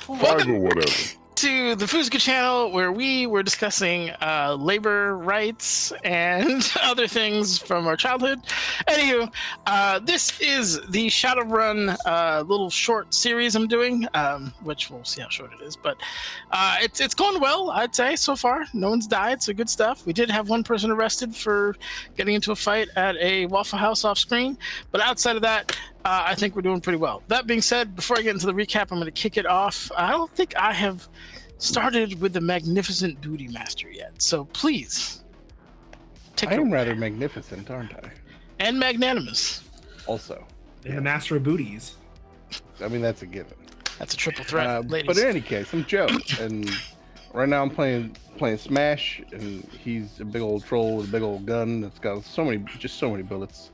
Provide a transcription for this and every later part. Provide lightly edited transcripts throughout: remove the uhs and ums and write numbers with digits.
Five or whatever. To the Foozca channel, where we were discussing labor rights and other things from our childhood. Anywho, this is the Shadowrun little short series I'm doing, which we'll see how short it is, but it's going well, I'd say, so far. No one's died, so good stuff. We did have one person arrested for getting into a fight at a Waffle House off screen, but outside of that, I think we're doing pretty well. That being said, before I get into the recap, I'm going to kick it off. I don't think I have started with the magnificent Booty Master yet, so please take it away. I am rather magnificent, aren't I? And magnanimous. Also. And the master of booties. I mean, that's a given. That's a triple threat, ladies. But in any case, I'm Joe, and right now I'm playing Smash, and he's a big old troll with a big old gun that's got so many bullets.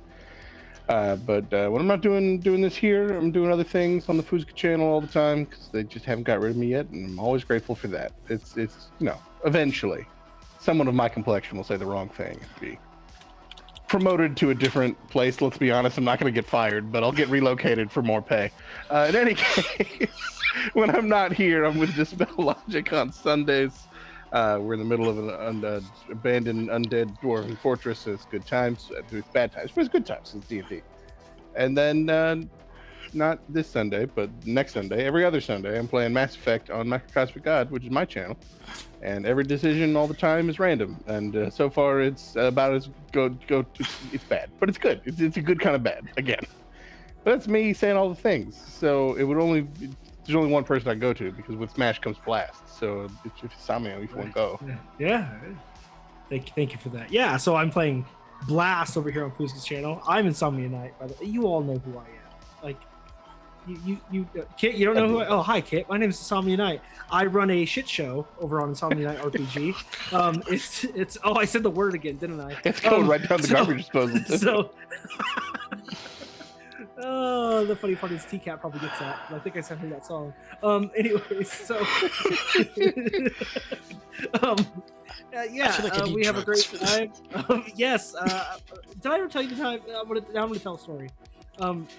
But when I'm not doing this here, I'm doing other things on the Foozca channel all the time because they just haven't got rid of me yet, and I'm always grateful for that. It's eventually, someone of my complexion will say the wrong thing and be promoted to a different place. Let's be honest, I'm not going to get fired, but I'll get relocated for more pay. In any case, when I'm not here, I'm with Dispel Logic on Sundays. We're in the middle of an abandoned undead dwarven fortress, so it's good times. It's bad times, but it's good times. It's D&D. And then, not this Sunday, but next Sunday, every other Sunday, I'm playing Mass Effect on Microcosmic God, which is my channel. And every decision all the time is random. And so far, it's about as good. It's bad, but it's good. It's a good kind of bad, again. But that's me saying all the things. So there's only one person I go to, because with Smash comes Blast. So if it's Samio, if you want to go. Yeah. Thank you for that. Yeah, so I'm playing Blast over here on Foozca's channel. I'm Insomnia Knight, by the way. You all know who I am. Like, you Kit, you don't know who I am? Oh, hi, Kit. My name is Insomnia Knight. I run a shit show over on Insomnia Knight RPG. It's oh, I said the word again, didn't I? It's going right down the garbage disposal. So... Oh, the funny part is T-Cat probably gets that. I think I sent her that song. Anyways, so we have a great time. Yes. Did I ever tell you the time? I'm gonna tell a story.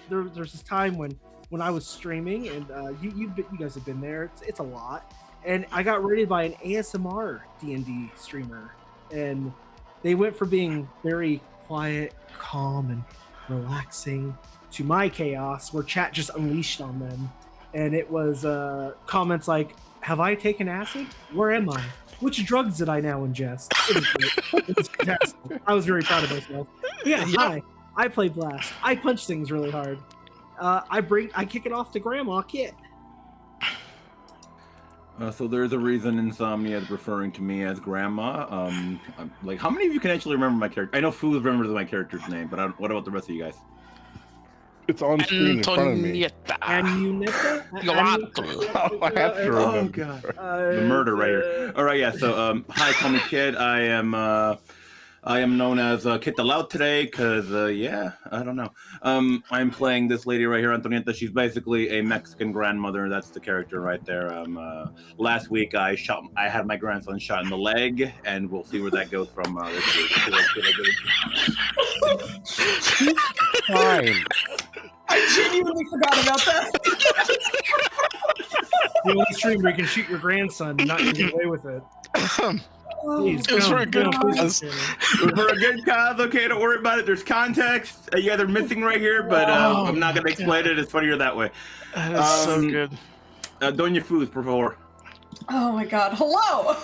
There's this time when I was streaming, and you guys have been there. It's a lot, and I got rated by an ASMR D&D streamer, and they went from being very quiet, calm, and relaxing to my chaos, where chat just unleashed on them. And it was comments like, have I taken acid? Where am I? Which drugs did I now ingest? It was great. It was fantastic. I was very proud of myself. But yeah, hi. I play Blast. I punch things really hard. I kick it off to Grandma Kit. So there's a reason Insomnia is referring to me as Grandma. Like, how many of you can actually remember my character? I know Food remembers my character's name, but what about the rest of you guys? It's on screen in front of me. Anuneta? I have to remember. Oh, God. The murder right here. All right, yeah. So, hi, call me Kid. I am known as Kit the Loud today because, I don't know. I'm playing this lady right here, Antonieta. She's basically a Mexican grandmother. That's the character right there. Last week, I had my grandson shot in the leg, and we'll see where that goes from this week. Fine. I genuinely forgot about that. The only stream where you can shoot your grandson and not get away with it. Please, it was for a good cause. For a good cause, okay, don't worry about it. There's context. You guys are missing right here, but I'm not going to explain it. It's funnier that way. That's so good. Doña Food, por favor. Oh my god, hello!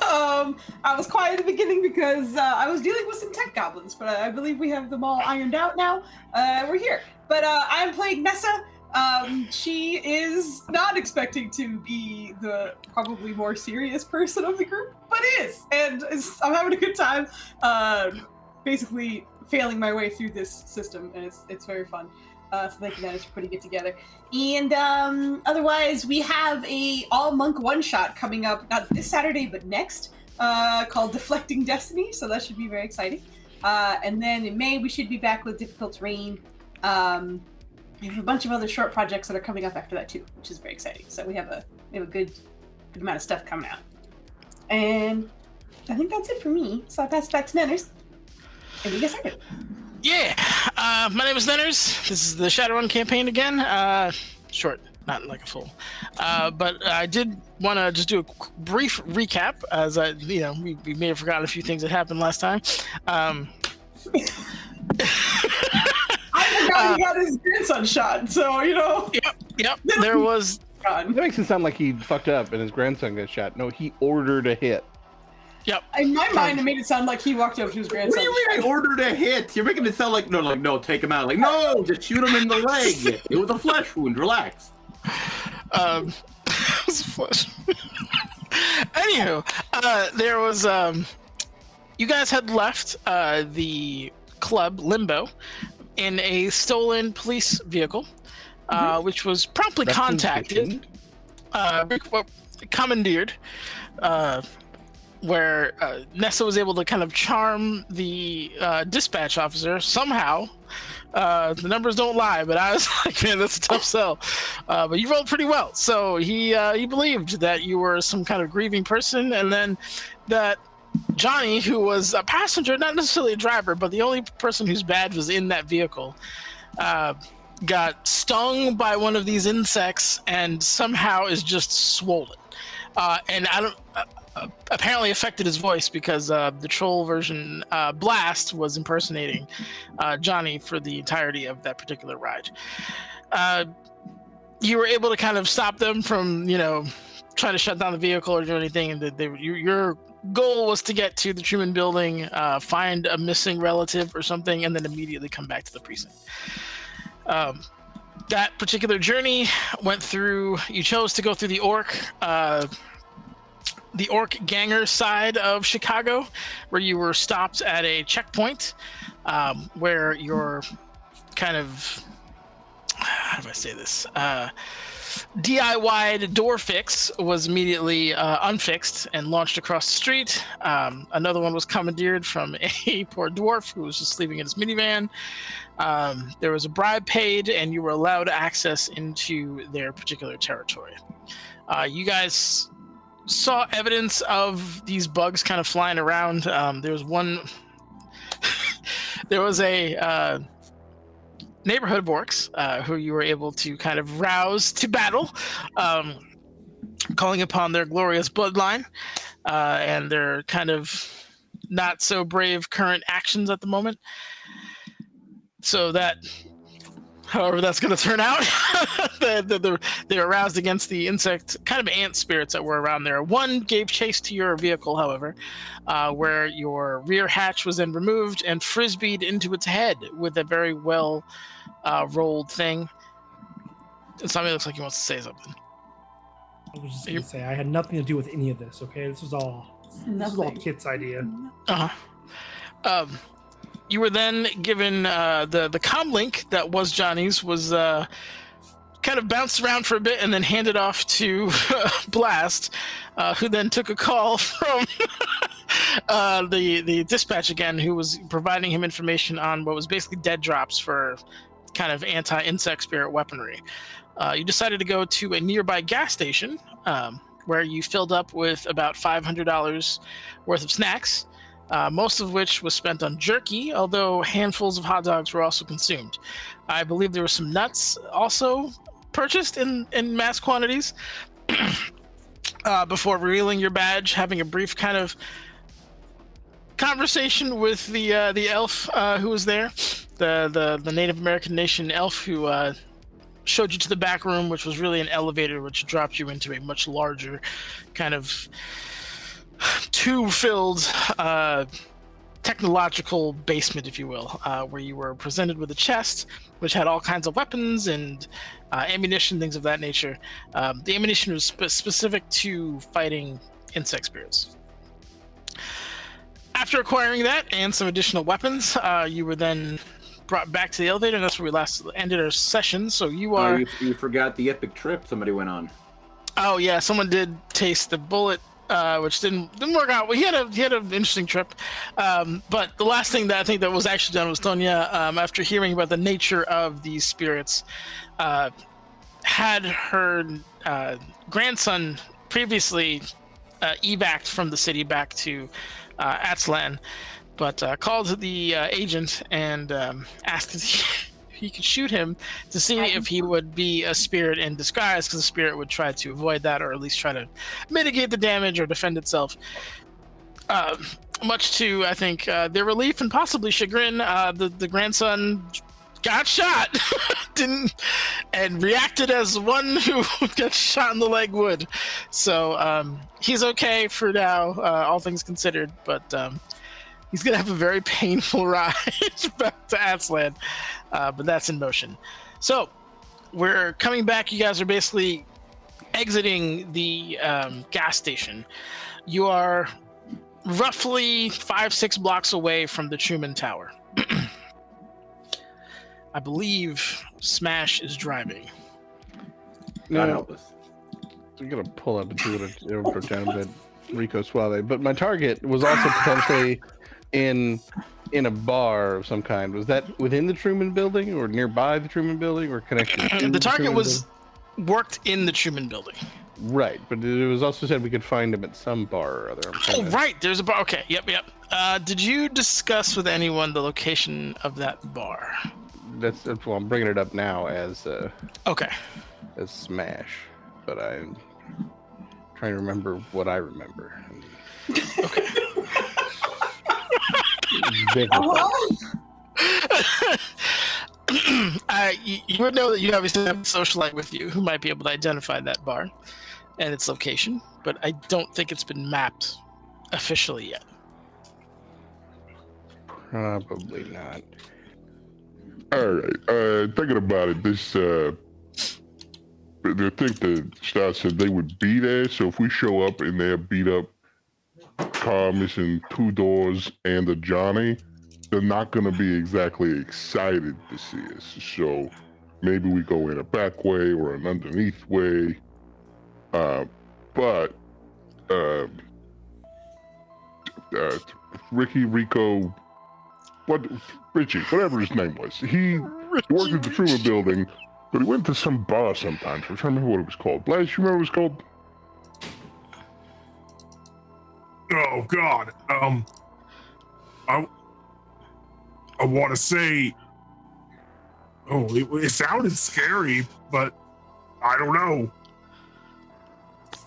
I was quiet at the beginning because I was dealing with some tech goblins, but I believe we have them all ironed out now. We're here. But I'm playing Nessa. She is not expecting to be the probably more serious person of the group, but is. And I'm having a good time basically failing my way through this system, and it's very fun. So thank you, managed to putting it together. And otherwise, we have a all-monk one-shot coming up, not this Saturday, but next, called Deflecting Destiny, so that should be very exciting. And then in May, we should be back with Difficult Terrain. We have a bunch of other short projects that are coming up after that, too, which is very exciting. So we have a good amount of stuff coming out. And I think that's it for me. So I pass it back to Nenners. And we get started. Yeah, my name is Nenners. This is the Shadowrun campaign again. Short not like a full. But I did want to just do a brief recap, as we may have forgotten a few things that happened last time. I forgot he got his grandson shot, so Yep. There was. That makes it sound like he fucked up and his grandson got shot. No, he ordered a hit. Yep. In my mind, it made it sound like he walked up to his grandson. What do you mean I ordered a hit? You're making it sound like no, take him out. Like, no, just shoot him in the leg. It was a flesh wound. Relax. It was a flesh. Anywho, there was you guys had left the club Limbo in a stolen police vehicle, which was promptly contacted, commandeered, where Nessa was able to kind of charm the dispatch officer somehow. The numbers don't lie, but I was like, man, that's a tough sell. But you rolled pretty well. So he believed that you were some kind of grieving person, and then that Johnny, who was a passenger, not necessarily a driver, but the only person whose badge was in that vehicle, got stung by one of these insects and somehow is just swollen. And I don't... apparently affected his voice because the troll version Blast was impersonating Johnny for the entirety of that particular ride. You were able to kind of stop them from, trying to shut down the vehicle or do anything, and your goal was to get to the Truman Building, find a missing relative or something, and then immediately come back to the precinct. That particular journey went through. You chose to go through the Orc ganger side of Chicago, where you were stopped at a checkpoint, where your kind of, how do I say this, DIY'd door fix was immediately unfixed and launched across the street. Another one was commandeered from a poor dwarf who was just sleeping in his minivan. There was a bribe paid, and you were allowed access into their particular territory. You guys saw evidence of these bugs kind of flying around. There was one. There was a neighborhood of orcs who you were able to kind of rouse to battle, calling upon their glorious bloodline and their kind of not so brave current actions at the moment. So that, however that's going to turn out, they're aroused against the insect, kind of ant spirits that were around there. One gave chase to your vehicle, however, where your rear hatch was then removed and frisbeed into its head with a very well rolled thing. And somebody looks like he wants to say something. I was just going to say, I had nothing to do with any of this, okay? This was all Kit's idea. Uh-huh. You were then given the comm link that was Johnny's, was kind of bounced around for a bit and then handed off to Blast, who then took a call from the dispatch again, who was providing him information on what was basically dead drops for kind of anti-insect spirit weaponry. You decided to go to a nearby gas station where you filled up with about $500 worth of snacks. Most of which was spent on jerky, although handfuls of hot dogs were also consumed. I believe there were some nuts also purchased in mass quantities before revealing your badge, having a brief kind of conversation with the elf who was there, the Native American nation elf who showed you to the back room, which was really an elevator which dropped you into a much larger kind of tube-filled technological basement, if you will, where you were presented with a chest which had all kinds of weapons and ammunition, things of that nature. The ammunition was specific to fighting insect spirits. After acquiring that and some additional weapons, you were then brought back to the elevator, and that's where we last ended our session. So you are... you forgot the epic trip somebody went on. Oh yeah, someone did taste the bullet, which didn't work out. Well, he had an interesting trip, but the last thing that I think that was actually done was Tonya, after hearing about the nature of these spirits, had her grandson previously evac'd from the city back to Atslan, but called the agent and asked if he could shoot him to see if he would be a spirit in disguise, because the spirit would try to avoid that, or at least try to mitigate the damage or defend itself. Much to, I think, their relief and possibly chagrin, the grandson got shot, and reacted as one who got shot in the leg would. So he's okay for now, all things considered, but he's gonna have a very painful ride back to Atsland, but that's in motion. So we're coming back. You guys are basically exiting the gas station. You are roughly 5-6 blocks away from the Truman Tower. I believe Smash is driving. God No, help us. I'm gonna pull up and do it over down a bit, Rico Suave. But my target was also potentially in a bar of some kind. Was that within the Truman Building, or nearby the Truman Building, or connected to The target Truman was worked in the Truman Building. Building? Right, but it was also said we could find him at some bar or other. Oh, right. There's a bar. Okay. Yep. Did you discuss with anyone the location of that bar? That's well, I'm bringing it up now as Okay. as Smash, but I'm trying to remember what I remember. Okay. You would know that you obviously have a socialite with you who might be able to identify that bar and its location, but I don't think it's been mapped officially yet. Probably not. All right. Thinking about it, this I think the staff said they would be there. So if we show up and they're beat up, car missing 2 doors and a Johnny, they're not going to be exactly excited to see us. So maybe we go in a back way or an underneath way. But Rico, Richie, whatever his name was, he worked at the Truman Building, but he went to some bar sometimes. I'm trying to remember what it was called. Blaze, you remember what it was called? Oh God. I want to say. Oh, it sounded scary, but I don't know.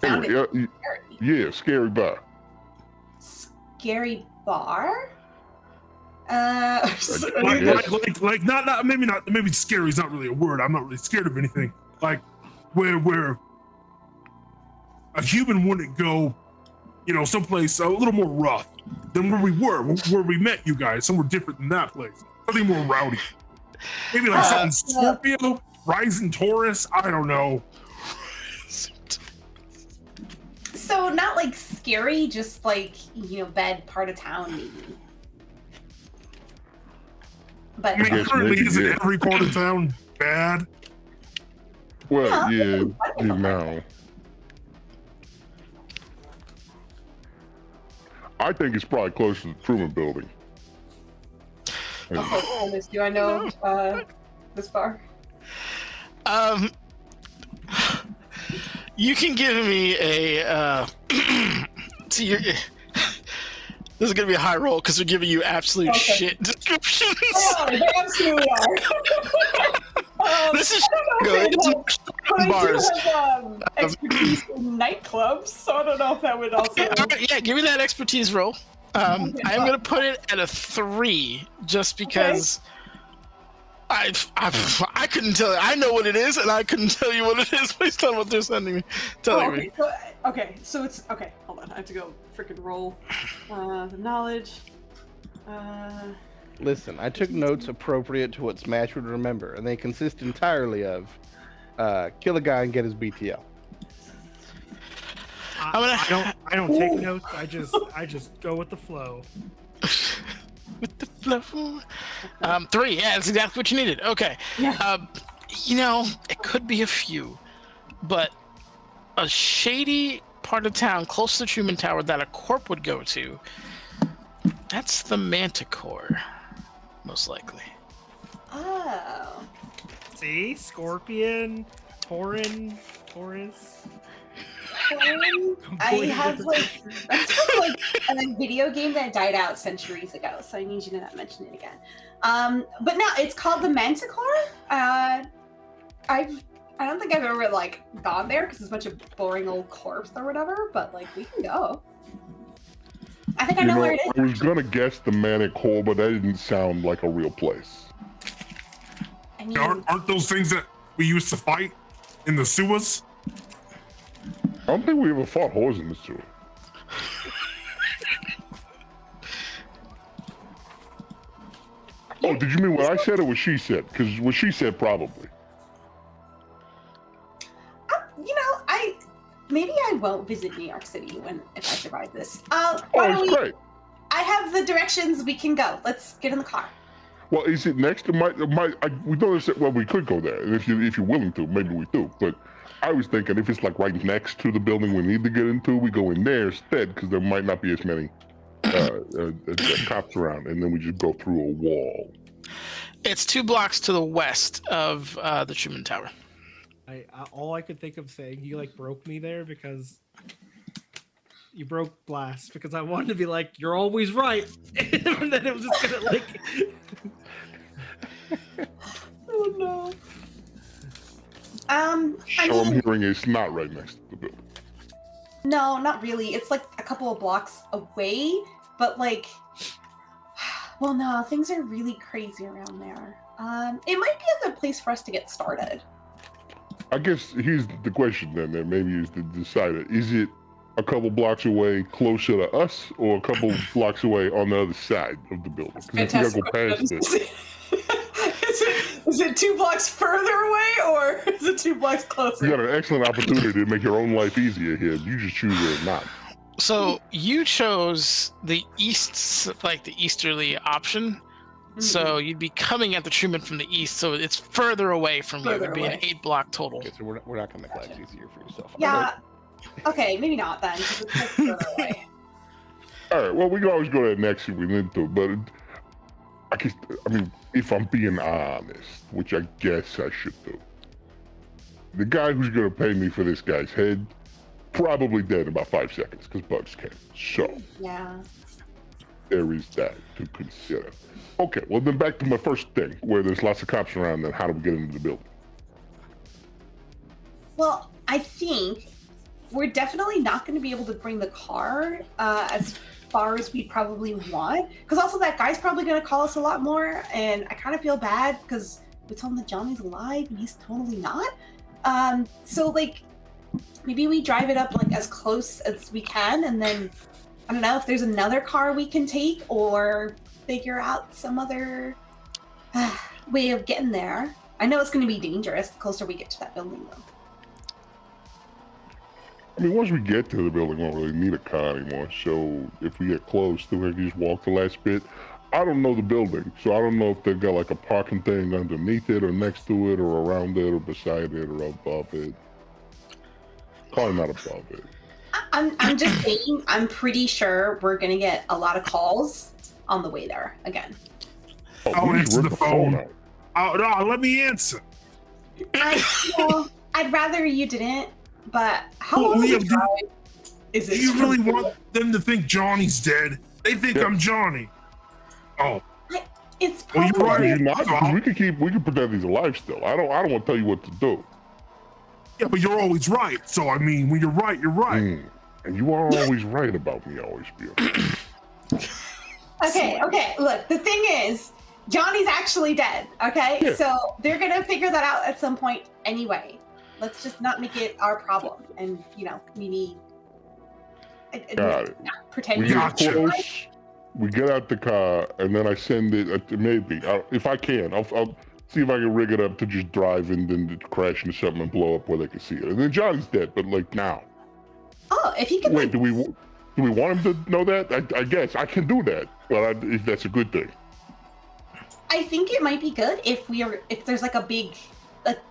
Anyway, yeah, scary bar. Scary bar? Like not maybe scary is not really a word. I'm not really scared of anything. Like where a human wouldn't go, someplace a little more rough than where we met you guys. Somewhere different than that place. Something more rowdy. Maybe like something Scorpio, Rising Taurus. I don't know. So not like scary, just like, bad part of town maybe. But I mean, guess currently maybe, isn't yeah. every part of town bad? Well, yeah, now. I think it's probably close to the Truman Building. oh, goodness, do I know this bar? You can give me a see, this is gonna be a high roll because we're giving you absolute shit descriptions. They absolutely are. This is good. good. But Bars. I do have expertise in nightclubs, so I don't know if that would also. Okay, all right, yeah, give me that expertise roll. I'm gonna put it at a 3 just because I couldn't tell you. I know what it is, and I couldn't tell you what it is based on what they're telling me. So it's okay. Hold on, I have to go freaking roll the knowledge. Listen, I took notes appropriate to what Smash would remember, and they consist entirely of kill a guy and get his BTL. I don't take notes. I just go with the flow. With the flow. 3, yeah, that's exactly what you needed. Okay. Yeah. It could be a few, but a shady part of town close to the Truman Tower that a corp would go to, that's the Manticore, most likely. Oh. See? Scorpion, Taurus. I have like that's from like a video game that died out centuries ago, so I need you to not mention it again. But no, it's called the Manticore. I don't think I've ever like gone there because it's a bunch of boring old corpse or whatever. But like we can go. I think I know where it is. I was gonna guess the Manic Hole, but that didn't sound like a real place. I mean, Aren't those things that we used to fight in the sewers? I don't think we ever fought whores in the sewer. Oh, did you mean what I said or what she said? Because what she said probably. maybe I won't visit New York City if I survive this. It's great. I have the directions. We can go. Let's get in the car. Well, is it next to we don't say, well, we could go there. And if you're willing to, maybe we do. But I was thinking if it's like right next to the building we need to get into, we go in there instead because there might not be as many cops around. And then we just go through a wall. It's 2 blocks to the west of the Truman Tower. All I could think of saying, you like broke me there because you broke Blast because I wanted to be like, you're always right. And then it was just gonna like oh no. I'm hearing it's not right next to the building. No, not really. It's like a couple of blocks away, but like, well, no, things are really crazy around there. It might be a good place for us to get started. I guess here's the question then, that maybe is to decide it. Is it a couple blocks away closer to us or a couple blocks away on the other side of the building? Because if we gotta go past it. Is it 2 blocks further away or is it 2 blocks closer? You got an excellent opportunity to make your own life easier here. You just choose it or not. So you chose the easterly option. Mm-hmm. So you'd be coming at the Truman from the east, so it's further away from you. It'd be an 8-block total. Okay, so we're not gonna make life easier for yourself. Yeah. Okay, maybe not then. Because it's like further away. All right. Well, we can always go there next if we need to, but I mean, if I'm being honest, which I guess I should do, the guy who's gonna pay me for this guy's head probably dead in about 5 seconds because bugs came. So yeah, there is that to consider. Okay, well then back to my first thing, where there's lots of cops around, then how do we get into the building? Well, I think we're definitely not going to be able to bring the car as far as we probably want, because also that guy's probably going to call us a lot more, and I kind of feel bad because we told him that Johnny's alive and he's totally not. So like, maybe we drive it up like as close as we can, and then I don't know if there's another car we can take or figure out some other way of getting there. I know it's going to be dangerous the closer we get to that building, though. I mean, once we get to the building, we won't really need a car anymore. So if we get close, then we can just walk the last bit. I don't know the building, so I don't know if they've got like a parking thing underneath it or next to it or around it or beside it or above it. Probably not above it. I'm just saying, I'm pretty sure we're going to get a lot of calls on the way there again. I'll answer the phone. No, let me answer. I'd rather you didn't, but how long is it? Do you really want them to think Johnny's dead? They think I'm Johnny. Oh. It's probably... Well, you're right. Because we can pretend he's alive still. I don't want to tell you what to do. Yeah, but you're always right. So, I mean, when you're right, you're right. And you are always right about me, always, Bill. Okay. Look, the thing is, Johnny's actually dead, okay? Yeah. So they're going to figure that out at some point anyway. Let's just not make it our problem. And, maybe... Got it. Pretend we get close, we get out the car, and then I send it, maybe, if I can, I'll see if I can rig it up to just drive and then crash into something and blow up where they can see it. And then Johnny's dead, but like now. Oh, if he can... Wait, do we want him to know that? I guess I can do that, but if that's a good thing. I think it might be good if there's like a big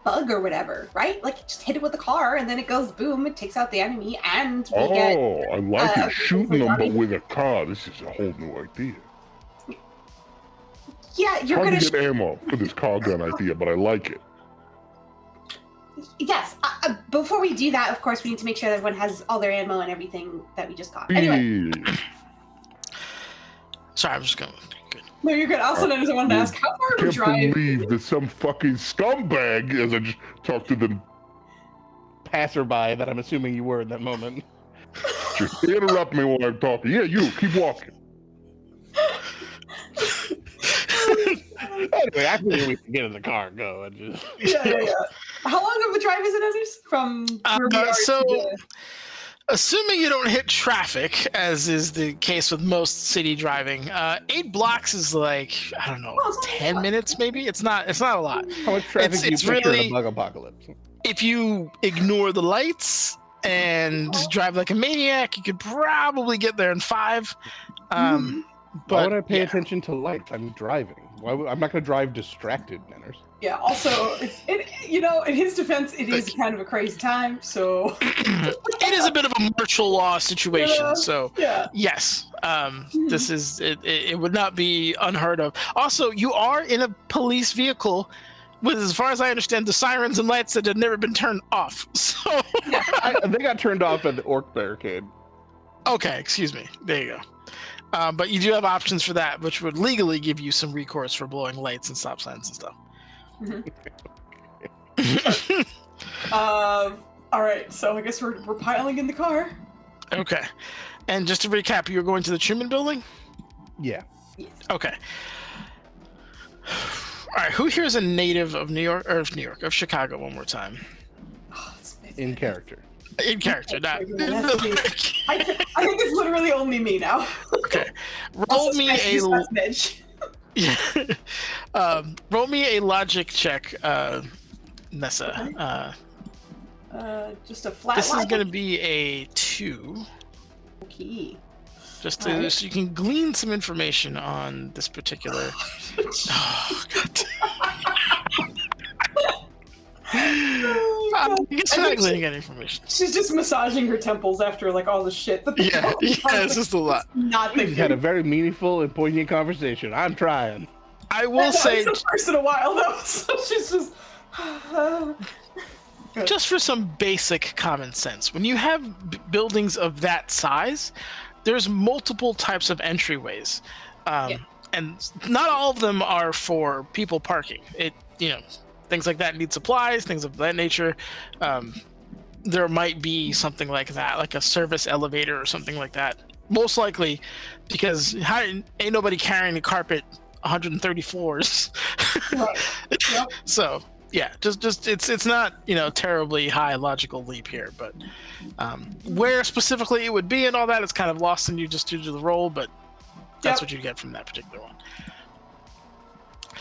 bug or whatever, right? Like just hit it with the car and then it goes boom, it takes out the enemy and we get... Oh, I like it. Shooting them but with a car. This is a whole new idea. Yeah, you're gonna get ammo for this car gun idea, but I like it. Yes. Before we do that, of course, we need to make sure that everyone has all their ammo and everything that we just got. Anyway. Yeah. Sorry, I'm just going. Good. No, you're good. Also, I just wanted to ask, how far I do we can't drive? believe that some fucking scumbag, as I just talked to them, Passerby that I'm assuming you were in that moment. just interrupt me while I'm talking. Yeah, you keep walking. Anyway, I think we can get in the car and go. And just... Yeah. How long of a drive is it, Anders? From where we are so, to the... assuming you don't hit traffic, as is the case with most city driving, 8 blocks is like, I don't know, 10 minutes maybe. It's not a lot. How much traffic do you It's picture in really- a bug apocalypse? If you ignore the lights and drive like a maniac, you could probably get there in 5. Why would I pay yeah. attention to lights? I'm driving. I'm not going to drive distracted, Manners. Yeah, also, in his defense, it is kind of a crazy time, so... It is a bit of a martial law situation, Yeah. so Yeah. yes, this is it would not be unheard of. Also, you are in a police vehicle with, as far as I understand, the sirens and lights that had never been turned off. So They got turned off at the orc barricade. okay, excuse me. There you go. But you do have options for that, which would legally give you some recourse for blowing lights and stop signs and stuff. All right, so I guess we're piling in the car. Okay, and just to recap, you're going to the Truman Building. Yeah. Yes. Okay. All right. Who here is a native of of Chicago? One more time. Oh, it's In character. In character, not. I think it's literally only me now. Okay. Roll Also, me Smash a is last midge. roll me a logic check, Nessa. Just a flat This is line. going to be a 2, Okay. just Alright. so you can glean some information on this particular. Oh, God. I guess you're not gleaning any information. She's just massaging her temples after like all the shit that Yeah, it's just a lot. Not We just thinking. had a very meaningful and poignant conversation. I'm trying. I will say, it's the first in a while though, so she's just. just for some basic common sense, when you have buildings of that size, there's multiple types of entryways, and not all of them are for people parking. Things like that need supplies, things of that nature. There might be something like that, like a service elevator or something like that. Most likely, because ain't nobody carrying a carpet 130 floors. Right. Yep. So yeah, just it's not terribly high logical leap here, but where specifically it would be and all that, it's kind of lost in you just due to the roll, but that's what you get from that particular one.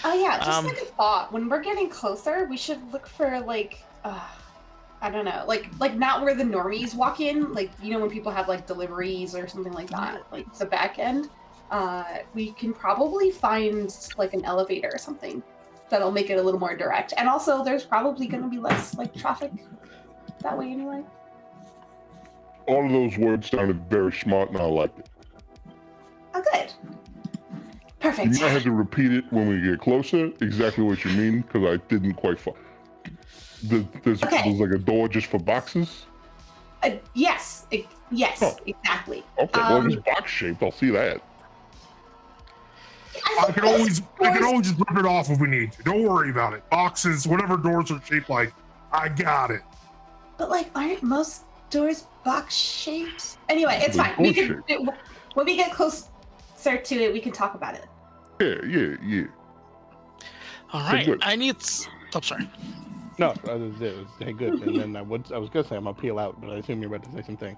Oh yeah, just like a thought. When we're getting closer, we should look for like, I don't know, like not where the normies walk in, like when people have like deliveries or something like that, like the back end. We can probably find like an elevator or something that'll make it a little more direct. And also, there's probably going to be less like traffic that way anyway. All of those words sounded very smart, and I liked it. Oh, good. You Perfect. might have to repeat it when we get closer, exactly what you mean, because I didn't quite follow. There's like a door just for boxes? Yes, yes, Huh. exactly. Okay, well, if it's box shaped, I'll see that. I can always just rip it off if we need to. Don't worry about it. Boxes, whatever doors are shaped like, I got it. But like, aren't most doors box shaped? Anyway, it's They're fine. We can bullshit. when we get closer to it, we can talk about it. Yeah. All right, good. I need. Oh, sorry. No, it was hey, good. And then I was gonna say I'm gonna peel out, but I assume you're about to say something.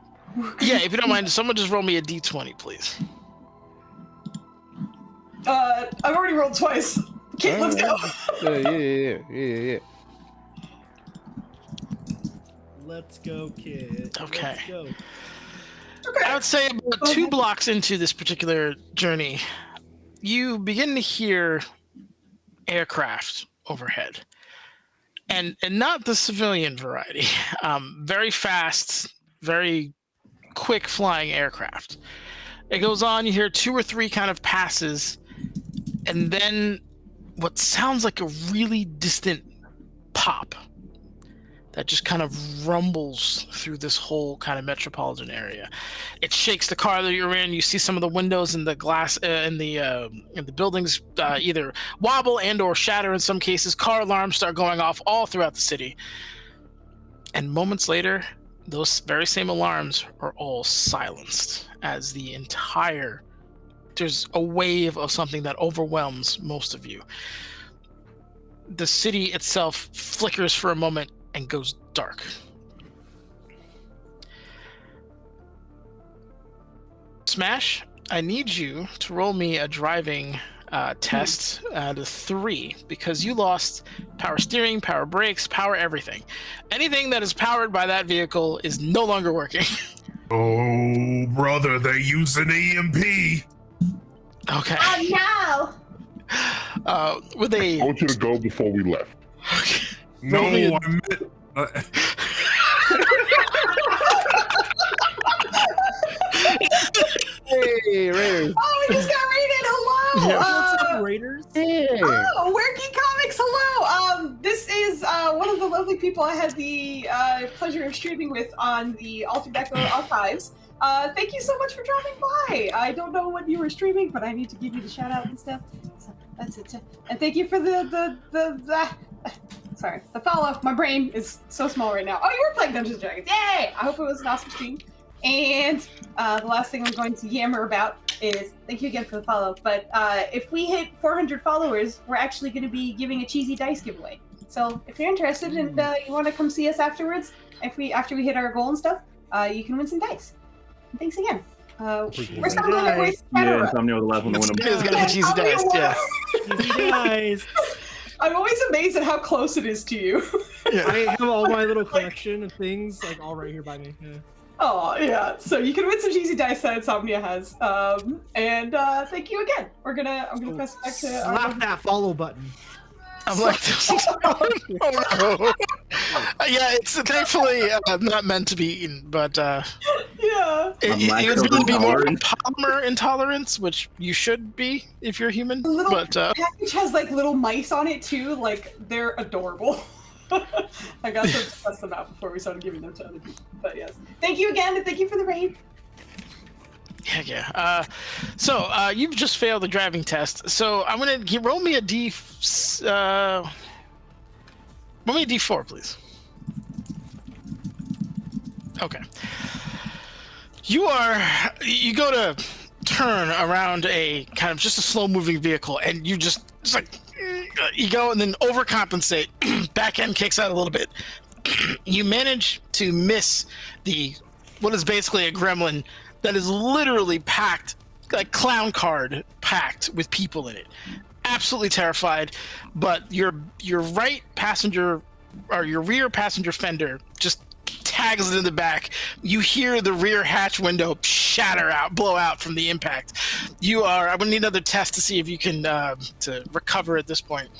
Yeah, if you don't mind, someone just roll me a d20, please. I've already rolled twice. Okay, let's go. Yeah. Let's go, kid. Okay. Let's go. I would say about 2 blocks into this particular journey, you begin to hear aircraft overhead, and not the civilian variety. Very fast, very quick flying aircraft. It goes on. You hear 2 or 3 kind of passes, and then what sounds like a really distant pop. that just kind of rumbles through this whole kind of metropolitan area. It shakes the car that you're in. You see some of the windows in the glass in the buildings either wobble and or shatter in some cases. Car alarms start going off all throughout the city. And moments later, those very same alarms are all silenced as there's a wave of something that overwhelms most of you. The city itself flickers for a moment and goes dark. Smash, I need you to roll me a driving test out of 3 because you lost power steering, power brakes, power everything. Anything that is powered by that vehicle is no longer working. Oh, brother, they use an EMP. Okay. Oh no! With a I want you to go before we left. No, Roll me a- I meant. Hey, Raiders. Oh, we just got raided. Hello. Yeah. What's up, Raiders? Hey. Oh, Werky Comics. Hello. This is one of the lovely people I had the pleasure of streaming with on the Altered Echo Archives. Thank you so much for dropping by. I don't know when you were streaming, but I need to give you the shout out and stuff. So that's it. And thank you for the sorry, the follow. My brain is so small right now. Oh, you were playing Dungeons & Dragons. Yay! I hope it was an awesome stream. And the last thing I'm going to yammer about is thank you again for the follow. But if we hit 400 followers, we're actually going to be giving a cheesy dice giveaway. So if you're interested and you want to come see us afterwards, after we hit our goal and stuff, you can win some dice. And thanks again. We're still doing it with Yeah, Skedaddle. Insomnia was the last one to win them. It's gonna be cheesy dice. Yeah. Easy guys. I'm always amazed at how close it is to you. I have all my little collection of things like all right here by me. Yeah. Oh yeah, so you can win some cheesy dice that Insomnia has. And thank you again. I'm gonna press back to Slap that follow button. I'm like, oh no. Yeah, it's thankfully not meant to be eaten, but yeah. it was going to be more polymer intolerance, which you should be if you're human. The little But package has like little mice on it too. Like they're adorable. I got to test them out before we started giving them to other people. But yes, thank you again, and thank you for the raid. yeah. So you've just failed the driving test. So I'm gonna roll me a roll me a D4, please. Okay. You go to turn around a kind of just a slow-moving vehicle, and you just it's like you go and then overcompensate. Back end kicks out a little bit. You manage to miss what is basically a gremlin that is literally packed, like clown card packed with people in it. Absolutely terrified, but your right passenger or your rear passenger fender just tags it in the back. You hear the rear hatch window blow out from the impact. I'm gonna need another test to see if you can to recover at this point.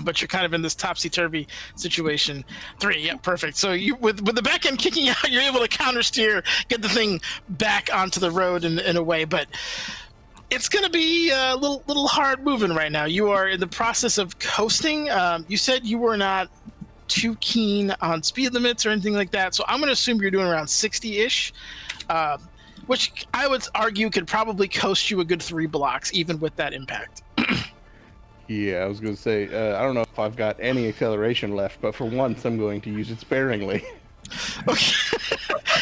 But you're kind of in this topsy-turvy situation. 3, yeah, perfect. So you, with the back end kicking out, you're able to counter steer, get the thing back onto the road in a way. But it's going to be a little hard moving right now. You are in the process of coasting. You said you were not too keen on speed limits or anything like that. So I'm going to assume you're doing around 60-ish, which I would argue could probably coast you a good 3 blocks, even with that impact. Yeah, I was going to say, I don't know if I've got any acceleration left, but for once I'm going to use it sparingly. Okay.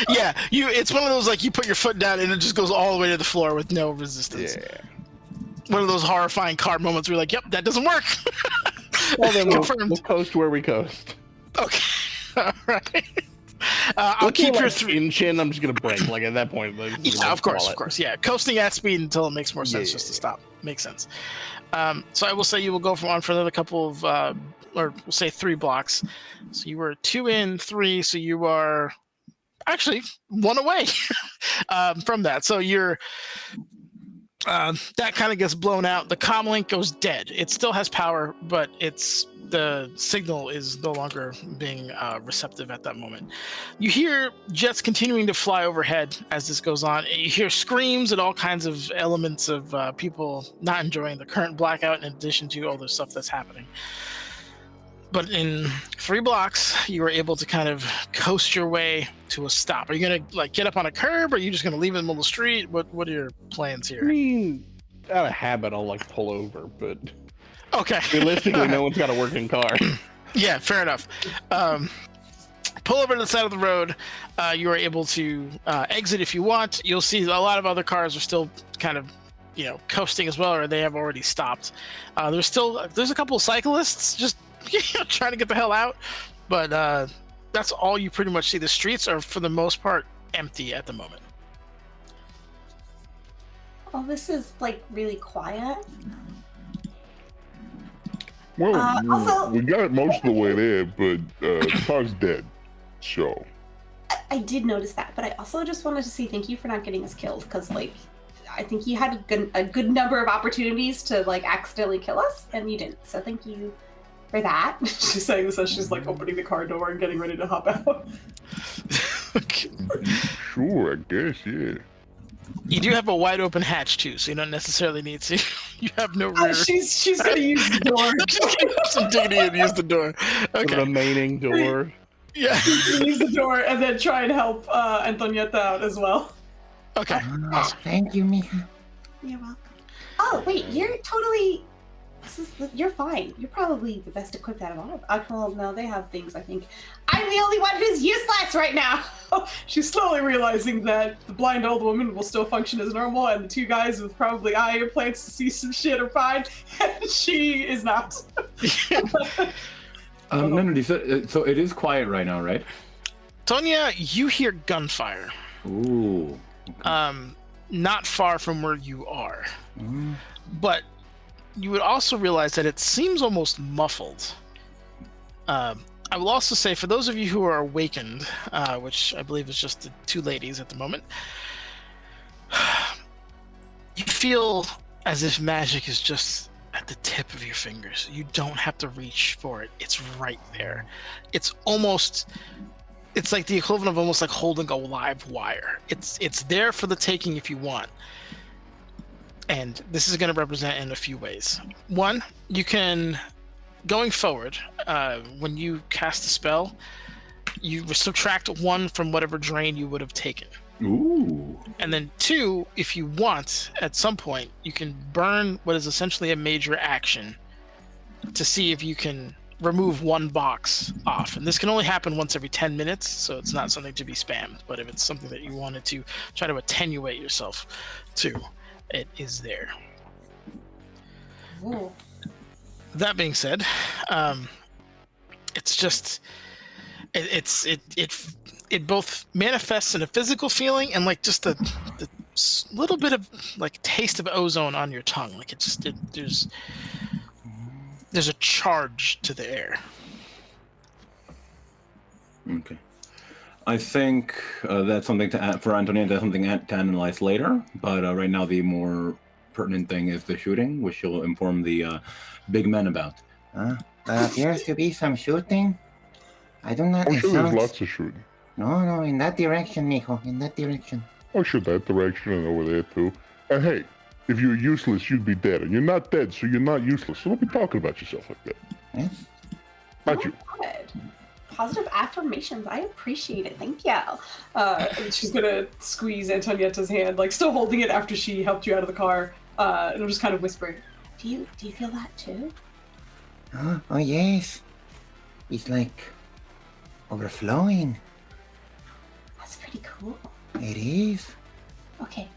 Yeah, it's one of those like you put your foot down and it just goes all the way to the floor with no resistance. Yeah. One of those horrifying car moments where you're like, yep, that doesn't work. Well, then Confirmed. we'll coast where we coast. Okay. All right. I'll keep your 3. In chin, I'm just going to brake, like at that point. Like, Yeah, of course. Yeah, coasting at speed until it makes more sense just to stop. Makes sense. So I will say you will go for another couple of, or we'll say 3 blocks. So you were 2 in, 3, so you are actually 1 away from that. So you're, that kind of gets blown out. The comm link goes dead. It still has power, but the signal is no longer being receptive at that moment. You hear jets continuing to fly overhead as this goes on. You hear screams and all kinds of elements of people not enjoying the current blackout in addition to all the stuff that's happening. But in 3 blocks, you were able to kind of coast your way to a stop. Are you gonna like get up on a curb, or are you just gonna leave it in the middle of the street? What are your plans I here? mean, out of habit, I'll like pull over, but Okay. realistically, no one's got a working car. Yeah, fair enough. Pull over to the side of the road. You are able to exit if you want. You'll see a lot of other cars are still kind of, coasting as well, or they have already stopped. There's a couple of cyclists just trying to get the hell out, but that's all you pretty much see. The streets are, for the most part, empty at the moment. Oh, this is like really quiet. Well, Also- we got it most of the way there, but the car's dead. So I did notice that, but I also just wanted to say thank you for not getting us killed, because like I think you had a good number of opportunities to like accidentally kill us, and you didn't. So thank you for that. She's saying this as she's like opening the car door and getting ready to hop out. sure, I guess, yeah. You do have a wide open hatch too, so you don't necessarily need to. You have no rear. She's gonna use the door. Some dignity and use the door. The Okay. remaining door. Yeah. She's gonna use the door and then try and help Antonietta out as well. Okay. Oh, thank you, mija. You're welcome. Oh wait, you're totally. You're fine. You're probably the best equipped out of all of us. Well, no, they have things. I think I'm the only one who's useless right now. She's slowly realizing that the blind old woman will still function as normal, and the 2 guys with probably eye implants to see some shit are fine, and she is not. No, so it is quiet right now, right? Tonya, you hear gunfire. Ooh. Not far from where you are. Mm. But you would also realize that it seems almost muffled. I will also say, for those of you who are awakened, which I believe is just the 2 ladies at the moment, you feel as if magic is just at the tip of your fingers. You don't have to reach for it. It's right there. It's like the equivalent of almost like holding a live wire. It's there for the taking if you want. And this is going to represent in a few ways. One, you can, going forward, when you cast a spell, you subtract 1 from whatever drain you would have taken. Ooh. And then 2, if you want, at some point, you can burn what is essentially a major action to see if you can remove 1 box off. And this can only happen once every 10 minutes, so it's not something to be spammed. But if it's something that you wanted to try to attenuate yourself to, it is there. Ooh. That being said, it's just it both manifests in a physical feeling and like just the little bit of like taste of ozone on your tongue. Like there's a charge to the air. Okay. I think that's something to add for Antonia. That's something to analyze later. But right now, the more pertinent thing is the shooting, which she'll inform the big men about. There appears to be some shooting. I do not. I'm it sure there's sounds- lots of shooting. No, in that direction, mijo. In that direction. Oh, sure, that direction and over there too. And hey, if you're useless, you'd be dead. And you're not dead, so you're not useless. So don't be talking about yourself like that. Yes. Not you. Good. Positive affirmations. I appreciate it. Thank you. And she's gonna squeeze Antonietta's hand, like still holding it after she helped you out of the car, and just kind of whisper, Do you feel that too? Oh yes. It's like overflowing. That's pretty cool. It is. Okay.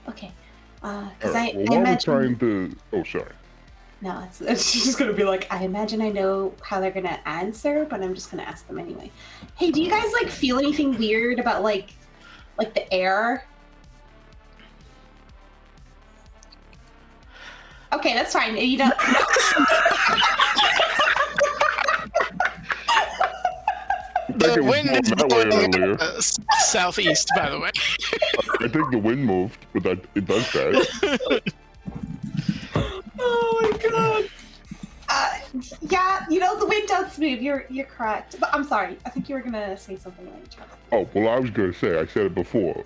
All Because right, I well, while we're imagine. trying to... Oh, sorry. No, she's just gonna be like, I imagine I know how they're gonna answer, but I'm just gonna ask them anyway. Hey, do you guys like feel anything weird about like the air? Okay, that's fine. You don't. think The it was wind going is that way blowing earlier. southeast, by the way. I think the wind moved, but it does that. "Oh my god!" Yeah, the wind does move. You're correct. But I'm sorry. I think you were gonna say something like each other. Oh, well, I was going to say, I said it before.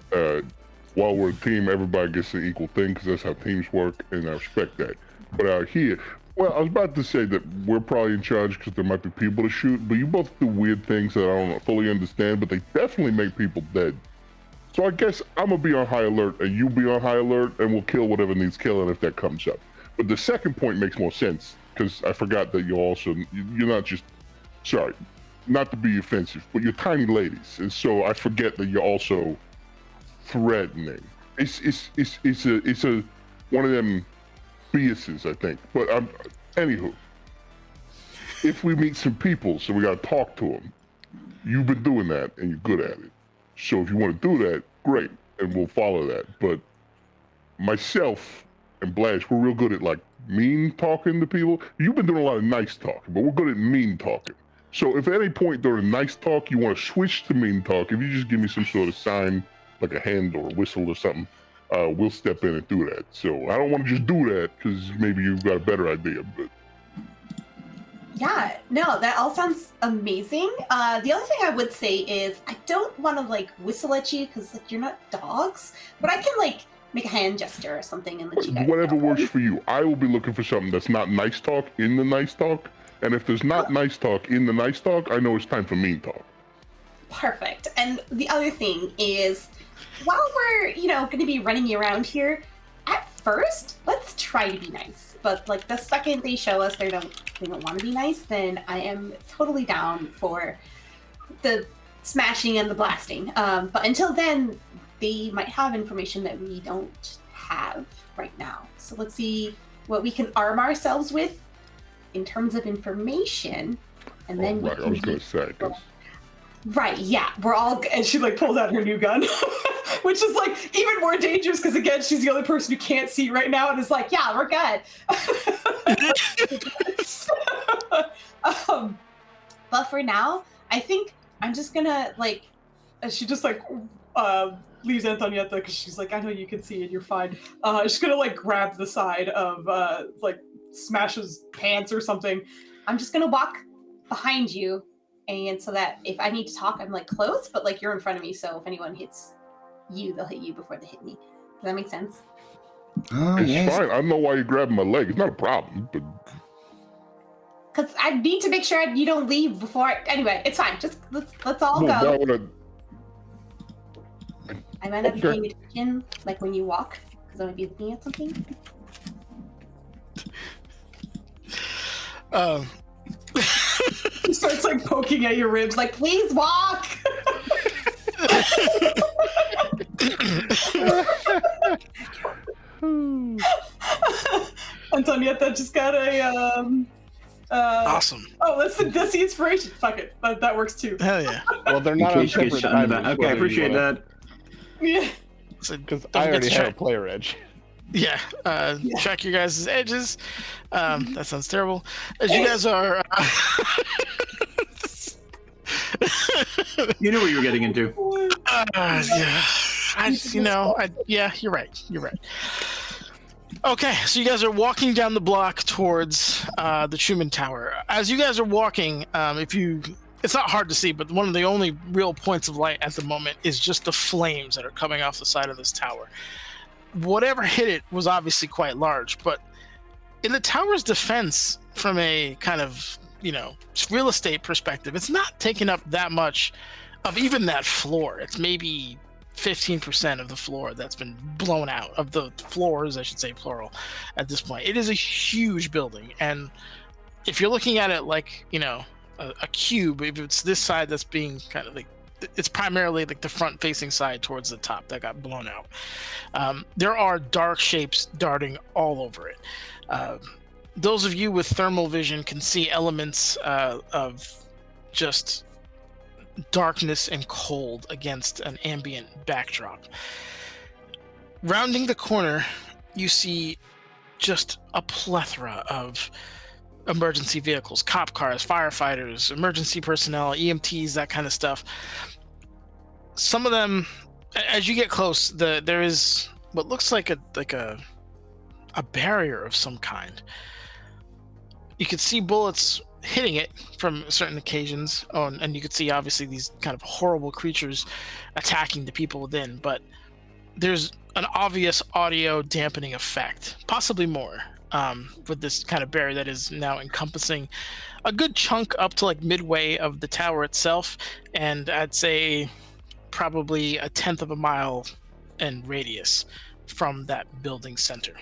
While we're a team, everybody gets an equal thing because that's how teams work, and I respect that. But out here, Well, I was about to say that we're probably in charge because there might be people to shoot, but you both do weird things that I don't fully understand, but they definitely make people dead. So I guess I'm gonna be on high alert and you be on high alert and we'll kill whatever needs killing if that comes up. But the second point makes more sense because I forgot that you're not just, sorry, not to be offensive, but you're tiny ladies. And so I forget that you're also threatening. It's a one of them biases, I think. But anywho, if we meet some people, so we gotta talk to them. You've been doing that, and you're good at it. So if you want to do that, great, and we'll follow that. But myself and Blash, we're real good at like mean talking to people. You've been doing a lot of nice talking, but we're good at mean talking. So if at any point during nice talk you want to switch to mean talk, if you just give me some sort of sign, like a hand or a whistle or something, we'll step in and do that. So I don't want to just do that because maybe you've got a better idea, but. Yeah, no, that all sounds amazing. The other thing I would say is I don't want to like whistle at you because like you're not dogs, but I can like make a hand gesture or something and let you guys Whatever know. works for you. I will be looking for something that's not nice talk in the nice talk, and if there's not nice talk in the nice talk, I know it's time for mean talk. Perfect. And the other thing is, while we're going to be running around here, at first let's try to be nice. But like the second they show us they don't want to be nice, then I am totally down for the smashing and the blasting. But until then, they might have information that we don't have right now. So let's see what we can arm ourselves with in terms of information, and then right, I was gonna say, right, yeah, we're all. And she like pulls out her new gun, which is like even more dangerous because again, she's the only person who can't see right now, and is like, yeah, we're good. But for now, I think I'm just gonna like. And she just like leaves Antonietta because she's like, I know you can see it, you're fine. She's gonna like grab the side of like Smash's pants or something. I'm just gonna walk behind you, and so that if I need to talk, I'm like close, but like you're in front of me, so if anyone hits you, they'll hit you before they hit me. Does that make sense? Oh, it's yes. fine. I don't know why you're grabbing my leg. It's not a problem, but. Because I need to make sure you don't leave before. Anyway, it's fine. Just let's all go. I might not be paying attention, like when you walk, because I might be looking at something. She starts like poking at your ribs, like, please walk. Antonietta just got a awesome. Oh, that's the inspiration. Fuck it, that works too. Hell yeah. Well, they're not on separate timers. Okay, I appreciate that. Yeah. Because I already have a player edge. Yeah, track your guys' edges. That sounds terrible. As you guys are... You knew what you were getting into. Yeah, you're right. You're right. Okay, so you guys are walking down the block towards the Truman Tower. As you guys are walking, it's not hard to see, but one of the only real points of light at the moment is just the flames that are coming off the side of this tower. Whatever hit it was obviously quite large, but in the tower's defense, from a kind of, real estate perspective, it's not taking up that much of even that floor. It's maybe 15% of the floor that's been blown out, of the floors, I should say, plural, at this point. It is a huge building, and if you're looking at it like, a cube, if it's this side that's being kind of like, it's primarily like the front facing side towards the top that got blown out. There are dark shapes darting all over it. Those of you with thermal vision can see elements of just darkness and cold against an ambient backdrop. Rounding the corner, you see just a plethora of emergency vehicles, cop cars, firefighters, emergency personnel, EMTs, that kind of stuff. Some of them, as you get close, there is what looks like a barrier of some kind. You could see bullets hitting it from certain occasions, and you could see obviously these kind of horrible creatures attacking the people within, but there's an obvious audio dampening effect, possibly more. with this kind of barrier that is now encompassing a good chunk up to like midway of the tower itself, and I'd say probably 1/10 of a mile in radius from that building center.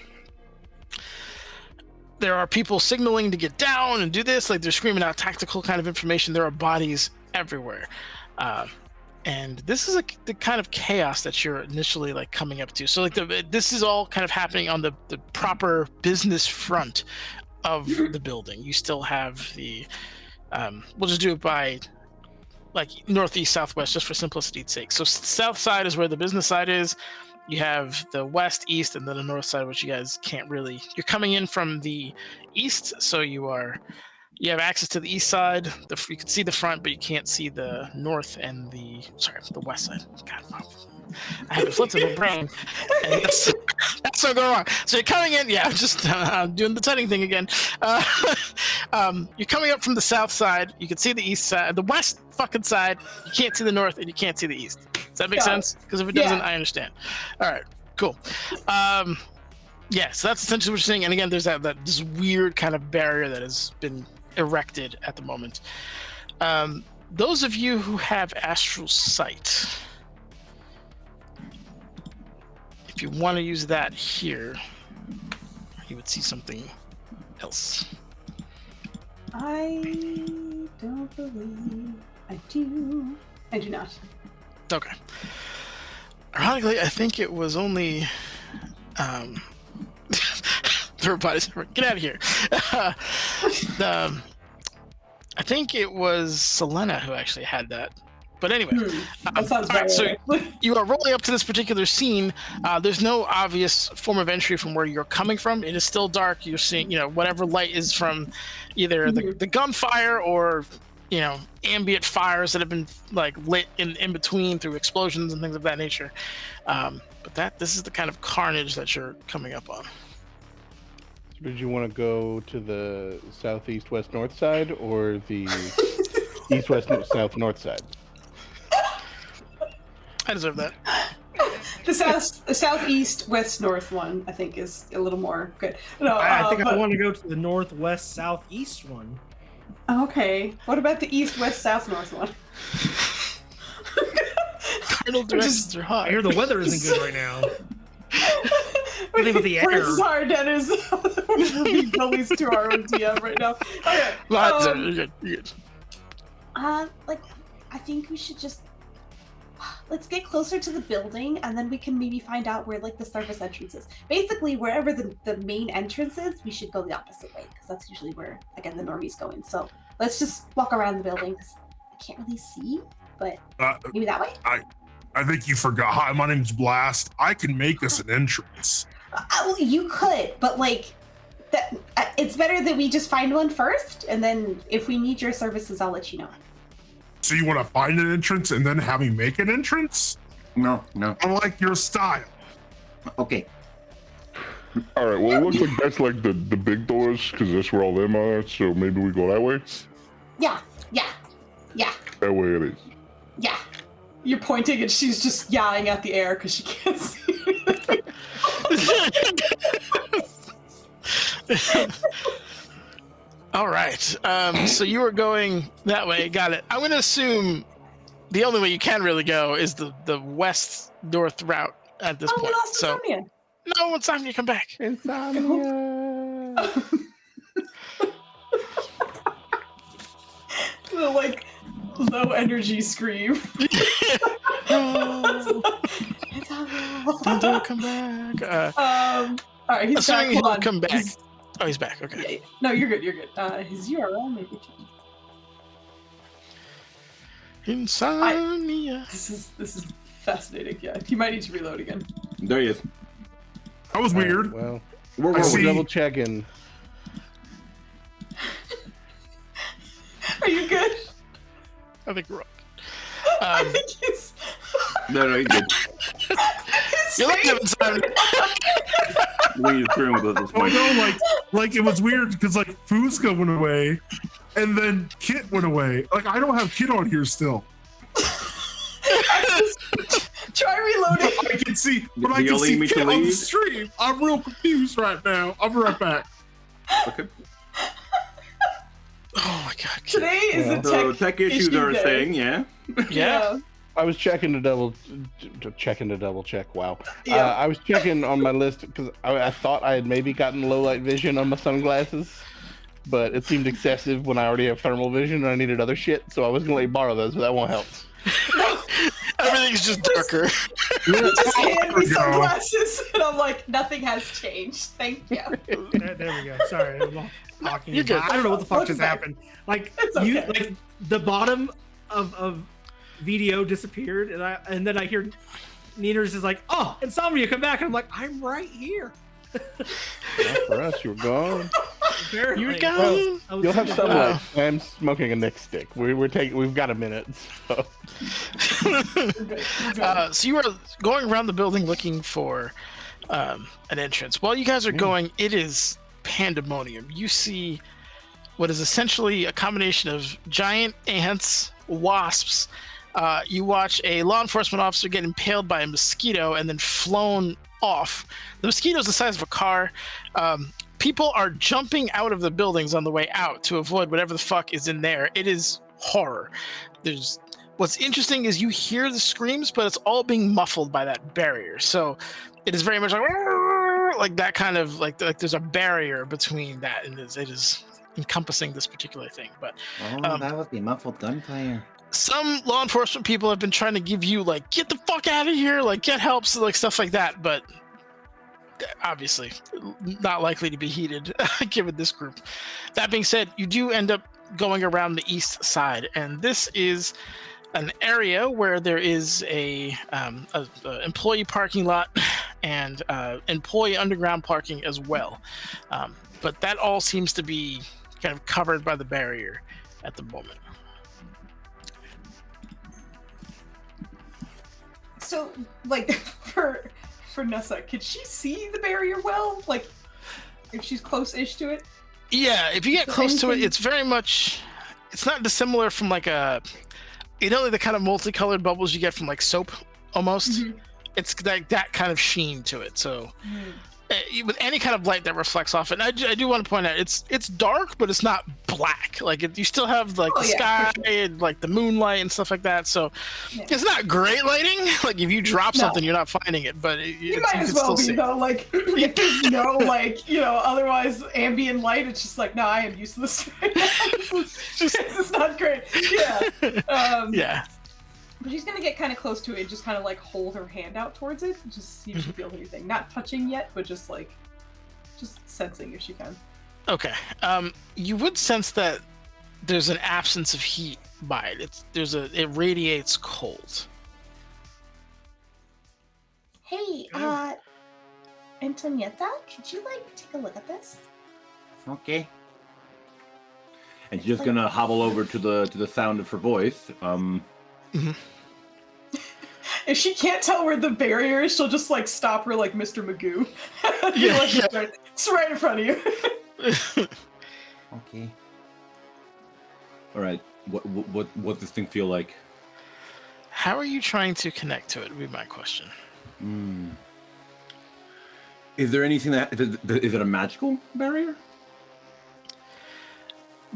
There are people signaling to get down and do this, like they're screaming out tactical kind of information. There are bodies everywhere. And this is the kind of chaos that you're initially like coming up to. So like this is all kind of happening on the proper business front of the building. You still have the, we'll just do it by like northeast, southwest, just for simplicity's sake. So south side is where the business side is. You have the west, east, and then the north side, which you guys can't really, you're coming in from the east. So you have access to the east side. You can see the front, but you can't see the north and the west side. God, I have a flip in my brain. And that's so going wrong. So you're coming in, just doing the tutting thing again. You're coming up from the south side. You can see the east side, the west fucking side. You can't see the north, and you can't see the east. Does that make sense? Because if it doesn't, I understand. All right, cool. So that's essentially what you're seeing. And again, there's this weird kind of barrier that has been erected at the moment. Those of you who have astral sight, if you want to use that here, you would see something else. I don't believe I do. I do not. Okay. Ironically, I think it was only everybody's get out of here. I think it was Selena who actually had that. But anyway, that sounds right, so you are rolling up to this particular scene. There's no obvious form of entry from where you're coming from. It is still dark. You're seeing, whatever light is from either the gunfire or, ambient fires that have been like lit in between through explosions and things of that nature. But this is the kind of carnage that you're coming up on. Did you want to go to the southeast, west, north side, or the east, west, south, north side? I deserve that. The southeast, west, north one, I think, is a little more good. No, I think I want to go to the northwest, southeast one. Okay. What about the east, west, south, north one? Cardinal directions are hot. I hear the weather isn't good right now. I think with the air. We're sorry, Dennis. We're being bullies to our own DM right now. Okay. You're good. I think we should just let's get closer to the building, and then we can maybe find out where like the service entrance is. Basically, wherever the main entrance is, we should go the opposite way, because that's usually where, again, the normies go in. So let's just walk around the building, because I can't really see, but maybe that way. I think you forgot. Hi, my name's Blast. I can make us an entrance. Well, you could, but that it's better that we just find one first, and then if we need your services, I'll let you know. So you want to find an entrance and then have me make an entrance? No. I like your style. Okay. All right. Well, it looks like that's like the big doors, because that's where all them are. So maybe we go that way. Yeah. That way it is. Yeah. You're pointing, and she's just yawing at the air because she can't see anything. All right. So you are going that way. Got it. I'm going to assume the only way you can really go is the west-north route at this point. So no, Insomnia, come back. Insomnia. The low energy scream. Don't come back. All right, he's back. He'll Hold on. come back. Oh, he's back. Okay. Yeah. No, you're good. You're good. His URL maybe changed. Insomnia. This is fascinating. Yeah, he might need to reload again. There he is. That was weird. Well, I see. double checking. Are you good? I think we're up. I think he's. No, he did. You're looking at Insomnia. Lead through with this Oh point. no, like it was weird because like Foozca went away, and then Kit went away. Like I don't have Kit on here still. Try reloading. I can see, but I Do you can see leave me Kit to on the leave? stream. I'm real confused right now. I'll be right back. Okay. Oh my god. kid. Today is a So tech, tech issues are a day. thing, yeah. Yeah. I was checking to double check. Wow. Yeah. I was checking on my list because I thought I had maybe gotten low light vision on my sunglasses, but it seemed excessive when I already have thermal vision and I needed other shit. So I was gonna let you borrow those, but that won't help. Everything's just darker. He just handed me There we go. sunglasses, and I'm like, nothing has changed. Thank you. There we go. Sorry, I'm all talking. You're good. I don't know what the fuck What's just that? happened. Like It's you, okay. like the bottom of video disappeared, and then I hear Neeners is like, "Oh, Insomnia, come back!" And I'm like, "I'm right here." Not for us, you're gone. Apparently. You're I gone. was- I was You'll have thinking, sunlight. I'm smoking a Nick stick. We've got a minute. So. We're good. We're good. So you are going around the building looking for an entrance. While you guys are going, it is pandemonium. You see what is essentially a combination of giant ants, wasps. You watch a law enforcement officer get impaled by a mosquito and then flown off. The mosquito's the size of a car. People are jumping out of the buildings on the way out to avoid whatever the fuck is in there. It is horror. What's interesting is you hear the screams, but it's all being muffled by that barrier. So it is very much like that kind of like there's a barrier between that and it is encompassing this particular thing. But Oh, that was the muffled gunfire. some law enforcement people have been trying to give you like get the fuck out of here, like get help, so, like stuff like that, but obviously not likely to be heeded given this group. That being said, you do end up going around the east side, and this is an area where there is a employee parking lot and employee underground parking as well, but that all seems to be kind of covered by the barrier at the moment. So, like, for Nessa, can she see the barrier well? Like, if she's close-ish to it? Yeah, if you get close to it, it's very much, it's not dissimilar from like like the kind of multicolored bubbles you get from like soap almost. Mhm. It's like that kind of sheen to it. So with any kind of light that reflects off it, and I do want to point out it's dark, but it's not black. Like you still have like the sky and like the moonlight and stuff like that. So it's not great lighting. Like if you drop something, you're not finding it. But You might as well be though. Like if there's no like otherwise ambient light, it's just like no, I am useless right now. This is not great. Yeah. Yeah. But she's gonna get kind of close to it and just kind of like hold her hand out towards it, and just see if she feels anything. Not touching yet, but just sensing if she can. Okay. You would sense that there's an absence of heat by it. It radiates cold. Hey, Antonietta, could you take a look at this? Okay. And she's just gonna hobble over to the sound of her voice. If she can't tell where the barrier is, she'll just stop her like Mr. Magoo. It's right in front of you. Okay. All right. What does this thing feel like? How are you trying to connect to it? Would be my question. Is there anything is it a magical barrier?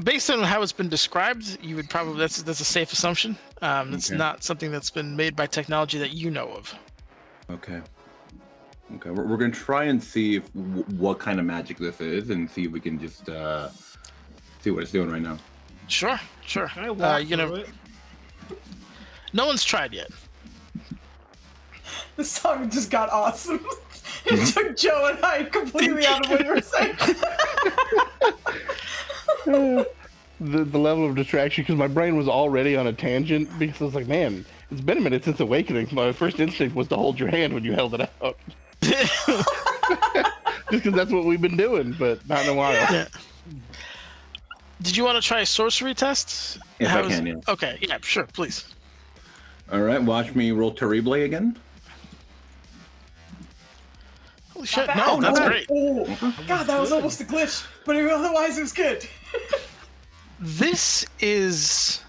Based on how it's been described, you would probably that's a safe assumption. It's not something that's been made by technology that you know of. Okay. We're gonna try and see what kind of magic this is, and see if we can just see what it's doing right now. Sure. Can I walk through it? No one's tried yet. The song just got awesome. It took Joe and I completely out of what you were saying. The level of distraction, because my brain was already on a tangent, because I was like, man, it's been a minute since Awakening. My first instinct was to hold your hand when you held it out. Just because that's what we've been doing, but not in a while. Yeah. Did you want to try a sorcery test? Yes, I can, yeah. Okay, yeah, sure, please. All right, watch me roll Terrible again. Holy shit, no, that's great. Oh, God, that was almost a glitch, but otherwise it was good. This is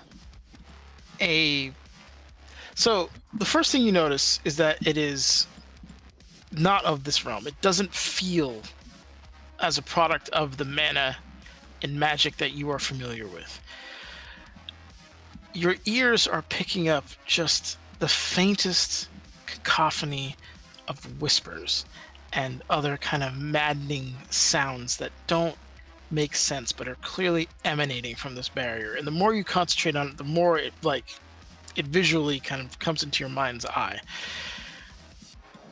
so the first thing you notice is that it is not of this realm. It doesn't feel as a product of the mana and magic that you are familiar with. Your ears are picking up just the faintest cacophony of whispers and other kind of maddening sounds that don't make sense but are clearly emanating from this barrier. And the more you concentrate on it, the more it visually kind of comes into your mind's eye.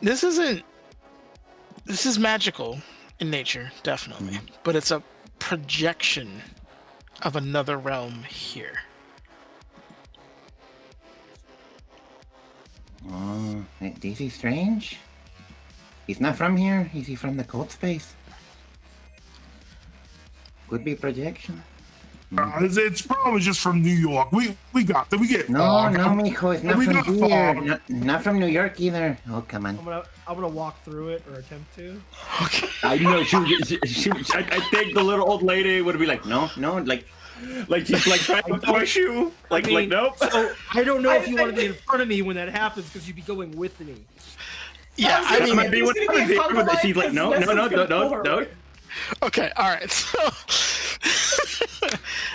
This is magical in nature, definitely, but it's a projection of another realm here. Oh, this is strange. He's not from here. Is he from the cold space? Could be projection. It's probably just from New York. We got that. We get No, fog. mijo, it's not We from got here. fog. Not from New York either. Oh, come on. I'm gonna walk through it or attempt to. I know. I think the little old lady would be like, no, like she's like trying to push you. Like nope. So I don't know if you want to be in front of me when that happens because you'd be going with me. Yeah, I mean, might be what happens here, but she's like, no. Okay, all right. So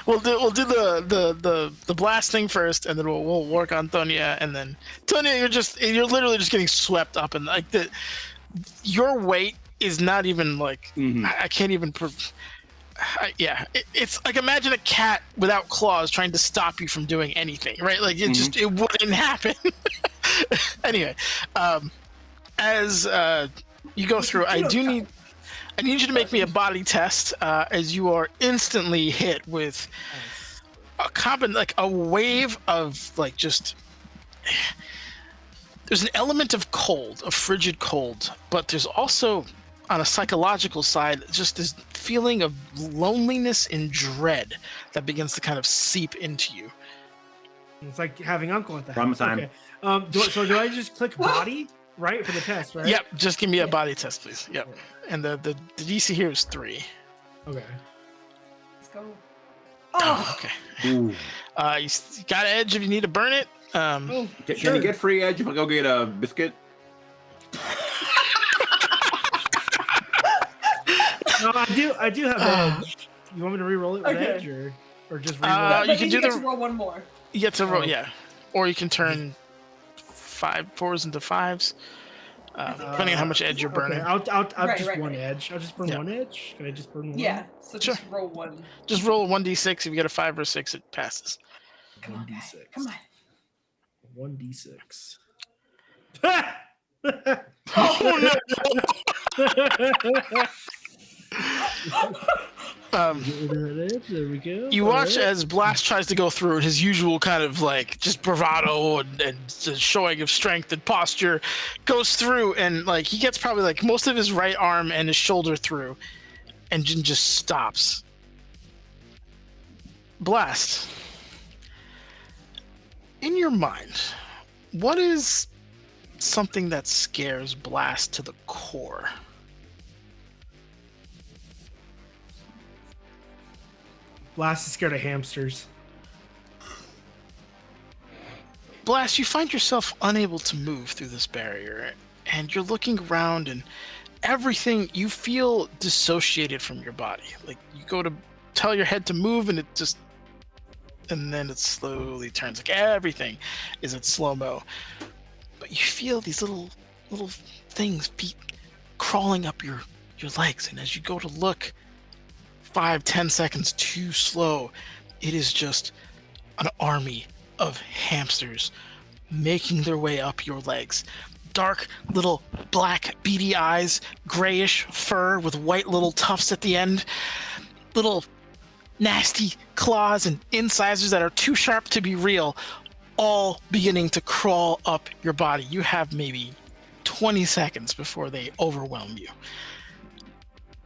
we'll do the blasting first, and then we'll work on Tonya, and then Tonya, you're literally just getting swept up, and like your weight is not even like I can't even. It's like imagine a cat without claws trying to stop you from doing anything, right? Like it wouldn't happen. Anyway, as you go through, I need you to make me a body test, as you are instantly hit with a wave of like just. There's an element of cold, of frigid cold, but there's also, on a psychological side, just this feeling of loneliness and dread that begins to kind of seep into you. It's like having uncle at the Promise house. time. Okay. Do I just click body right for the test, right? Yep, just give me a body test, please. Yep. And the DC here is 3. Okay. Let's go. Oh, okay. You got edge if you need to burn it. Can you get free edge if I go get a biscuit? No, I do have edge. You want me to re-roll it with edge or just re-roll it? You can do get to roll one more. You get to roll, yeah. Or you can turn 4s into 5s. Depending on how much edge you're burning. Okay, I'll just one edge. I'll just burn one edge. Can I just burn one? Yeah, so just roll one. Just roll 1d6. If you get a 5 or 6, it passes. Come on, guys. Come on. 1d6. Oh no! There we go. You watch as Blast tries to go through his usual kind of like just bravado and showing of strength and posture, goes through and like he gets probably like most of his right arm and his shoulder through, and just stops. Blast. In your mind, what is something that scares Blast to the core? Blast is scared of hamsters. Blast, you find yourself unable to move through this barrier, and you're looking around, and everything, you feel dissociated from your body. Like, you go to tell your head to move, and then it slowly turns. Like, everything is at slow-mo. But you feel these little things, feet crawling up your legs, and as you go to look, 5-10 seconds too slow, it is just an army of hamsters making their way up your legs. Dark little black beady eyes, grayish fur with white little tufts at the end, little nasty claws and incisors that are too sharp to be real, all beginning to crawl up your body. You have maybe 20 seconds before they overwhelm you.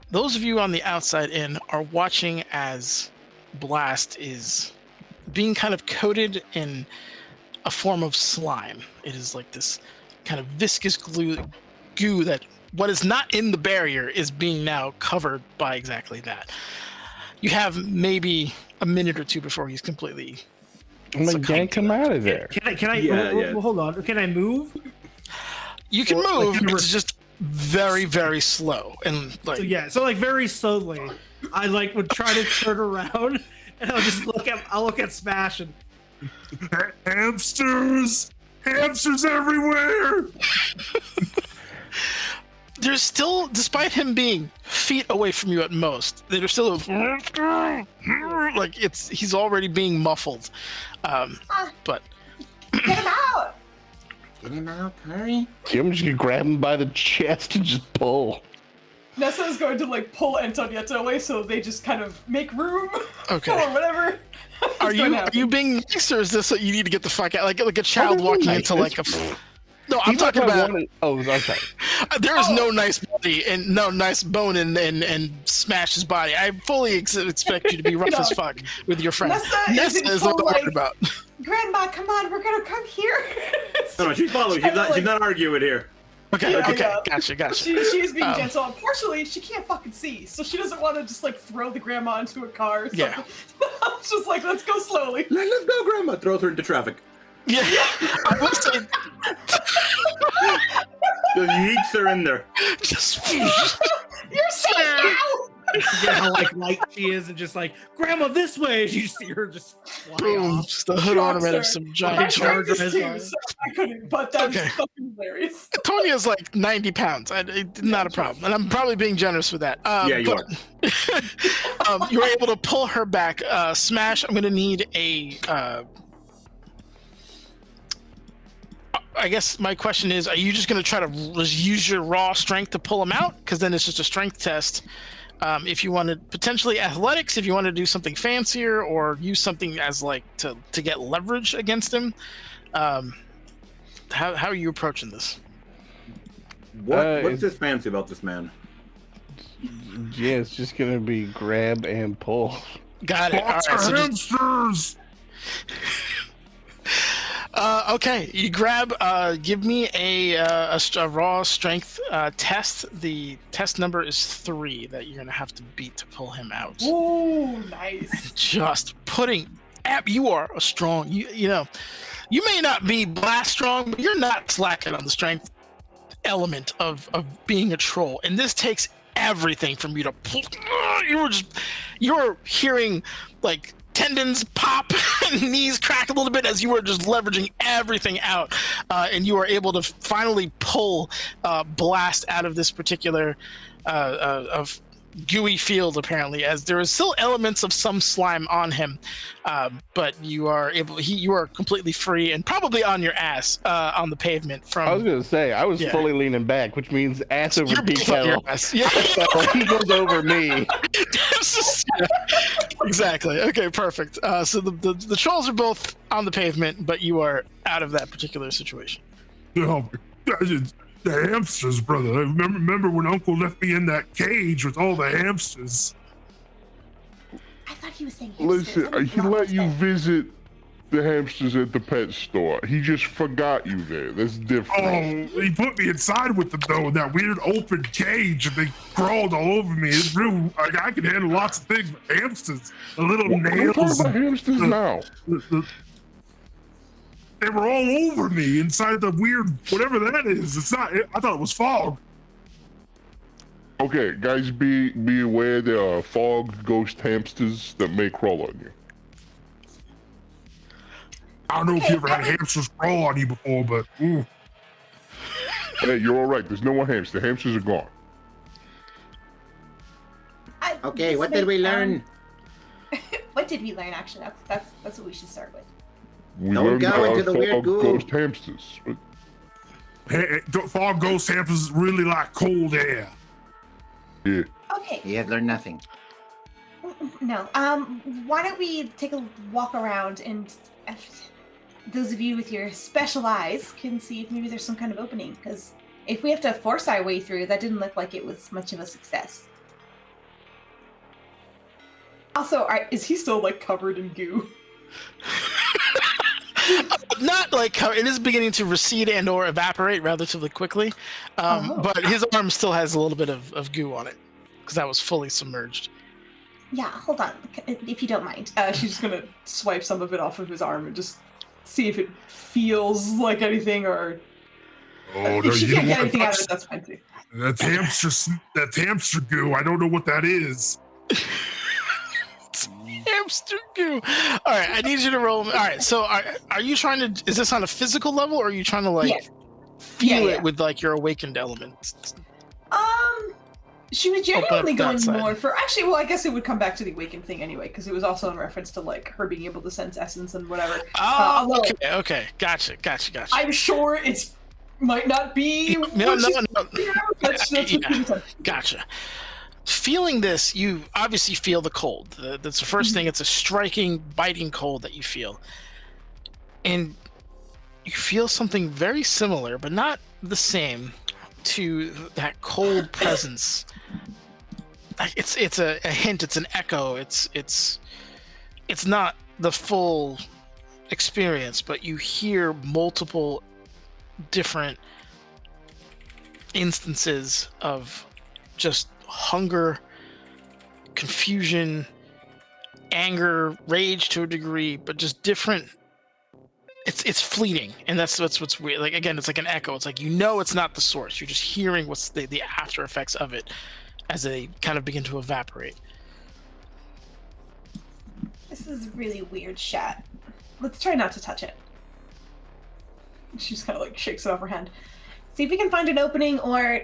Those of you on the outside in are watching as Blast is being kind of coated in a form of slime. It is like this kind of viscous goo that what is not in the barrier is being now covered by exactly that. You have maybe a minute or two before he's completely I'm like, yank him out of there. Can I hold on. Can I move? You can move. It's just very, very slow. And like, So yeah, so like very slowly, I like would try to turn around and I'll look at Smash and Hamsters! Hamsters everywhere! there's still, despite him being feet away from you at most, there's still like he's already being muffled. But Get him out! Get him out, hurry. See, I'm just gonna grab him by the chest and just pull. Nessa is going to like pull Antonietta away so they just kind of make room Okay. or whatever. Are you being nice, or is this you need to get the fuck out? Like a child walking nice. into like a. No, I'm talking about. Oh, I'm sorry. There is no nice body and no nice bone and smash his body. I fully expect you to be rough as fuck with your friend. Nessa is what I'm talking about. Grandma, come on, we're gonna come here. No, she's following. She's not arguing here. Okay, Yeah, okay, yeah. gotcha. She's being gentle. Unfortunately, she can't fucking see, so she doesn't want to just like throw the grandma into a car or something. Yeah. It's just like, let's go slowly. Let's go, Grandma. Throws her into traffic. Yeah, I will say, Just yeets her in there. just You're safe now. you forget how like light she is, and just like Grandma this way. You just see her just fly boom, off. just the hood ornament of some I giant tried charger. this too, so I couldn't, but that was Okay. fucking hilarious. Tonia's like 90 pounds. Not a problem, and I'm probably being generous with that. Yeah, you are. You're able to pull her back. Smash. I'm gonna need a. I guess my question is: are you just gonna try to use your raw strength to pull him out? Because then it's just a strength test. If you wanted potentially athletics, if you want to do something fancier or use something as like to get leverage against him, how are you approaching this? What's this fancy about this man? Yeah, it's just gonna be grab and pull. Got it. All right, Monster so just- hamsters! okay, you grab. Give me a raw strength test. The test number is 3 that you're gonna have to beat to pull him out. Ooh, nice. Just putting. You are a strong. You know, you may not be blast strong, but you're not slacking on the strength element of being a troll. And this takes everything from you to pull. You're hearing like tendons pop and knees crack a little bit as you are just leveraging everything out, and you are able to finally pull blast out of this particular of gooey field, apparently, as there is still elements of some slime on him, but you are completely free and probably on your ass on the pavement from. I was gonna say I was Yeah. fully leaning back, which means ass over You're both on your decal. ass. Yeah. So he goes over me. Exactly. Okay, perfect. So the trolls are both on the pavement, but you are out of that particular situation. Oh my God, the hamsters, brother. I remember when Uncle left me in that cage with all the hamsters. I thought he was saying hamsters. Listen, That makes he a lot let more you sense. visit the hamsters at the pet store. He just forgot you there. That's different. Oh, he put me inside with them though, in that weird open cage, and they crawled all over me. It's real. Like, I can handle lots of things, but hamsters, the little We're talking nails, about hamsters now. they were all over me inside the weird whatever that is. It's not. I thought it was fog. Okay, guys, be aware there are fog ghost hamsters that may crawl on you. I don't know if you ever had hamsters crawl on you before, but ooh. Hey, you're all right. There's no more hamsters. The hamsters are gone. Okay, what did we learn? What did we learn? Actually, that's what we should start with. We Don't learned go about into the weird fog goo. ghost hamsters. Fog ghost hamsters really like cold air. Yeah. Okay. He has learned nothing. No. Why don't we take a walk around and those of you with your special eyes can see if maybe there's some kind of opening, because if we have to force our way through, that didn't look like it was much of a success. Also, is he still like covered in goo? Not like it is beginning to recede and or evaporate relatively quickly, but his arm still has a little bit of goo on it because that was fully submerged. Yeah, hold on, if you don't mind. She's just gonna swipe some of it off of his arm and just see if it feels like anything, or Oh, no, if she you can't don't get want anything to out of touch. it, that's fine too. That's hamster goo. I don't know what that is. Hamster goo. All right, I need you to roll. All right, so are you trying to? Is this on a physical level, or are you trying to like feel it with like your awakened element? She was genuinely going side. more for. Actually, well, I guess it would come back to the awakened thing anyway, because it was also in reference to like her being able to sense essence and whatever. Oh, okay, gotcha. I'm sure it's might not be. No. That's Gotcha. Feeling this, you obviously feel the cold. That's the first thing. It's a striking, biting cold that you feel. And you feel something very similar, but not the same, to that cold presence. It's a hint, it's an echo, it's not the full experience, but you hear multiple different instances of just hunger, confusion, anger, rage to a degree, but just different. It's fleeting, and that's what's weird. Like again, it's like an echo. It's like it's not the source. You're just hearing what's the after effects of it as they kind of begin to evaporate. This is really weird shit. Let's try not to touch it. She's kind of like shakes it off her hand. See if we can find an opening, or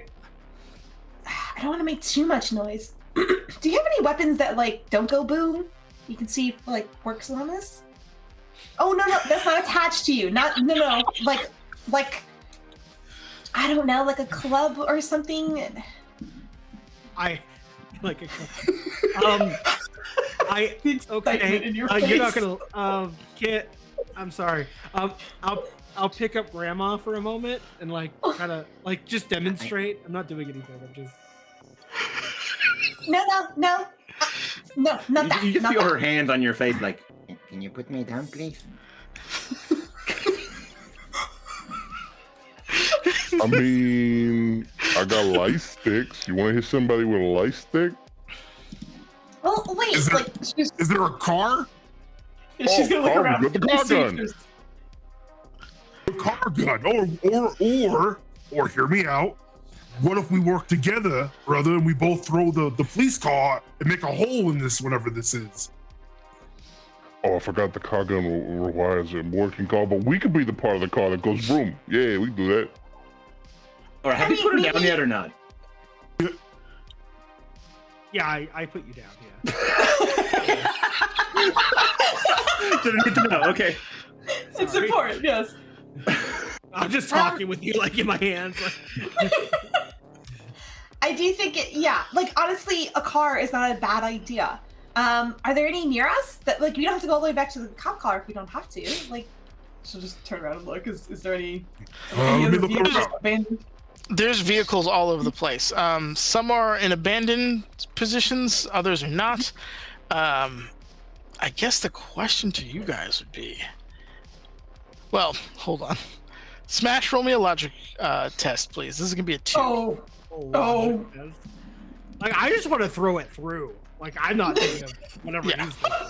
I don't want to make too much noise. Do you have any weapons that like don't go boom? You can see if like works on this. Oh no, that's not attached to you. No. Like I don't know, like a club or something. I like a club. Okay. You're not gonna Kit. I'm sorry. I'll pick up Grandma for a moment and like kind of like just demonstrate. I'm not doing anything. I'm just. No, not that. You just not feel that. her hands on your face, like. Can you put me down, please? I mean, I got light sticks. You want to hit somebody with a light stick? Well, wait. Is there a car? She's gonna look around. With the car gun. A car gun, or hear me out. What if we work together, brother, and we both throw the police car and make a hole in this, whatever this is? Oh, I forgot the car gun requires a working car, but we could be the part of the car that goes boom. Yeah, we can do that. All right, have you put her down yet or not? Yeah, I put you down. Yeah. Didn't need to know. Okay. It's important, yes. I'm just talking with you like in my hands. I do think like honestly, a car is not a bad idea. Are there any near us that like we don't have to go all the way back to the cop car if we don't have to? Like, she'll just turn around and look. Is there any Let me look vehicles around. abandoned? There's vehicles all over the place. Some are in abandoned positions, others are not. I guess the question to you guys would be, well, hold on. Smash, roll me a logic test, please. This is gonna be a 2. Oh. Like I just want to throw it through. Like I'm not thinking of whatever Yeah. he's thinking.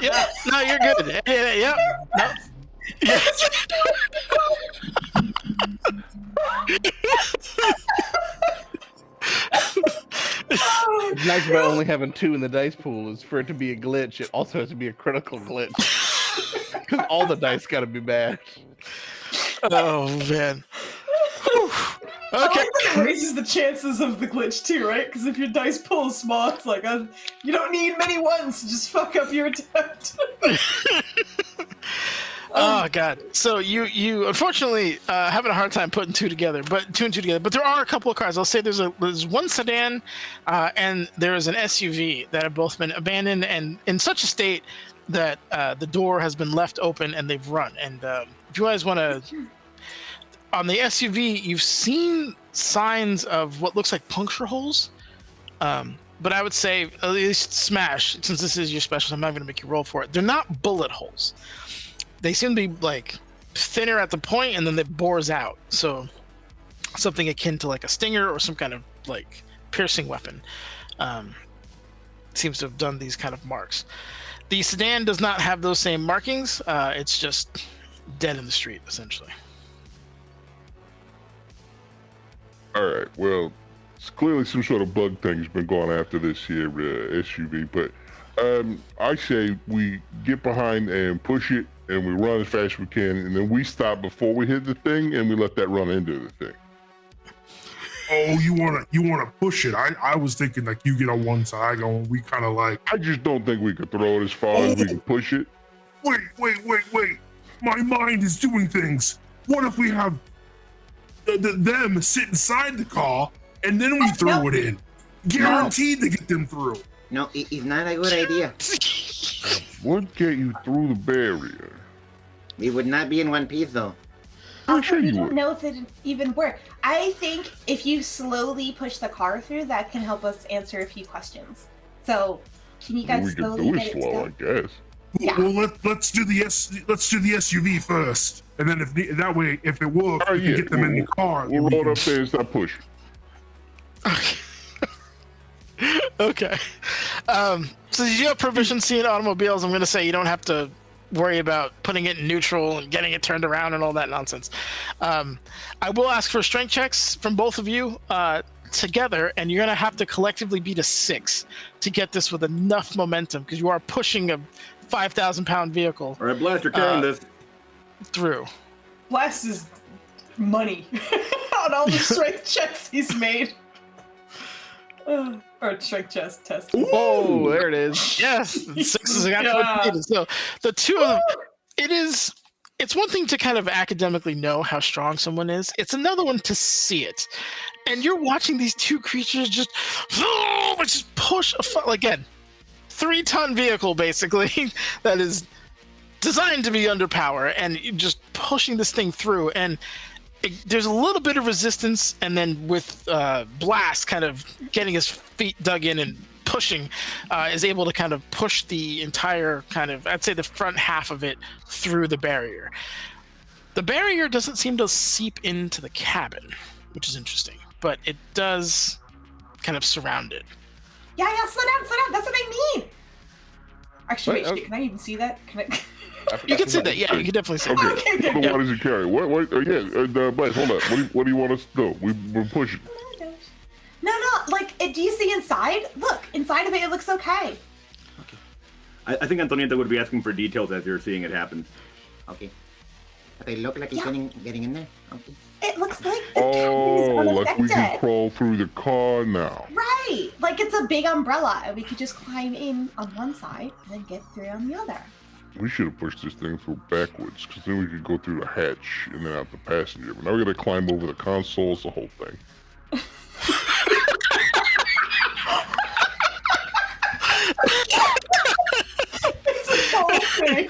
Yep. No, you're good. Yep. No. Yes. What's nice about only having 2 in the dice pool is for it to be a glitch, it also has to be a critical glitch. Because all the dice gotta be bad. Oh man. Whew. I Okay. like that it raises the chances of the glitch too, right? Because if your dice pool is small, it's like you don't need many ones to just fuck up your attempt. Oh god. So you unfortunately having a hard time putting two and two together. But there are a couple of cars. I'll say there's one sedan and there is an SUV that have both been abandoned and in such a state that the door has been left open and they've run. And if you guys want to, on the SUV, you've seen signs of what looks like puncture holes. But I would say, at least Smash, since this is your special, I'm not going to make you roll for it. They're not bullet holes. They seem to be like thinner at the point and then it bores out. So something akin to like a stinger or some kind of like piercing weapon seems to have done these kind of marks. The sedan does not have those same markings. It's just dead in the street, essentially. All right. Well, it's clearly some sort of bug thing's been going after this here SUV, but I say we get behind and push it, and we run as fast as we can, and then we stop before we hit the thing, and we let that run into the thing. Oh, you wanna push it? I was thinking like you get on one side, going we kind of like. I just don't think we could throw it as far as we can push it. Wait! My mind is doing things. What if we have them sit inside the car and then we throw it in? Guaranteed to get them through. No, it's not a good idea. What get you through the barrier? We would not be in one piece though. Also, we don't know if it even work. I think if you slowly push the car through, that can help us answer a few questions. So, can you guys We can slowly do get it it slow, I together? guess. Yeah. Well, let's do the SUV first, and then that way, if it works, we can get them in the car. We'll roll up there and start pushing. Okay. So you have proficiency in automobiles. I'm going to say you don't have to worry about putting it in neutral and getting it turned around and all that nonsense. I will ask for strength checks from both of you together, and you're going to have to collectively beat a 6 to get this with enough momentum, because you are pushing a 5,000-pound vehicle. All right, Blast, you're carrying this. Through. Blast is money on all the strength checks he's made. Or strength test. Oh, there it is. Yes, 6 is exactly what you needed. So the two of them, it's one thing to kind of academically know how strong someone is. It's another one to see it. And you're watching these two creatures just push again, 3-ton vehicle basically that is designed to be under power, and just pushing this thing through. And there's a little bit of resistance, and then with Blast kind of getting his feet dug in and pushing, is able to kind of push the entire I'd say the front half of it through the barrier. The barrier doesn't seem to seep into the cabin, which is interesting, but it does kind of surround it. Yeah, slow down. That's what I mean. Actually, Wait, wait, can I even see that? Can I? You can see that, yeah. You can definitely see that. Okay. So what does he carry? What? Blake, hold up. What do you want us to do? We're pushing. No. Like, do you see inside? Look, inside of it looks okay. I think Antonieta would be asking for details as you're seeing it happen. Okay. But they look like it's getting in there. Okay. It looks like the cabin is unaffected. Like we can crawl through the car now. Right. Like it's a big umbrella, and we could just climb in on one side and then get through on the other. We should have pushed this thing through backwards, because then we could go through the hatch and then out the passenger. But now we gotta climb over the consoles, the whole thing. It's a whole thing.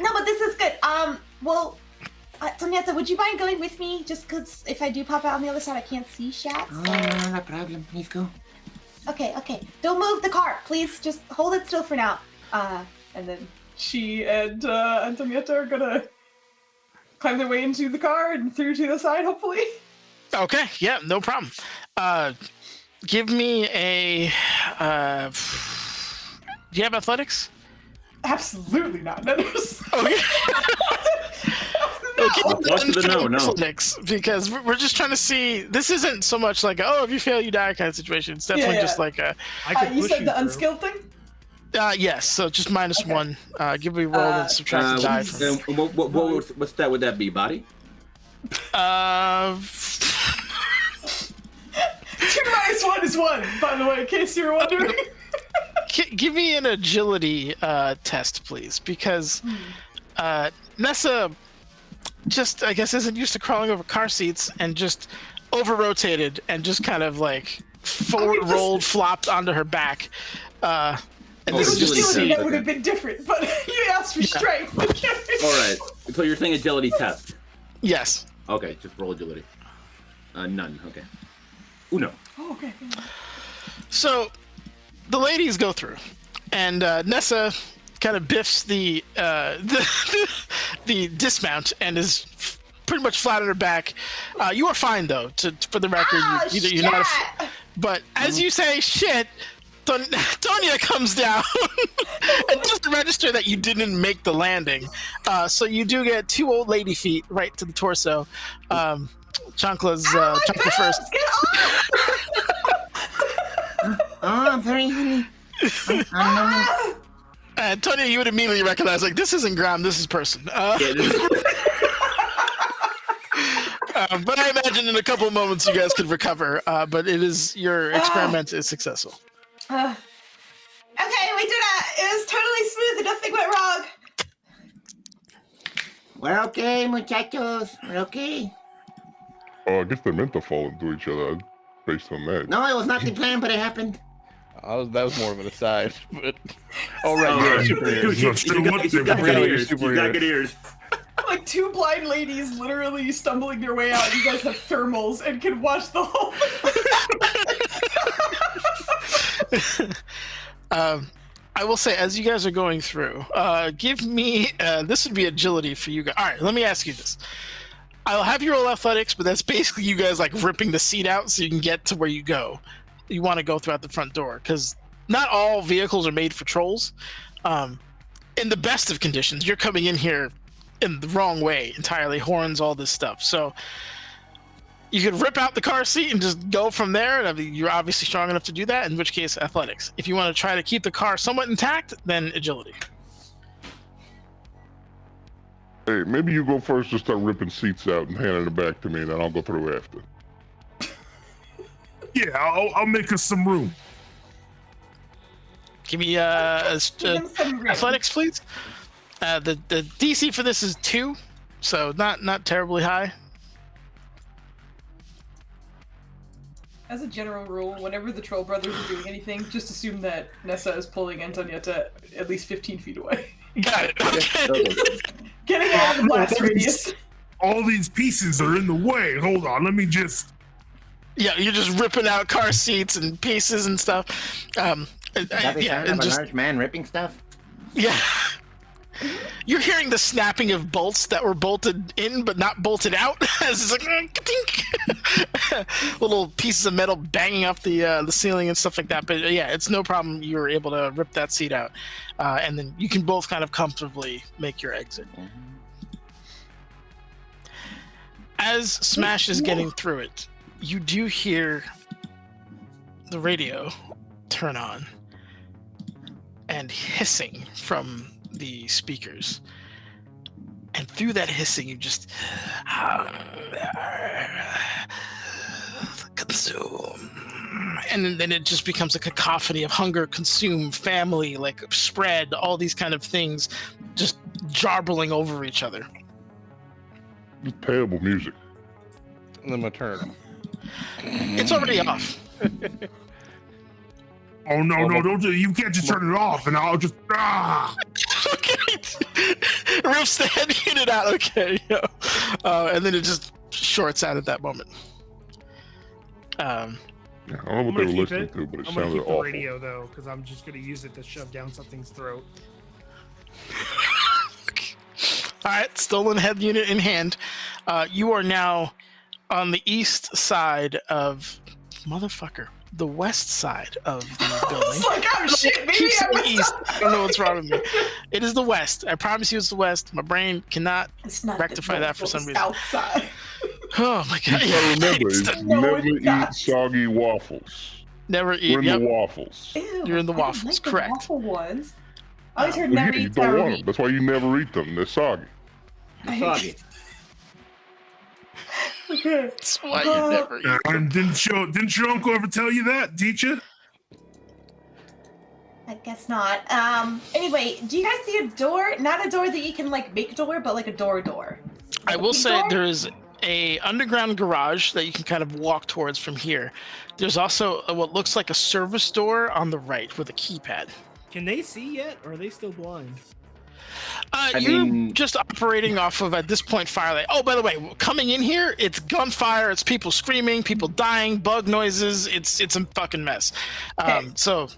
No, but this is good. Well, Tonietta, would you mind going with me? Just because if I do pop out on the other side, I can't see Shat. So... no problem. Let's go. Okay. Don't move the car, please. Just hold it still for now. And then She and Antonietta are gonna climb their way into the car and through to the side, hopefully. Okay, yeah, no problem. Give me a... do you have athletics? Absolutely not. No, there's... Okay. No. Athletics, because we're just trying to see. This isn't so much like, if you fail, you die kind of situation. It's definitely just like a... you said the unskilled thing? Yes, so just -1. Give me a roll and subtract the die from it. What stat would that be, body? 2 minus 1 is 1, by the way, in case you were wondering. Give me an agility test, please, because Nessa just, I guess, isn't used to crawling over car seats and just over-rotated and just kind of like forward rolled, flopped onto her back. And this is just agility that would have been different, but you asked for strength. All right. So you're saying agility test? Yes. Okay, just roll agility. None. Okay. Uno. Oh, okay. So the ladies go through, and Nessa kind of biffs the dismount and is pretty much flat on her back. You are fine though. For the record, you're not. But as you say, shit, Tonya comes down and doesn't register that you didn't make the landing. So you do get 2 old lady feet right to the torso. Chankla's Chankla first. Get off! Oh, very honey. Tonya, you would immediately recognize, like, this isn't ground, this is person. But I imagine in a couple of moments you guys could recover. But your experiment is successful. Okay, we did it. It was totally smooth and nothing went wrong. We're okay, muchachos. We're okay. Oh, I guess they meant to fall into each other based on that. No, it was not the plan, but it happened. That was more of an aside. But right, you're a Dude, superhero. you got good ears. Like 2 blind ladies literally stumbling their way out. You guys have thermals and can watch the whole I will say, as you guys are going through, give me this would be agility for you guys. All right, let me ask you this. I'll have you roll athletics, but that's basically you guys like ripping the seat out so you can get to where you go. You want to go throughout the front door because not all vehicles are made for trolls. In the best of conditions, you're coming in here in the wrong way entirely, horns, all this stuff. So you could rip out the car seat and just go from there. And I mean, you're obviously strong enough to do that, in which case athletics. If you want to try to keep the car somewhat intact, then agility. Hey, maybe you go first and start ripping seats out and handing it back to me, and then I'll go through after. Yeah, I'll make us some room. Give me athletics, please. The DC for this is 2, so not terribly high. As a general rule, whenever the Troll Brothers are doing anything, just assume that Nessa is pulling Antonietta at least 15 feet away. Got it. Okay. Getting out of the blast radius. All these pieces are in the way. Hold on, let me just... Yeah, you're just ripping out car seats and pieces and stuff. Is that the sound of a large man ripping stuff? Yeah. You're hearing the snapping of bolts that were bolted in but not bolted out. As it's like little pieces of metal banging off the ceiling and stuff like that. But yeah, it's no problem. You were able to rip that seat out, and then you can both kind of comfortably make your exit. As Smash is getting through it, you do hear the radio turn on and hissing from the speakers, and through that hissing you just consume, and then it just becomes a cacophony of hunger, consume, family, like spread, all these kind of things just jarbling over each other. It's terrible music. And then my turn. It's already off. Oh no, don't do it. You can't just turn it off and I'll just Okay. Rips the head unit out. Okay. And then it just shorts out at that moment. Yeah, I don't know what they were listening to, but it I'm gonna sounded keep the awful. radio though, because I'm just gonna use it to shove down something's throat. All right, stolen head unit in hand. You are now on the east side of the west side of the building. It's like, oh shit, maybe Keep I saying east. I don't know what's wrong with me. It is the west. I promise you it's the west. My brain cannot rectify that for some reason. Outside. Oh my god. You gotta remember, never eat soggy waffles. Never eat. We're in the waffles. Ew, You're in the I don't waffles, like the correct. waffle ones. I always heard Well, never yeah, you eat don't sour want meat. them. That's why you never eat them. They're soggy. Soggy. Okay. That's why you never eat. and didn't your uncle ever tell you that, teacher? I guess not. Anyway, do you guys see a door? Not a door that you can like make a door, but like a door. I will big say door? there is a underground garage that you can kind of walk towards from here. There's also what looks like a service door on the right with a keypad. Can they see yet, or are they still blind? You're just operating off of, at this point, firelight. Oh, by the way, coming in here, it's gunfire, it's people screaming, people dying, bug noises. It's a fucking mess. Okay. So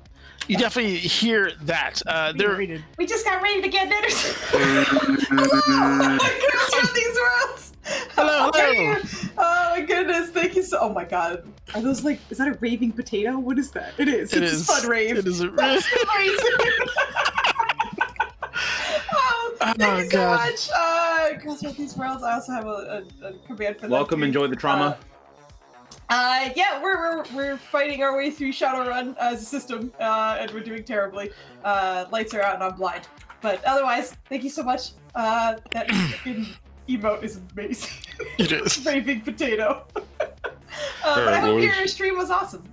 you definitely hear that. We just got raided again, Anderson. Hello, I can't these worlds. Hello. Oh my goodness, thank you so. Oh my god. Are those like, is that a raving potato? What is that? It is. It It's is. a fun rave. It is a That's amazing. Thank you so much. Across these worlds, I also have a command for that. Welcome, too. enjoy the trauma. Yeah, we're fighting our way through Shadowrun as a system, and we're doing terribly. Lights are out and I'm blind. But otherwise, thank you so much. That freaking emote is amazing. It is. Raving potato. But I hope your stream was awesome.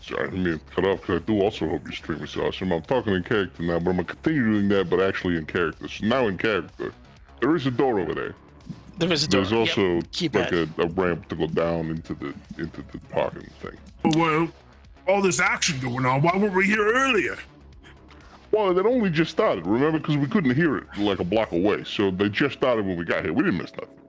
Sorry, I didn't mean to cut off because I do also hope your stream is awesome. I'm talking in character now, but I'm gonna continue doing that, but actually in character. So now in character, there is a door over there. There is a door. There's also like Keypad. a ramp to go down into the parking thing. Well, all this action going on. Why weren't we here earlier? Well, it only just started, remember? Because we couldn't hear it like a block away. So they just started when we got here. We didn't miss nothing.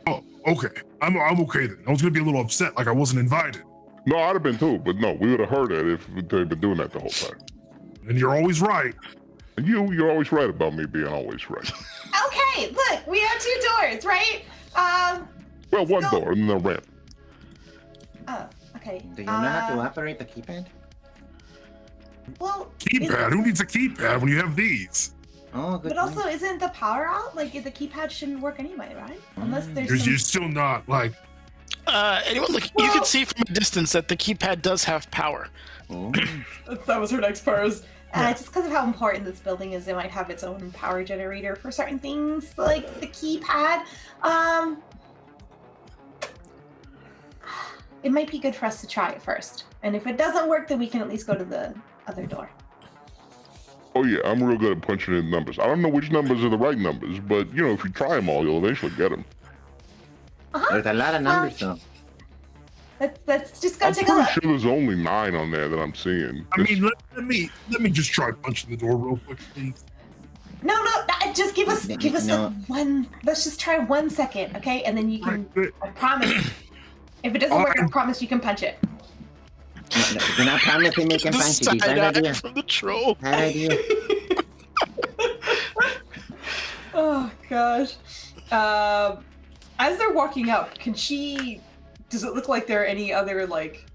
Oh, okay. I'm okay then. I was gonna be a little upset, like I wasn't invited. No, I'd have been too, but no, we would have heard it if they'd been doing that the whole time. And you're always right. And you're always right about me being always right. Okay, look, we have 2 doors, right? Well, one door and then a ramp. Oh, okay. Do you know how to operate the keypad? Well, Keypad? Who needs a keypad when you have these? Oh, good. but also, isn't the power out? Like, the keypad shouldn't work anyway, right? Unless there's You're some... still not like. Anyone look? You can see from a distance that the keypad does have power. Oh. That was her next part. Just because of how important this building is, it might have its own power generator for certain things, like the keypad. It might be good for us to try it first. And if it doesn't work, then we can at least go to the other door. Oh yeah, I'm real good at punching in numbers. I don't know which numbers are the right numbers, but you know, if you try them all, you'll eventually get them. There's a lot of numbers though. Let's just go I'm take a pretty look. sure there's only 9 on there that I'm seeing. I mean, let me just try punching the door real quick, please. No, just give us No. one. Let's just try 1 second, okay? And then you can. Right. I promise. If it doesn't work, I promise you can punch it. You're not promising me can The punch it. side Bad eye idea. from the troll. Bad idea. Oh gosh. As they're walking up, does it look like there are any other like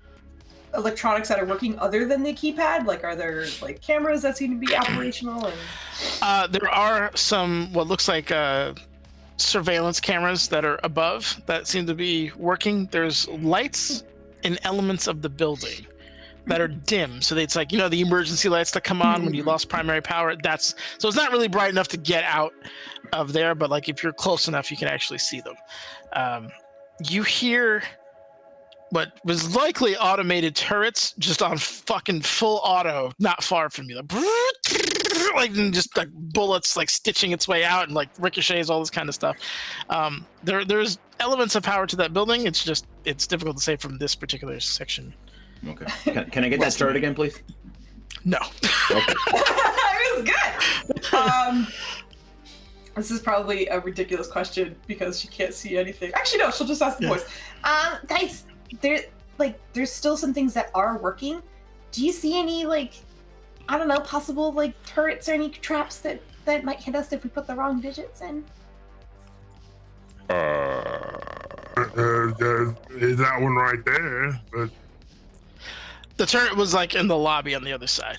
electronics that are working other than the keypad? Like, are there like cameras that seem to be operational? And... There are some what looks like surveillance cameras that are above that seem to be working. There's lights in elements of the building that are dim, so it's like, you know, the emergency lights that come on when you lost primary power. So it's not really bright enough to get out of there, but like if you're close enough, you can actually see them. You hear what was likely automated turrets just on fucking full auto, not far from you, like just like bullets like stitching its way out and like ricochets, all this kind of stuff. There's elements of power to that building. It's difficult to say from this particular section. Okay. Can I get that turret again, please? No. Okay. It was good. This is probably a ridiculous question because she can't see anything. Actually, no, she'll just ask the voice. Guys, there's still some things that are working. Do you see any, like, I don't know, possible like turrets or any traps that might hit us if we put the wrong digits in? That one right there, but The turret was like in the lobby on the other side.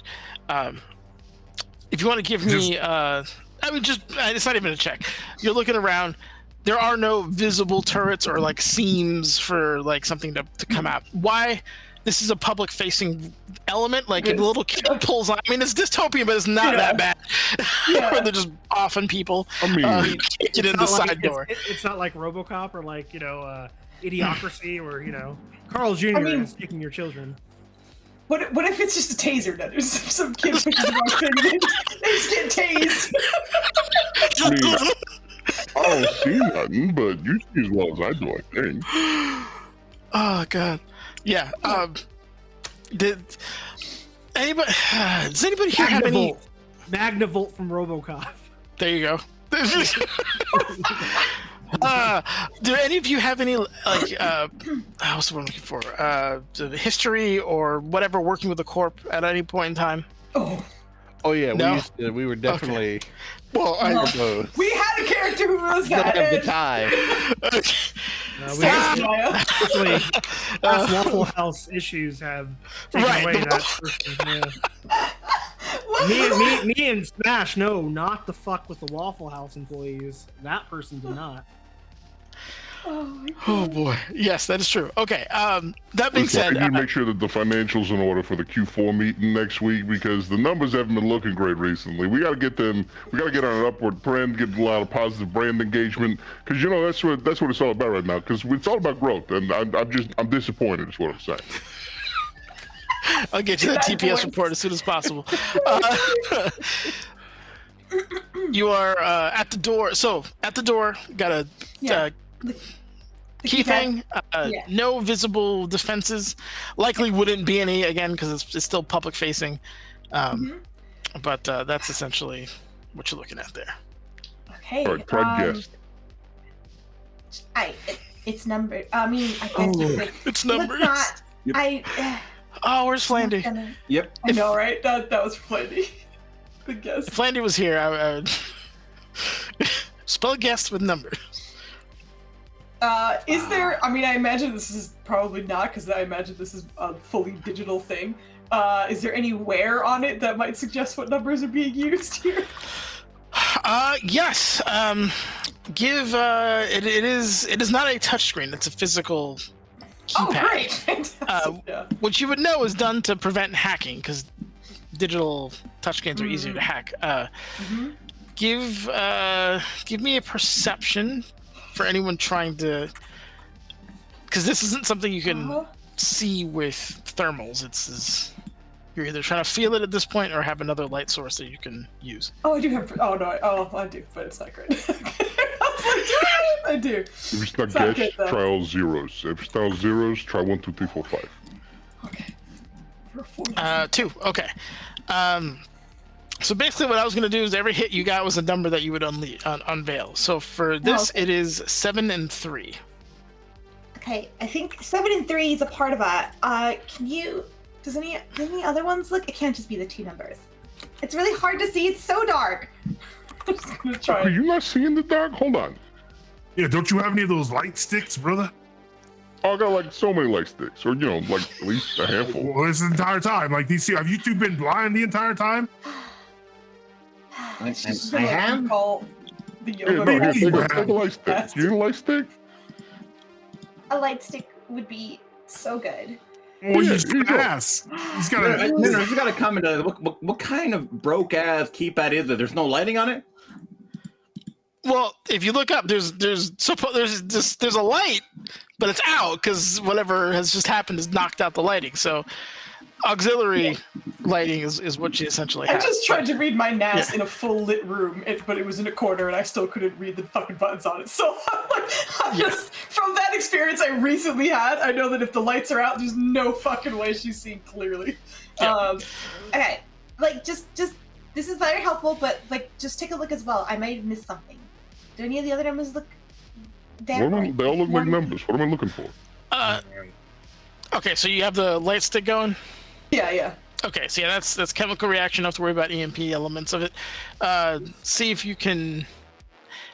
If you want to give me, it's not even a check. You're looking around. There are no visible turrets or like seams for like something to come out. Why? This is a public-facing element. Like a little kid pulls on. I mean, it's dystopian, but it's not that bad. Where they're just offing people. I mean, you can't get in the side door. It's not like RoboCop or like, you know, Idiocracy or, you know, Carl Jr. is taking your children. What if it's just a taser? That there's some kid pushes the wrong thing and they just get tased. I mean, I don't see nothing, but you see as well as I do, I think. Oh god, yeah. Does anybody here have any? Magnavolt from RoboCop. There you go. Do any of you have any like what's the word I'm looking for? History or whatever working with the corp at any point in time? Oh yeah, No? we were definitely. Well, both. We had a character who was Look that. at the time. Okay. Actually, us Waffle House issues have taken Right, away the that person. Yeah. Me and Smash, no, not the fuck with the Waffle House employees. That person did not. Oh boy, yes, that is true. Okay, that being Listen, I said, need to make sure that the financials in order for the Q4 meeting next week because the numbers haven't been looking great recently. We got to get them. We got to get on an upward trend, get a lot of positive brand engagement because you know that's what it's all about right now. Because it's all about growth, and I'm disappointed. Is what I'm saying. I'll get you that TPS report as soon as possible. You are at the door. So at the door, got a key thing. No visible defenses. Likely wouldn't be any again because it's still public facing. But that's essentially what you're looking at there. Okay. All right, try guess. It's numbered. I mean, I guess It's numbers. Not, Oh, where's Flandy? Yep. I know, right? That was Flandy. Good guess. If Flandy was here, I would spell guess with numbers. Is there? I mean, I imagine this is probably not because I imagine this is a fully digital thing. Is there any wear on it that might suggest what numbers are being used here? Yes. It is not a touchscreen. It's a physical keypad. Oh, great! Fantastic. Which you would know is done to prevent hacking because digital touchscreens are easier to hack. Give me a perception for anyone trying to, because this isn't something you can see with thermals. It's you're either trying to feel it at this point or have another light source that you can use. Oh, I do have. Oh no. Oh, I do, but it's not great. I do. If it's not guess, try all zeros. If it's all zeros, try 1, 2, 3, 4, 5. Okay. 2. Okay. So basically what I was going to do is every hit you got was a number that you would unveil. So for this, it is 7 and 3. Okay, I think 7 and 3 is a part of that. Does any other ones look? It can't just be the 2 numbers. It's really hard to see. It's so dark. I'm just gonna try. Are you not seeing the dark? Hold on. Yeah, don't you have any of those light sticks, brother? Oh, I got like so many light sticks, or like at least a handful. Well, this entire time, like these, have you two been blind the entire time? I have. Call the Yeah, no, here, take a light stick. You need a light stick? A light stick would be so good. Oh, Yeah, he's here you go. ass. He's got a. No, you got to comment on what kind of broke ass keypad is it? There's no lighting on it. Well, if you look up, there's a light, but it's out because whatever has just happened has knocked out the lighting. So auxiliary lighting is what you essentially have. I just tried to read my NAS in a full lit room, but it was in a corner and I still couldn't read the fucking buttons on it. So just from that experience I recently had, I know that if the lights are out, there's no fucking way she's seeing clearly. Okay, like just this is very helpful, but like just take a look as well. I might have missed something. Do any of the other numbers look? They all look like numbers. What am I looking for? Okay, so you have the light stick going? Yeah. Okay, so yeah, that's chemical reaction. Don't have to worry about EMP elements of it. See if you can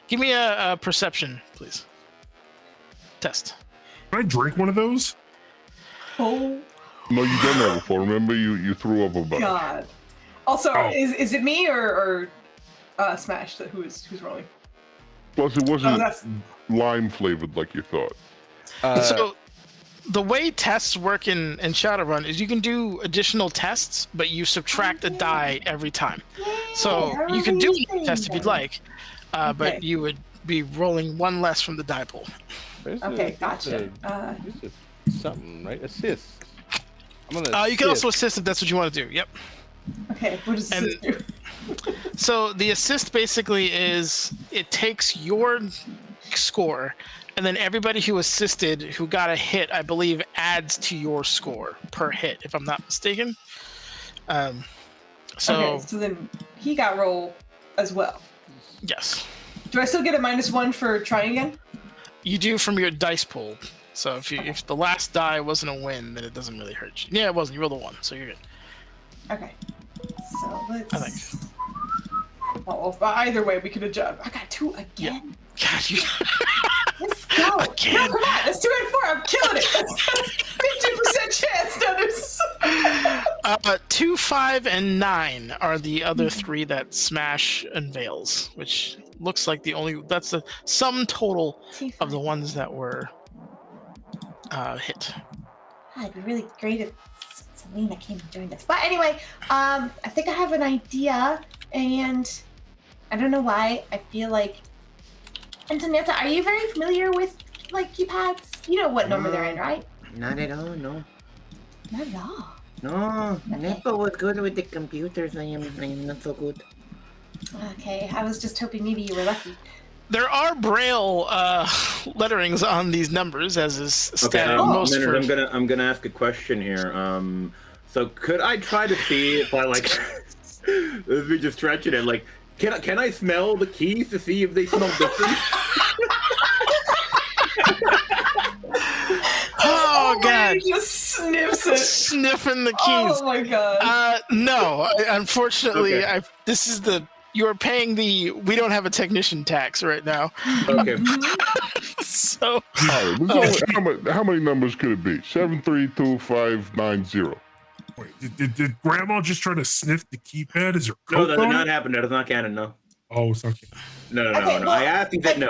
give me a perception, please. Test. Can I drink one of those? Oh No, you've done that before. Remember, you threw up a bunch. God. Also, Oh. is it me or Smash who's rolling? Plus, it wasn't that's- lime flavored like you thought. So the way tests work in Shadowrun is you can do additional tests, but you subtract a die every time. So you can do a test if you'd like, but you would be rolling one less from the die pool. Okay, gotcha. Something, right? Assist. I'm gonna You can also assist if that's what you want to do. Yep. Okay, what does this do? So the assist basically is it takes your score, and then everybody who assisted who got a hit, I believe, adds to your score per hit, if I'm not mistaken. Okay, so then he got roll as well. Yes. Do I still get a -1 for trying again? You do from your dice pool. So if the last die wasn't a win, then it doesn't really hurt you. Yeah, it wasn't. You rolled a 1, so you're good. Okay. So let's. I think. Well, either way, we can adjust. I got 2 again. God, you. Let's go. Again. No, come on. Let's 2 and 4. I'm killing it. 50% chance. No, there's... 2, 5, and 9 are the other 3 that Smash unveils, which looks like that's the sum total of the ones that were hit. It'd be really great if Selena came and joined us. But anyway, I think I have an idea, and I don't know why. I feel like Antonietta, are you very familiar with like keypads? You know what number they're in, right? Not at all, no. Not at all. No, Okay. Nepo was good with the computers. I am not so good. Okay, I was just hoping maybe you were lucky. There are Braille letterings on these numbers, as is standard. Most Leonard, for... I'm gonna ask a question here. So could I try to see if I like? Let's be just stretching it. Like, can I smell the keys to see if they smell different? Oh god! He just sniffs it. Sniffing the keys. Oh my god. No, unfortunately, Okay. this is the. You're paying the. We don't have a technician tax right now. Okay. So. All right, how many numbers could it be? 732590. Wait, did Grandma just try to sniff the keypad? Is there No, coke that did on not it? happen. That is not canon. No. Oh, it's okay. No. Okay, well, I asked. He said no.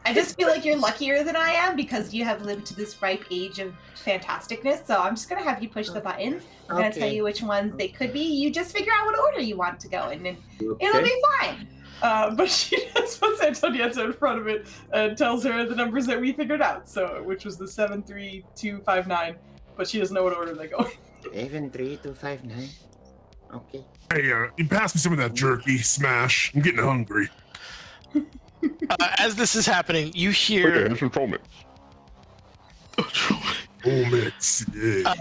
I just feel like you're luckier than I am because you have lived to this ripe age of fantasticness. So I'm just gonna have you push the buttons. I'm gonna tell you which ones they could be. You just figure out what order you want to go in, and it'll be fine. But she just puts Antonietta in front of it and tells her the numbers that we figured out. So, which was the 73259, but she doesn't know what order they go. 73259. Okay. Hey, you pass me some of that jerky, Smash. I'm getting hungry. As this is happening, you Okay, hear. that's enrollment. Oh, mix. Yeah.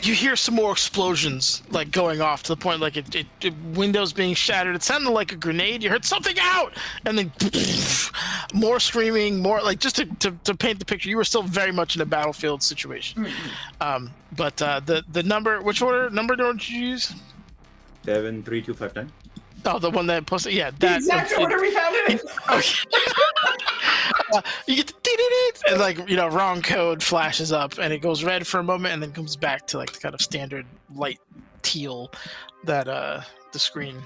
You hear some more explosions, like going off to the point like it windows being shattered. It sounded like a grenade. You heard something out, and then more screaming, more like just to paint the picture. You were still very much in a battlefield situation. But the number, which number did you use? 73259. Oh, the one that posted. Yeah, The that. exact order we found it in. Okay. You get the dee-dee-dee, and like wrong code flashes up, and it goes red for a moment, and then comes back to like the kind of standard light teal that the screen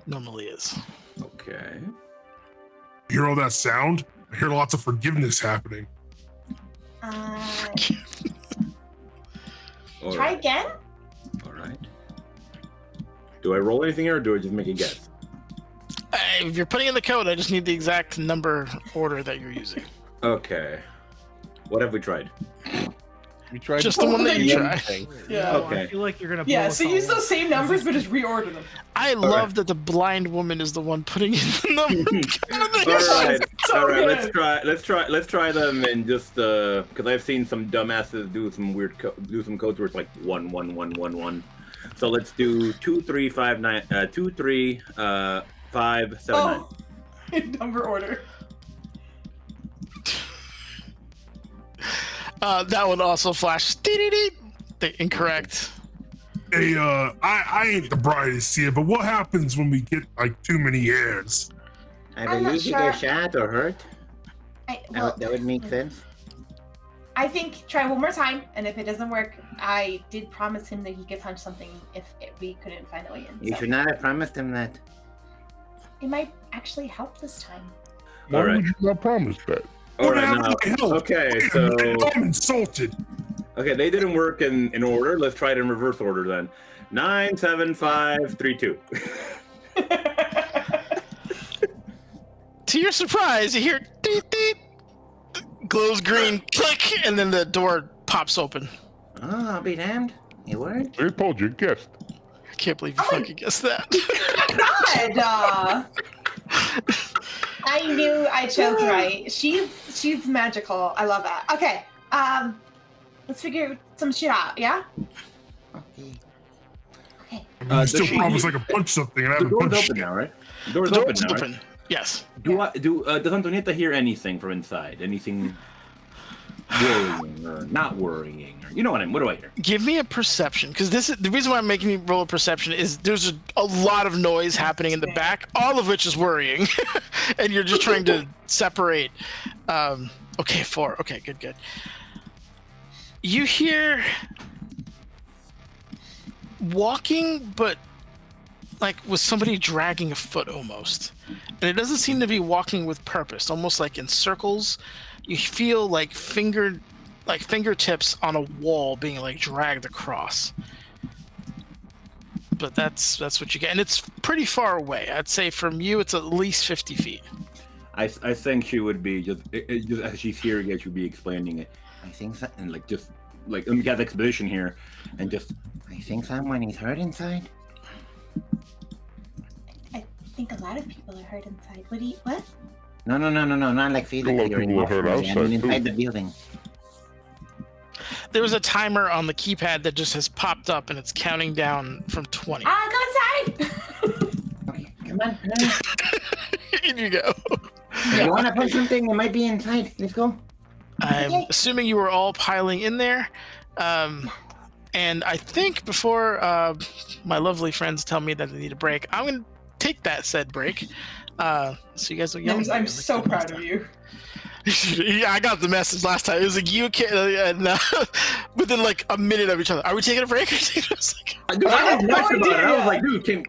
normally is. Okay. You hear all that sound? I hear lots of forgiveness happening. All Try right. again. All right. Do I roll anything here, or do I just make a guess? If you're putting in the code, I just need the exact number order that you're using. Okay. What have we tried? We tried Just the one that you one try. thing. Yeah. Okay. I feel like you're gonna. Yeah, blow so us use all those same numbers, but just reorder them. I love that the blind woman is the one putting in the number. All right. So All right. good. Let's try them and just because I've seen some dumbasses do some weird some codes where it's like 11111. So let's do 2359 23579. Oh, in number order. That one also flashed. The incorrect. Hey, I ain't the brightest here, but what happens when we get like too many airs? I I'm not believe you sure. get shot or hurt. That would make sense. I think try one more time, and if it doesn't work, I did promise him that he could punch something if we couldn't find a way in. You So should not have promised him that. it might actually help this time. Why All right. would you not promise that? All What right. happened Now, to my health? okay. So I'm insulted. okay, they didn't work in order. Let's try it in reverse order then. 97532. To your surprise, you hear deep deep, glows green, click, and then the door pops open. Oh, I'll be damned. It worked. I told you, guessed. I can't believe you fucking guessed that. God! I knew I chose right. She's magical. I love that. Okay. Let's figure some shit out. Yeah. Okay. Okay. I mean, you still the- promise I can punch something, and I The haven't door's punched open shit. now, right? The door's The open door's now. Right? open. Yes. Does Antonietta hear anything from inside? Anything? worrying or not worrying, or you know what I mean? What do I hear? Give me a perception, because this is the reason why I'm making you roll a perception is there's a lot of noise happening in the back, all of which is worrying, and you're just trying to separate. Okay, 4. Okay, good. You hear walking, but like with somebody dragging a foot almost, and it doesn't seem to be walking with purpose, almost like in circles. You feel like fingertips on a wall being like dragged across. But that's what you get, and it's pretty far away. I'd say from you it's at least 50 feet. I think she would be just as she's hearing it, she'd be explaining it. I think that, and like just like let me get the exposition here, and just I think someone is hurt inside. I think a lot of people are hurt inside. What? No, not like physically or people are hurt emotionally. I mean outside, inside too. the building. There was a timer on the keypad that just has popped up, and it's counting down from 20. Go inside! Okay, come on, hurry. In you go. You want to put something that might be inside? Let's go. I'm assuming you were all piling in there. And I think before my lovely friends tell me that they need a break, I'm going to take that said break. So you guys will yell. I'm so proud of you. Yeah, I got the message last time. It was like you and within like a minute of each other. Are we taking a break? I was like, dude, I was had no nuts about it. I was idea. like, dude,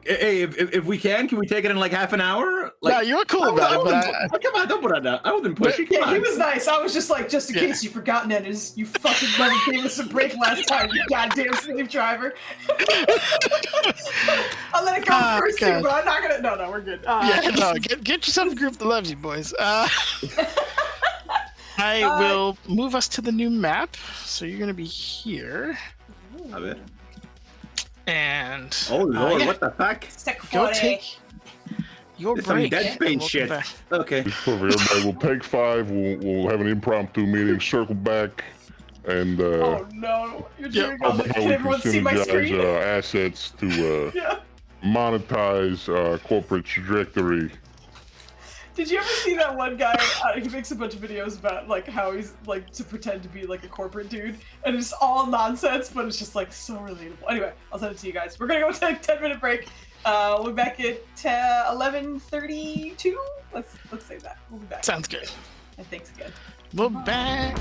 if we can we take it in like half an hour? Like, no, you were cool about it. But come on, don't put on that. I wasn't pushing. Come Yeah, he on. was nice. I was just like, just in case you've forgotten it, is you fucking never gave us a break last time, you goddamn slave driver. I'll let it go first too, God. but I'm not gonna. No, we're good. yeah, no, get yourself a group that loves you, boys. I will move us to the new map. So you're gonna be here, A ver. and Oh lord, yeah, what the fuck? Stick go 40. take your This some break. Dead and Space we'll shit. come back. Okay. It's perfect. Everybody will take 5. We'll have an impromptu meeting, circle back, and Oh no, you're doing talk all about that. how Can we everyone can see my synergize screen? assets to Yeah. monetize corporate trajectory. Did you ever see that one guy? He makes a bunch of videos about like how he's like to pretend to be like a corporate dude, and it's all nonsense, but it's just like so relatable. Anyway, I'll send it to you guys. We're gonna go take a 10-minute break. We'll be back at 11:32. Let's save that. We'll be back. Sounds good. And thanks again. We're back.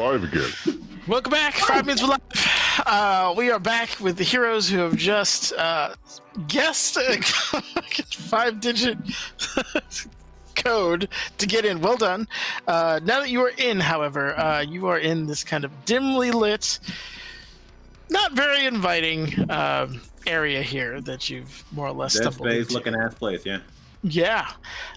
5 again. Welcome back. 5 minutes with life. We are back with the heroes who have just guessed a 5-digit code to get in. Well done. Now that you are in, however, you are in this kind of dimly lit, not very inviting area here that you've more or less Dead stumbled space into. looking ass place, yeah. Yeah.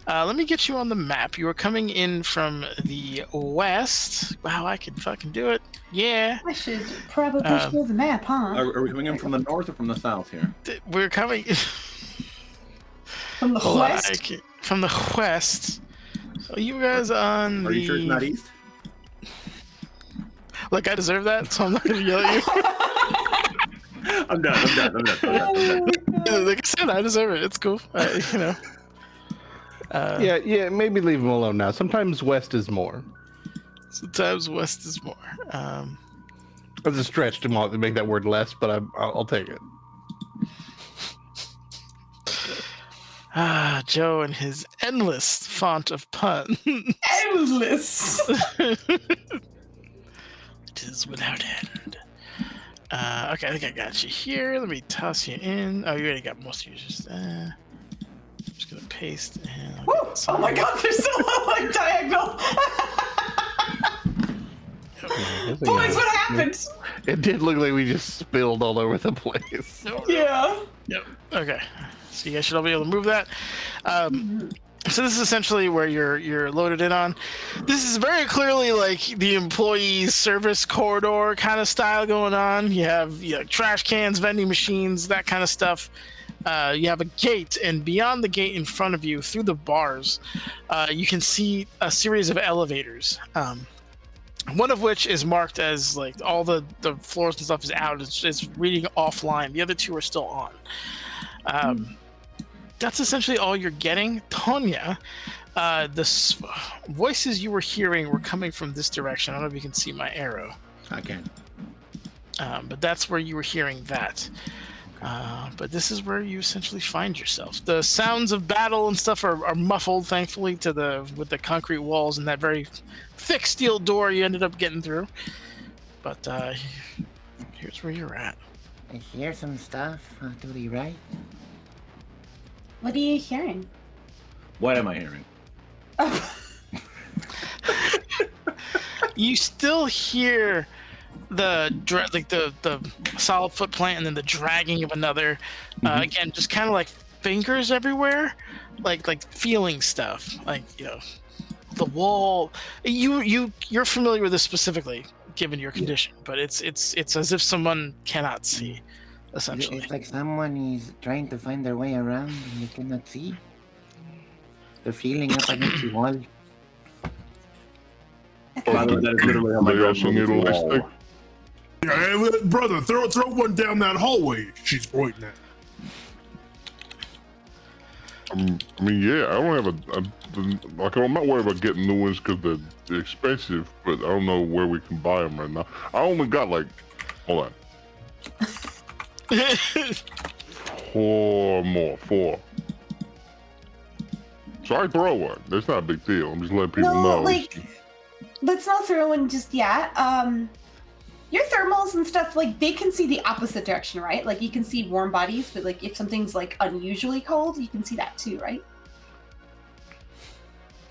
Let me get you on the map. You are coming in from the west. Wow, I can fucking do it. Yeah. I should probably show the map, huh? Are we coming in from the north or from the south here? We're coming From the Hold on, west. from the west. Are you guys on Are you sure it's not east? Look, I deserve that, so I'm not gonna yell at you. I'm done. Like I said, I deserve it. It's cool. You know. Yeah, maybe leave him alone now. Sometimes west is more. Sometimes west is more. It's a stretch to make that word less, but I'll take it. Joe and his endless font of pun. Endless. It is without end. Okay, I think I got you here. Let me toss you in. Oh, you already got most users. I'm just gonna paste. And Woo! Oh my god, they're so like diagonal. Boys, what happened? It did look like we just spilled all over the place. Yeah. Yep. Okay. So you guys should all be able to move that. So this is essentially where you're loaded in on. This is very clearly like the employee service corridor kind of style going on. You have trash cans, vending machines, that kind of stuff. You have a gate, and beyond the gate in front of you, through the bars, you can see a series of elevators. One of which is marked as like all the floors and stuff is out. It's reading offline. The other two are still on. That's essentially all you're getting. Tonya, the voices you were hearing were coming from this direction. I don't know if you can see my arrow. I can. But that's where you were hearing that. But this is where you essentially find yourself. The sounds of battle and stuff are muffled, thankfully, with the concrete walls and that very thick steel door you ended up getting through. But here's where you're at. I hear some stuff to the right. What are you hearing? What am I hearing? You still hear the solid foot plant and then the dragging of another. Again, just kind of like fingers everywhere, like feeling stuff, like the wall. You're familiar with this specifically, given your condition, but it's as if someone cannot see, essentially. It's like someone is trying to find their way around and they cannot see. They're feeling up against the wall. By the way, that is literally how my They also need a wall. list. Yeah, hey, brother, throw one down that hallway. She's pointing at. I mean, yeah, I don't have like I'm not worried about getting new ones because they're expensive, but I don't know where we can buy them right now. I only got like, hold on, 4 more. So I throw one. That's not a big deal. I'm just letting people know. Like, let's not throw in just yet. Your thermals and stuff, like, they can see the opposite direction, right? Like, you can see warm bodies, but, like, if something's, like, unusually cold, you can see that too, right?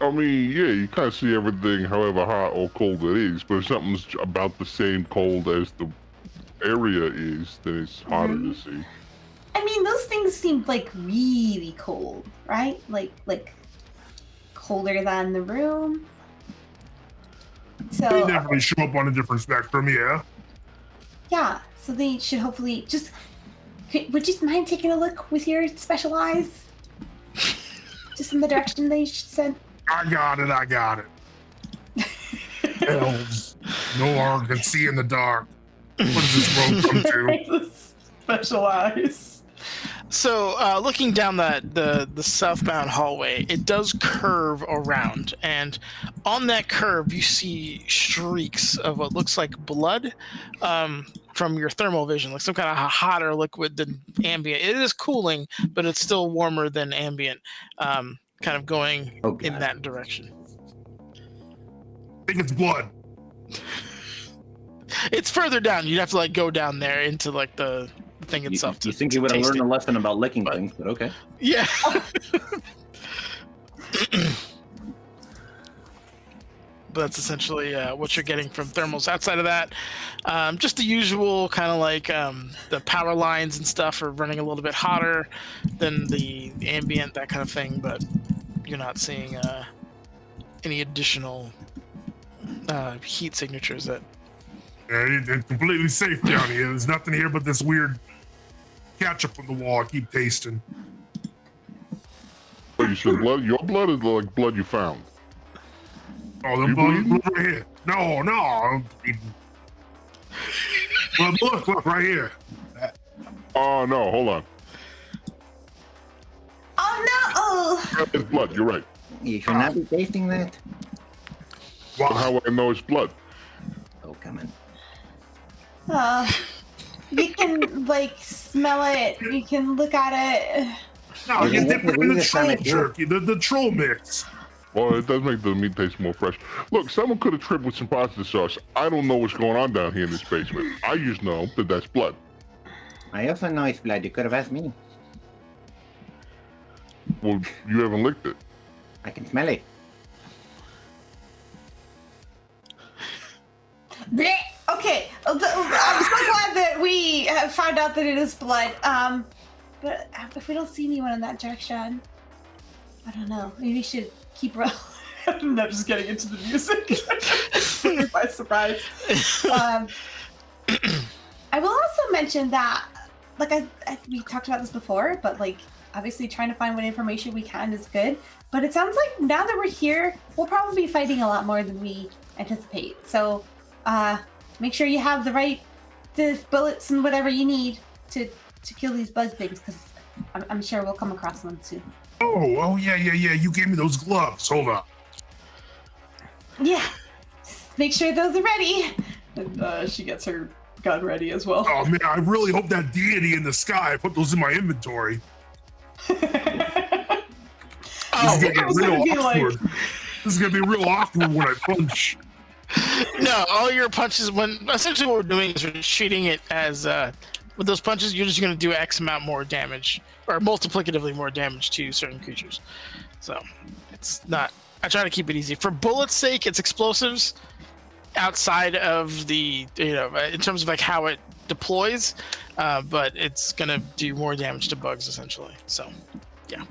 I mean, yeah, you kind of see everything however hot or cold it is, but if something's about the same cold as the area is, then it's harder to see. I mean, those things seem, like, really cold, right? Like colder than the room. So They definitely show up on a different spectrum, yeah. yeah, so they should hopefully just. Would you mind taking a look with your special eyes? Just in the direction they said. I got it. Elves. No one can see in the dark. What does this road come to? Special eyes. So, looking down the southbound hallway, it does curve around, and on that curve, you see streaks of what looks like blood from your thermal vision, like some kind of hotter liquid than ambient. It is cooling, but it's still warmer than ambient, kind of going in that direction. I think it's blood. it's further down. You'd have to like go down there into like the thing itself. You think you would have taste learned it. a lesson about licking things, but okay. Yeah. But that's essentially what you're getting from thermals. Outside of that, just the usual kind of like the power lines and stuff are running a little bit hotter than the ambient, that kind of thing. But you're not seeing any additional heat signatures that. Yeah, it's completely safe down here. There's nothing here but this weird ketchup on the wall I keep tasting. But you said blood. Your blood is like blood you found. Oh, the You blood bleeding? right here. No, I'm bleeding. Look, right here. Oh no, hold on. Oh no! It's blood. You're right. You should not be tasting that. But how would I know it's blood? Oh, come on. You can like smell it. You can look at it. No, you Yeah, dip it in the that's troll what we jerky, the troll mix. Well, it does make the meat taste more fresh. Look, someone could have tripped with some pasta sauce. I don't know what's going on down here in this basement. I just know that that's blood. I also know it's blood. You could have asked me. Well, you haven't licked it. I can smell it. Blech. Okay, I'm so glad that we have found out that it is blood. But if we don't see anyone in that direction, I don't know. Maybe we should keep rolling. I'm not just getting into the music. By surprise. I will also mention that, like, we talked about this before, but like, obviously trying to find what information we can is good. But it sounds like now that we're here, we'll probably be fighting a lot more than we anticipate. So, make sure you have the bullets and whatever you need to kill these bug things, because I'm sure we'll come across one soon. Oh, yeah. You gave me those gloves. Hold on. Yeah, just make sure those are ready. And she gets her gun ready as well. Oh man, I really hope that deity in the sky put those in my inventory. Oh, This is gonna was be gonna real be like- awkward. This is gonna be real awkward when I punch. no, all your punches, when essentially what we're doing is we're treating it as with those punches, you're just going to do X amount more damage, or multiplicatively more damage to certain creatures. So it's not. I try to keep it easy. For bullets' sake, it's explosives outside of the, in terms of like how it deploys, but it's going to do more damage to bugs essentially. So yeah,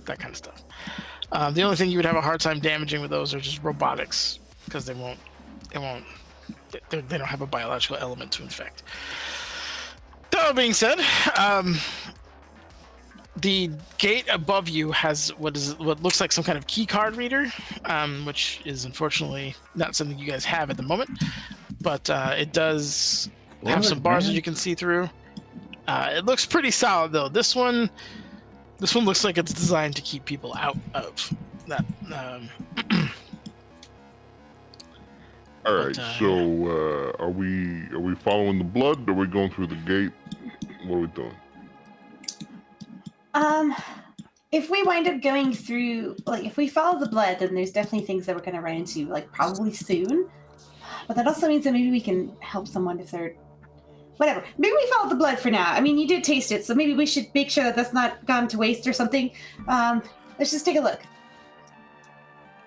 that kind of stuff. The only thing you would have a hard time damaging with those are just robotics, because they don't have a biological element to infect. That being said, the gate above you has what looks like some kind of key card reader, which is unfortunately not something you guys have at the moment, but it does have some bars that you can see through. It looks pretty solid though. This one looks like it's designed to keep people out of that. All right. So, are we following the blood? Or are we going through the gate? What are we doing? If we wind up going through, like, if we follow the blood, then there's definitely things that we're going to run into, like, probably soon. But that also means that maybe we can help someone if they're... Whatever. Maybe we follow the blood for now. I mean, you did taste it, so maybe we should make sure that that's not gone to waste or something. Let's just take a look.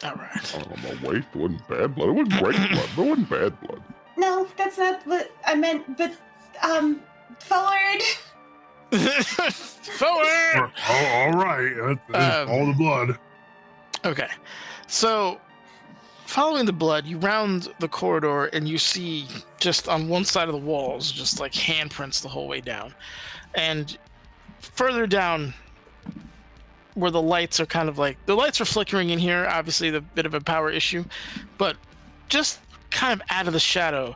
All right. I don't know, waste. It wasn't bad blood. It wasn't great blood, but it wasn't bad blood. No, that's not what I meant, but, forward. Forward! All right. That's all the blood. Okay. So, following the blood, you round the corridor and you see just on one side of the walls, just like handprints the whole way down. And further down, where the lights are kind of like, the lights are flickering in here, obviously the bit of a power issue, but just kind of out of the shadow,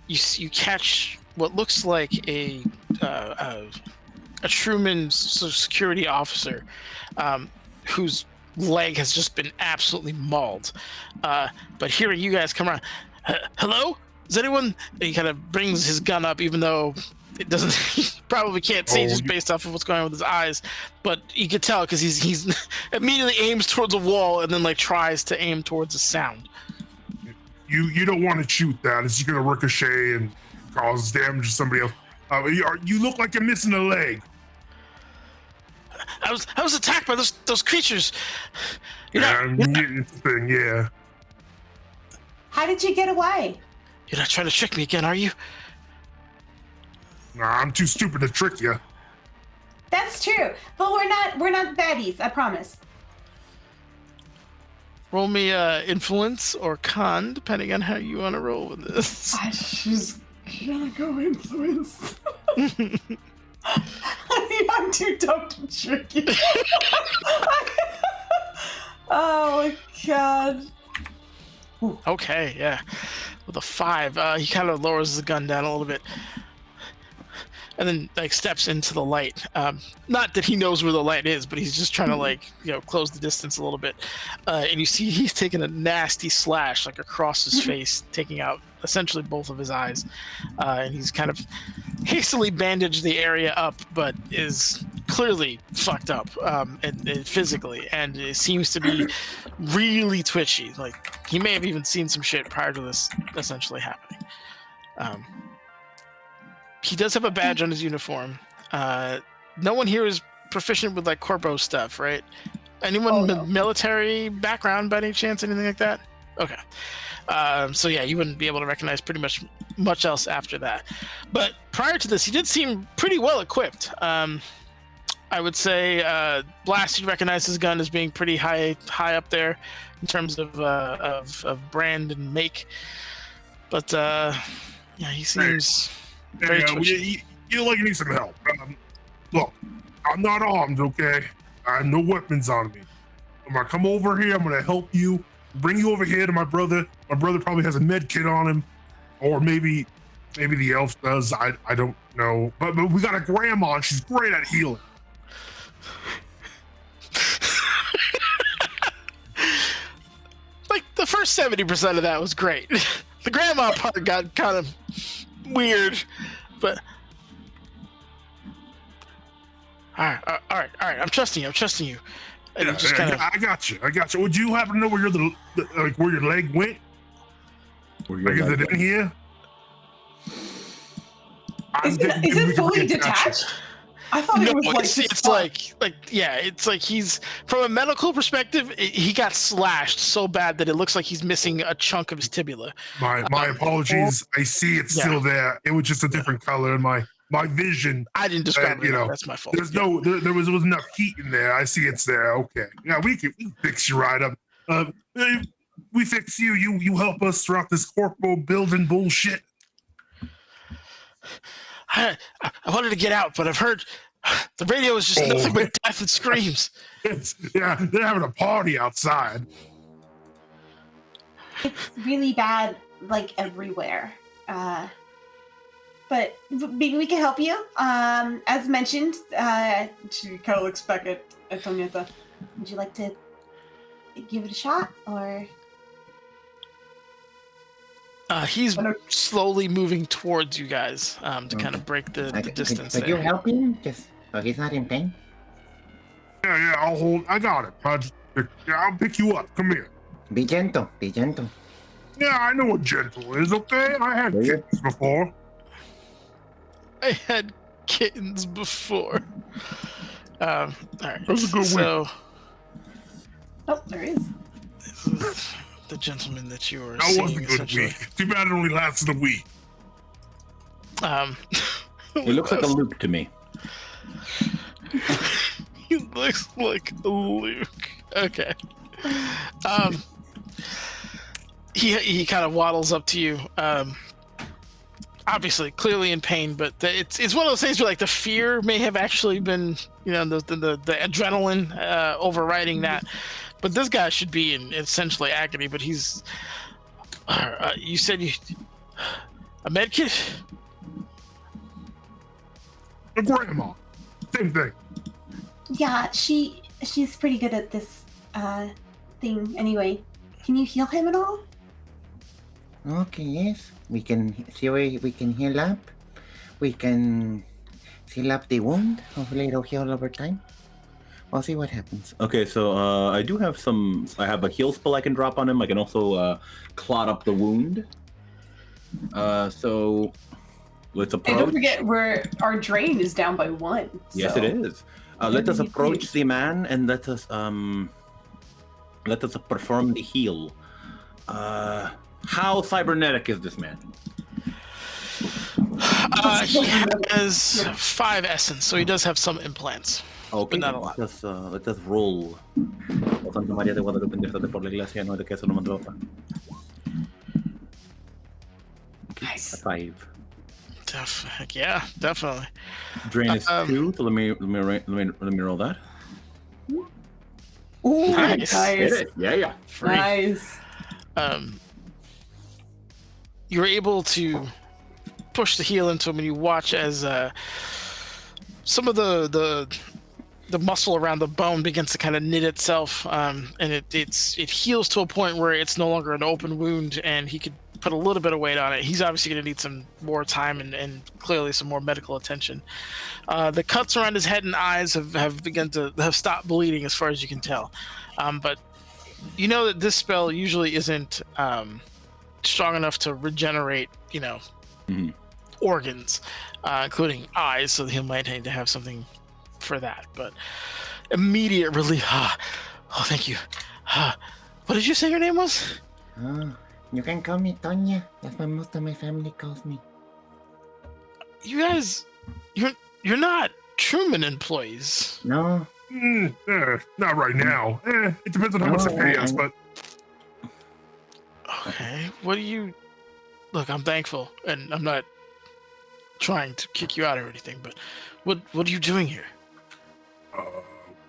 you catch what looks like a Truman security officer whose leg has just been absolutely mauled. But hearing you guys come around, hello? Is anyone? He kind of brings his gun up, even though it doesn't. He probably can't see just based off of what's going on with his eyes. But you could tell because he's immediately aims towards a wall and then like tries to aim towards a sound. you don't want to shoot that. It's gonna ricochet and cause damage to somebody else. You look like you're missing a leg. I was attacked by those creatures. It's the thing, yeah. How did you get away? You're not trying to trick me again, are you? Nah, I'm too stupid to trick you. That's true, but we're not baddies. I promise. Roll me influence or con, depending on how you want to roll with this. I just gotta go influence. I'm too dumb to trick you. Oh my god. Okay, yeah. With a 5, he kind of lowers the gun down a little bit, and then like steps into the light. Not that he knows where the light is, but he's just trying to close the distance a little bit. And you see he's taking a nasty slash like across his face, taking out essentially both of his eyes. And he's kind of hastily bandaged the area up, but is clearly fucked up and physically, and it seems to be really twitchy. Like he may have even seen some shit prior to this essentially happening. He does have a badge on his uniform. No one here is proficient with like corpo stuff, right? Anyone military background by any chance, anything like that? Okay. So yeah, you wouldn't be able to recognize pretty much else after that. But prior to this, he did seem pretty well equipped. I would say Blast, you recognize his gun as being pretty high up there in terms of brand and make. But yeah, he seems very twitchy. You like need some help. Look, I'm not armed, okay? I have no weapons on me. I'm gonna come over here. I'm gonna help you. Bring you over here to my brother. My brother probably has a med kit on him, or maybe the elf does. I don't know. But we got a grandma, and she's great at healing. Like the first 70% of that was great. The grandma part got kind of weird, but all right. I'm trusting you. And I got you. Would you happen to know where where your leg went? Is it in here? Is it fully detached? I thought it was it's like he's from a medical perspective. He got slashed so bad that it looks like he's missing a chunk of his tibia. My apologies. I see it's still there. It was just a different color in my vision. I didn't describe it. That's my fault. There was enough heat in there. I see it's there. Okay. Yeah, we can fix you right up. We fix you. You help us throughout this corpo building bullshit. I wanted to get out, but I've heard the radio is just nothing but death and screams. They're having a party outside. It's really bad, like everywhere. But we can help you. As mentioned, she kind of looks back at Tonyetta. Would you like to give it a shot, or? He's slowly moving towards you guys to kind of break the distance. Could you help him? Just so he's not in pain. Yeah. I got it. I'll pick you up. Come here. Be gentle. Yeah, I know what gentle is. Okay, I had kittens before. I had kittens before. All right. That's a good week. Oh, there is. The gentleman that you were that seeing, was a good week. Too bad it only lasted a week. He looks like a Luke to me. He looks like a Luke. Okay. He kind of waddles up to you. Obviously, clearly in pain, but it's one of those things where like the fear may have actually been, the adrenaline overriding that. But this guy should be in essentially agony. But he's. You said a med kit? A grandma. Same thing. Yeah, she's pretty good at this thing. Anyway, can you heal him at all? Okay, yes. We can see where we can heal up. We can seal up the wound. Hopefully it'll heal over time. I'll see what happens. Okay, so I do have some. I have a heal spell I can drop on him. I can also clot up the wound. So let's approach. And don't forget, our drain is down by 1. Yes, so. it is. Let us Maybe approach please. the man and let us perform the heal. How cybernetic is this man? He has 5 essence, so he does have some implants. Okay, But not a lot. let us roll. O Santa María de Guadalupe, intercede por la iglesia, no de que eso no mandó otra. Nice. 5. Heck yeah, definitely. Drain is 2, so let me roll that. Ooh, Nice. nice. Yeah. Free. Nice. You're able to push the heal into him, and you watch as some of the muscle around the bone begins to kind of knit itself, and it heals to a point where it's no longer an open wound, and he could put a little bit of weight on it. He's obviously going to need some more time and clearly some more medical attention. The cuts around his head and eyes have begun to have stopped bleeding, as far as you can tell, but you know that this spell usually isn't strong enough to regenerate, Mhm. organs, including eyes, so he might need to have something for that. But immediate relief. Oh, thank you. What did you say your name was? You can call me Tonya. That's what most of my family calls me. You guys, you're not Truman employees. No. Not right now. It depends on how much they pay us, but Okay. What do you... Look, I'm thankful, and I'm not trying to kick you out or anything, but what are you doing here?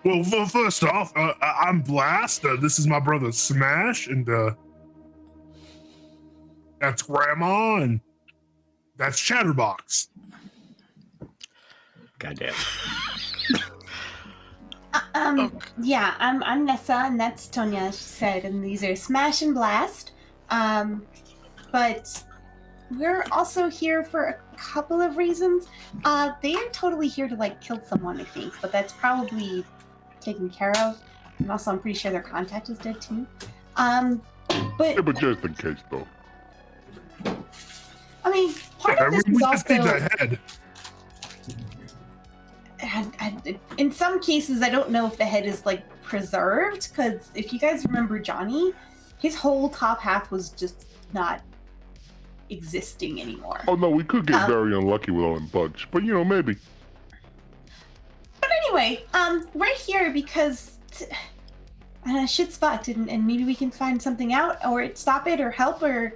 well, first off, I'm Blast. This is my brother Smash, and that's Grandma, and that's Chatterbox. Goddamn. Yeah, I'm Nessa, and that's Tonya, she said, and these are Smash and Blast. But we're also here for a couple of reasons. They are totally here to kill someone, I think, but that's probably taken care of. And also, I'm pretty sure their contact is dead too. Yeah, but just in case, though. I mean, part of this we is just need also. the head. In some cases, I don't know if the head is preserved, because if you guys remember Johnny, his whole top half was just not existing anymore. Oh, no, we could get very unlucky with all them bugs, but, maybe. But anyway, we're here because shit's fucked, and maybe we can find something out, or stop it, or help, or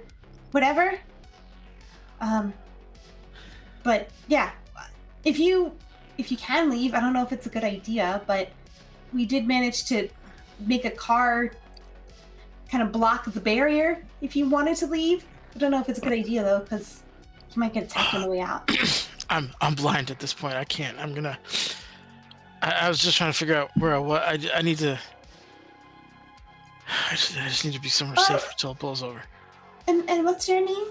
whatever. But yeah, if you can leave, I don't know if it's a good idea, but we did manage to make a car kind of block the barrier if you wanted to leave. I don't know if it's a good idea though, because you might get attacked on the way out. I'm blind at this point. I can't. I was just trying to figure out where I need to. I just need to be somewhere safer till it blows over. And what's your name?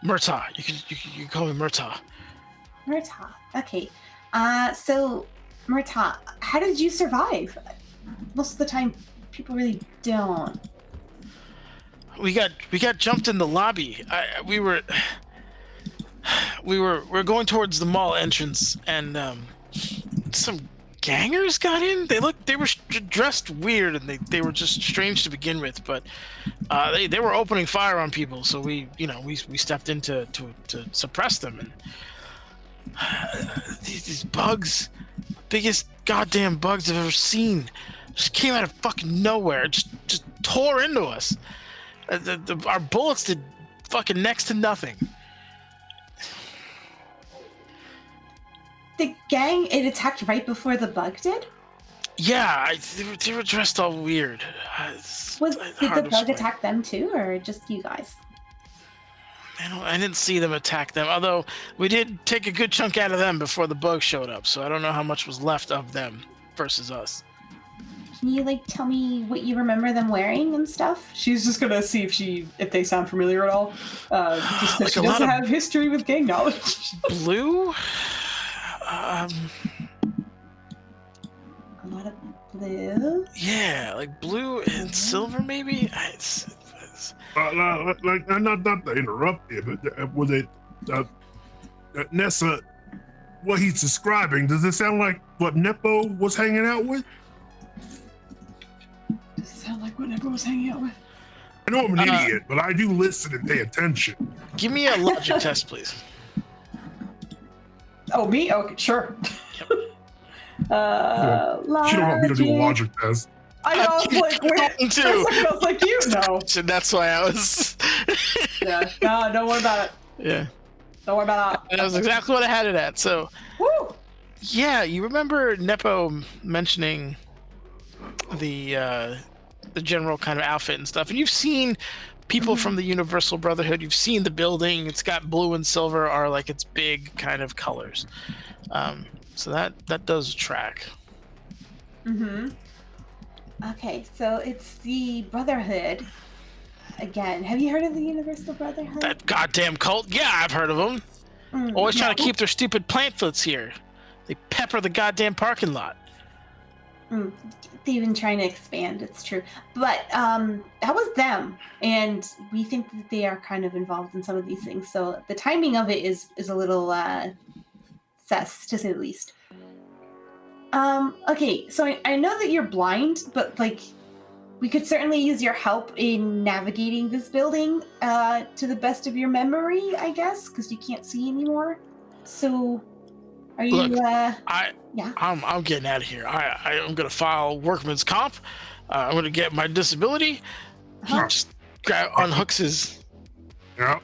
Murtaugh. You can call me Murtaugh. Murtaugh. Okay. So Murtaugh, how did you survive? Most of the time, people really don't. We got jumped in the lobby. We were going towards the mall entrance, and some gangers got in. They were dressed weird, and they were just strange to begin with. But they were opening fire on people, so we stepped in to suppress them. And these bugs, biggest goddamn bugs I've ever seen, just came out of fucking nowhere. Just tore into us. Our bullets did fucking next to nothing. The gang, it attacked right before the bug did? Yeah, they were dressed all weird. Did the bug attack them too, or just you guys? I didn't see them attack them, although we did take a good chunk out of them before the bug showed up, so I don't know how much was left of them versus us. Can you tell me what you remember them wearing and stuff? She's just gonna see if they sound familiar at all. Just because she a lot doesn't of- have history with gang knowledge. Blue? Blue. Yeah, like blue and silver, maybe. Like not to interrupt you, but was it Nessa? What he's describing, does it sound like what Nepo was hanging out with? Does it sound like what Nepo was hanging out with? I know I'm an idiot, but I do listen and pay attention. Give me a logic test, please. Oh, me? Okay, sure. She don't want me to do a logic test. I know, I was like, wait. Too. I was like, you know. So that's why I was. Yeah, no, don't worry about it. Yeah. Don't worry about that. That was exactly what I had it at. So, Woo! yeah, you remember Nepo mentioning the general kind of outfit and stuff, and you've seen people from the Universal Brotherhood. You've seen the building. It's got blue and silver are like its big kind of colors. So that does track. Mm-hmm. Okay, so it's the Brotherhood. Again, have you heard of the Universal Brotherhood? That goddamn cult? Yeah, I've heard of them. Always trying to keep their stupid plantlets here. They pepper the goddamn parking lot. They've been trying to expand, it's true. But that was them. And we think that they are kind of involved in some of these things. So the timing of it is a little sus, to say the least. Okay, so I know that you're blind, but like we could certainly use your help in navigating this building to the best of your memory, I guess, because you can't see anymore. So, are you? Look, yeah. I'm getting out of here. I'm gonna file workman's comp. I'm gonna get my disability. He just unhooks his. Yeah.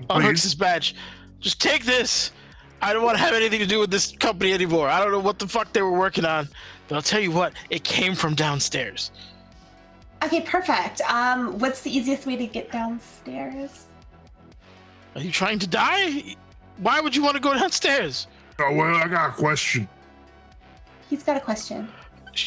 Unhooks his badge. Just take this. I don't want to have anything to do with this company anymore. I don't know what the fuck they were working on, but I'll tell you what, it came from downstairs. Okay, perfect. What's the easiest way to get downstairs? Are you trying to die? Why would you want to go downstairs? Oh, well, I got a question. He's got a question.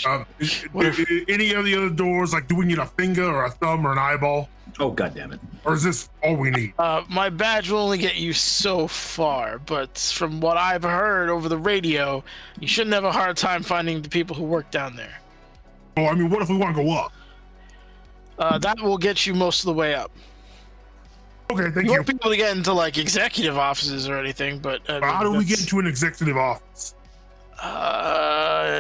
Any of the other doors, like, do we need a finger or a thumb or an eyeball? Oh, God damn it. Or is this all we need? My badge will only get you so far, but from what I've heard over the radio, you shouldn't have a hard time finding the people who work down there. Oh, I mean, what if we want to go up? That will get you most of the way up. Okay, thank You you. won't be able to get into like executive offices or anything, but how do we get into an executive office?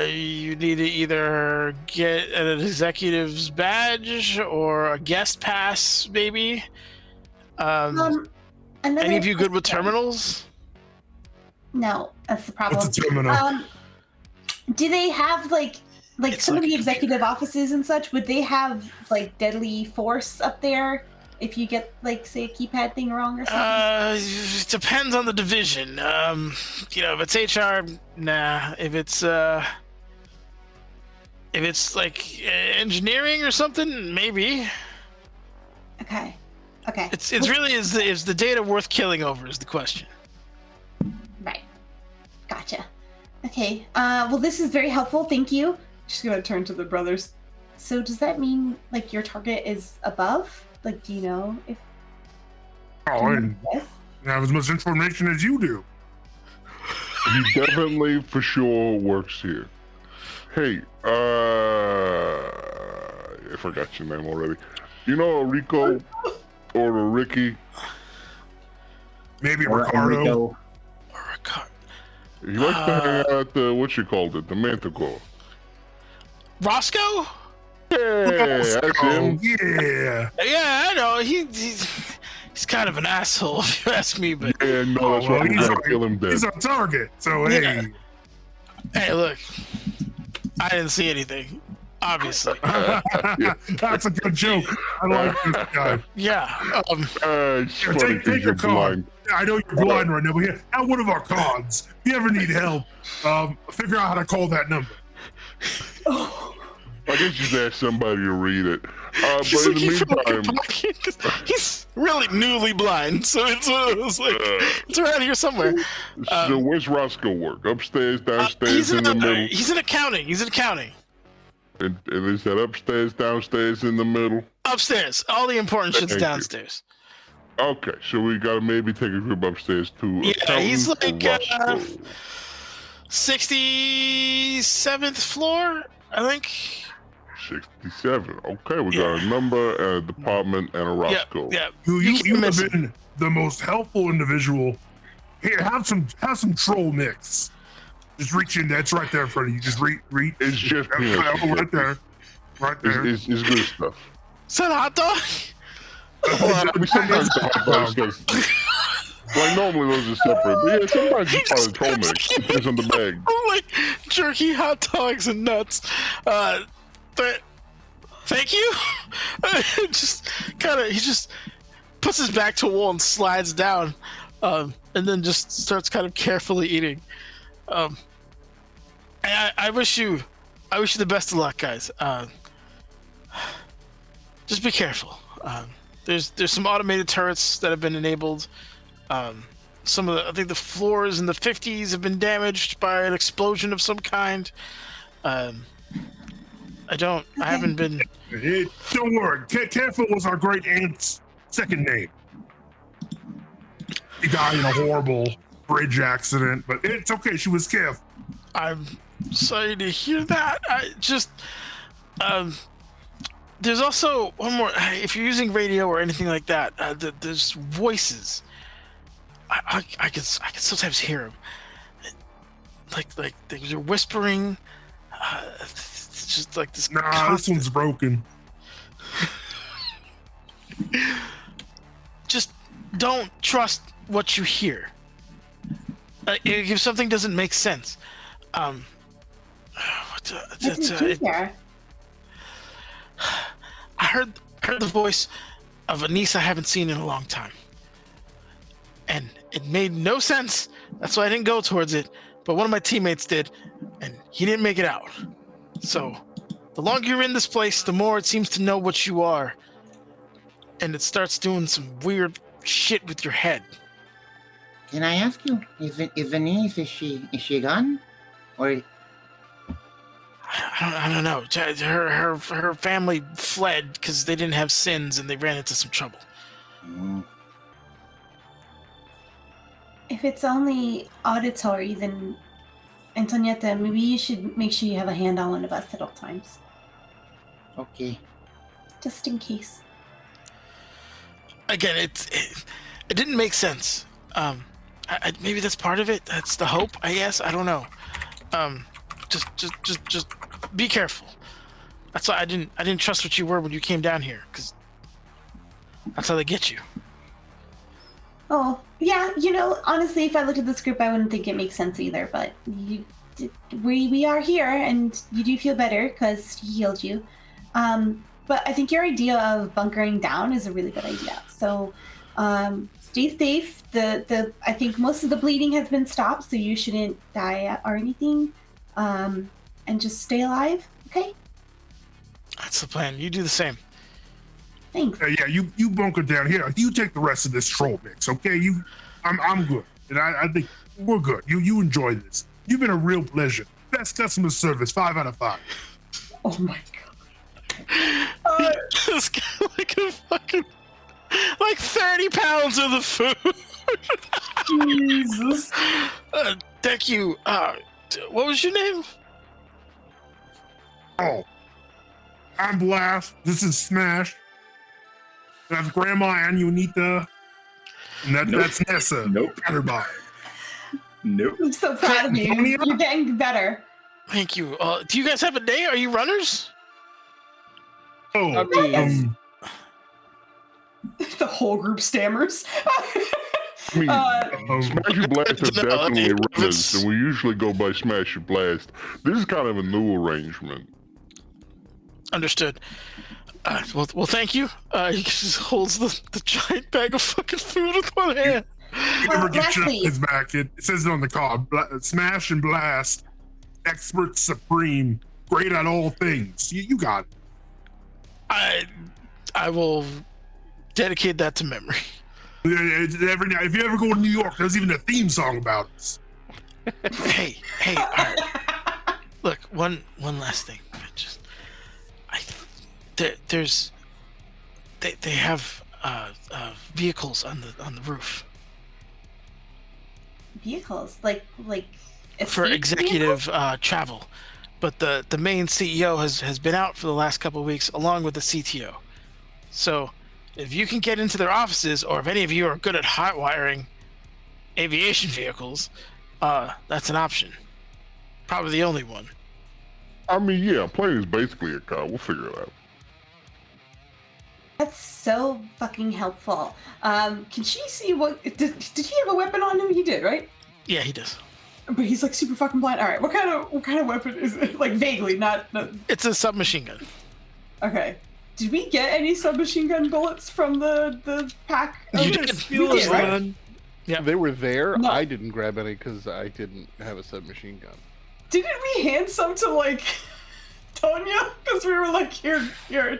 You need to either get an executive's badge or a guest pass, maybe. Any of you good with terminals? No, that's the problem. What's a terminal? Do they have like It's some like of the a executive offices and such? Would they have like deadly force up there if you get like say a keypad thing wrong or something? It depends on the division. If it's HR, nah. If it's like engineering or something, maybe. Okay. It's really is the data worth killing over is the question. Right. Gotcha. Okay. Well, this is very helpful. Thank you. She's gonna turn to the brothers. So does that mean like your target is above? Like, do you know if? Oh, I didn't have as much information as you do. He definitely for sure works here. Hey, I forgot your name already. You know a Rico or a Ricky? Maybe Ricardo. He likes to hang out at the the Manticore. Roscoe? Yeah, that's him. Yeah. Yeah, I know. He's kind of an asshole, if you ask me. But Yeah, no, that's why we're gonna kill him dead. He's a target. So Yeah. hey. hey, look, I didn't see anything. Obviously. That's a good joke. I like this guy. Yeah. It's Here, funny take 'cause a you're card. blind. I know you're blind right now, but here, have one of our cards. If you ever need help, figure out how to call that number. I guess you should ask somebody to read it. But He's in the looking for a meantime, pocket 'cause he's really newly blind, so it's one of those like it's around here somewhere. so where's Roscoe work? Upstairs, downstairs, He's in the middle? He's in accounting. He's in accounting. And is that upstairs, downstairs, in the middle? Upstairs. All the important shit's Thank you. downstairs. Okay, so we gotta maybe take a group upstairs to Yeah, he's accountant like for Roscoe. 67th floor. I think. 67. Okay, we got a number, a department, and a Yeah, Roscoe. yeah. You keep have missing. been the most helpful individual. Here, have some troll mix. Just reach in. That's right there in front of you. Just reach. It's just peanuts. right there. Right there. It's good stuff. Is that a hot dog? Well, I mean, sometimes the hot dogs goes. Like normally those are separate, but yeah, sometimes it's part of the troll mix. Depends on the bag. Like jerky, hot dogs, and nuts. Thank you. Just kind of, he just puts his back to a wall and slides down, and then just starts kind of carefully eating. I wish you the best of luck, guys. Just be careful. There's some automated turrets that have been enabled. I think the floors in the 50s have been damaged by an explosion of some kind. I haven't been. Don't worry. Careful was our great aunt's second name. She died in a horrible bridge accident, but it's okay. She was careful. I'm sorry to hear that. There's also one more. If you're using radio or anything like that, there's voices. I can sometimes hear them. Like they're whispering. It's just like this. Nah, this one's broken. Just don't trust what you hear. If something doesn't make sense. What did you hear? I heard the voice of a niece I haven't seen in a long time. And it made no sense. That's why I didn't go towards it. But one of my teammates did, and he didn't make it out. So, the longer you're in this place, the more it seems to know what you are. And it starts doing some weird shit with your head. Can I ask you, is Venice, is she gone? Or I don't know. Her family fled because they didn't have sins and they ran into some trouble. If it's only auditory, then Antonietta, maybe you should make sure you have a hand on one of us at all times. Okay. Just in case. Again, it didn't make sense. Maybe that's part of it. That's the hope, I guess. I don't know. Just be careful. That's why I didn't trust what you were when you came down here, because that's how they get you. Oh, yeah, honestly, if I looked at this group, I wouldn't think it makes sense either, but we are here, and you do feel better, because he healed you. But I think your idea of bunkering down is a really good idea. So, stay safe. I think most of the bleeding has been stopped, so you shouldn't die or anything. And just stay alive, okay? That's the plan. You do the same. Thanks. Yeah, you bunker down here. You take the rest of this troll mix, okay? I'm good, and I think we're good. You enjoy this. You've been a real pleasure. Best customer service, 5 out of 5. Oh my god. Just got like 30 pounds of the food. Jesus. Thank you. What was your name? Oh, I'm Blast. This is Smash. That's Grandma Anunita. And that's Nessa. Nope. Everybody. Nope. I'm so proud of you. You're getting better. Thank you. Do you guys have a day? Are you runners? Oh, I mean, The whole group stammers. I mean, Smash and Blast are No, definitely it's- runners, and we usually go by Smash and Blast. This is kind of a new arrangement. Understood. Well, thank you. He just holds the giant bag of fucking food with one hand. you never get your Leslie. his back. It says it on the card. Smash and Blast, expert supreme, great at all things. You got it. I will dedicate that to memory. Every now, if you ever go to New York, there's even a theme song about us. Hey, all right. Look, one last thing. They have vehicles on the roof Vehicles, like for escape executive vehicles? travel. but the main CEO has been out for the last couple of weeks, along with the CTO. So, if you can get into their offices, or if any of you are good at hot wiring aviation vehicles, that's an option. Probably the only one. I mean, yeah, a plane is basically a car. We'll figure it out. That's so fucking helpful. Can she see what? Did he have a weapon on him? He did, right? Yeah, he does. But he's like super fucking blind. All right, what kind of weapon is it? Like vaguely, not. It's a submachine gun. Okay. Did we get any submachine gun bullets from the pack? You did. We did, right? Yeah. They were there. No. I didn't grab any because I didn't have a submachine gun. Didn't we hand some to like Tonya? Because we were like, here,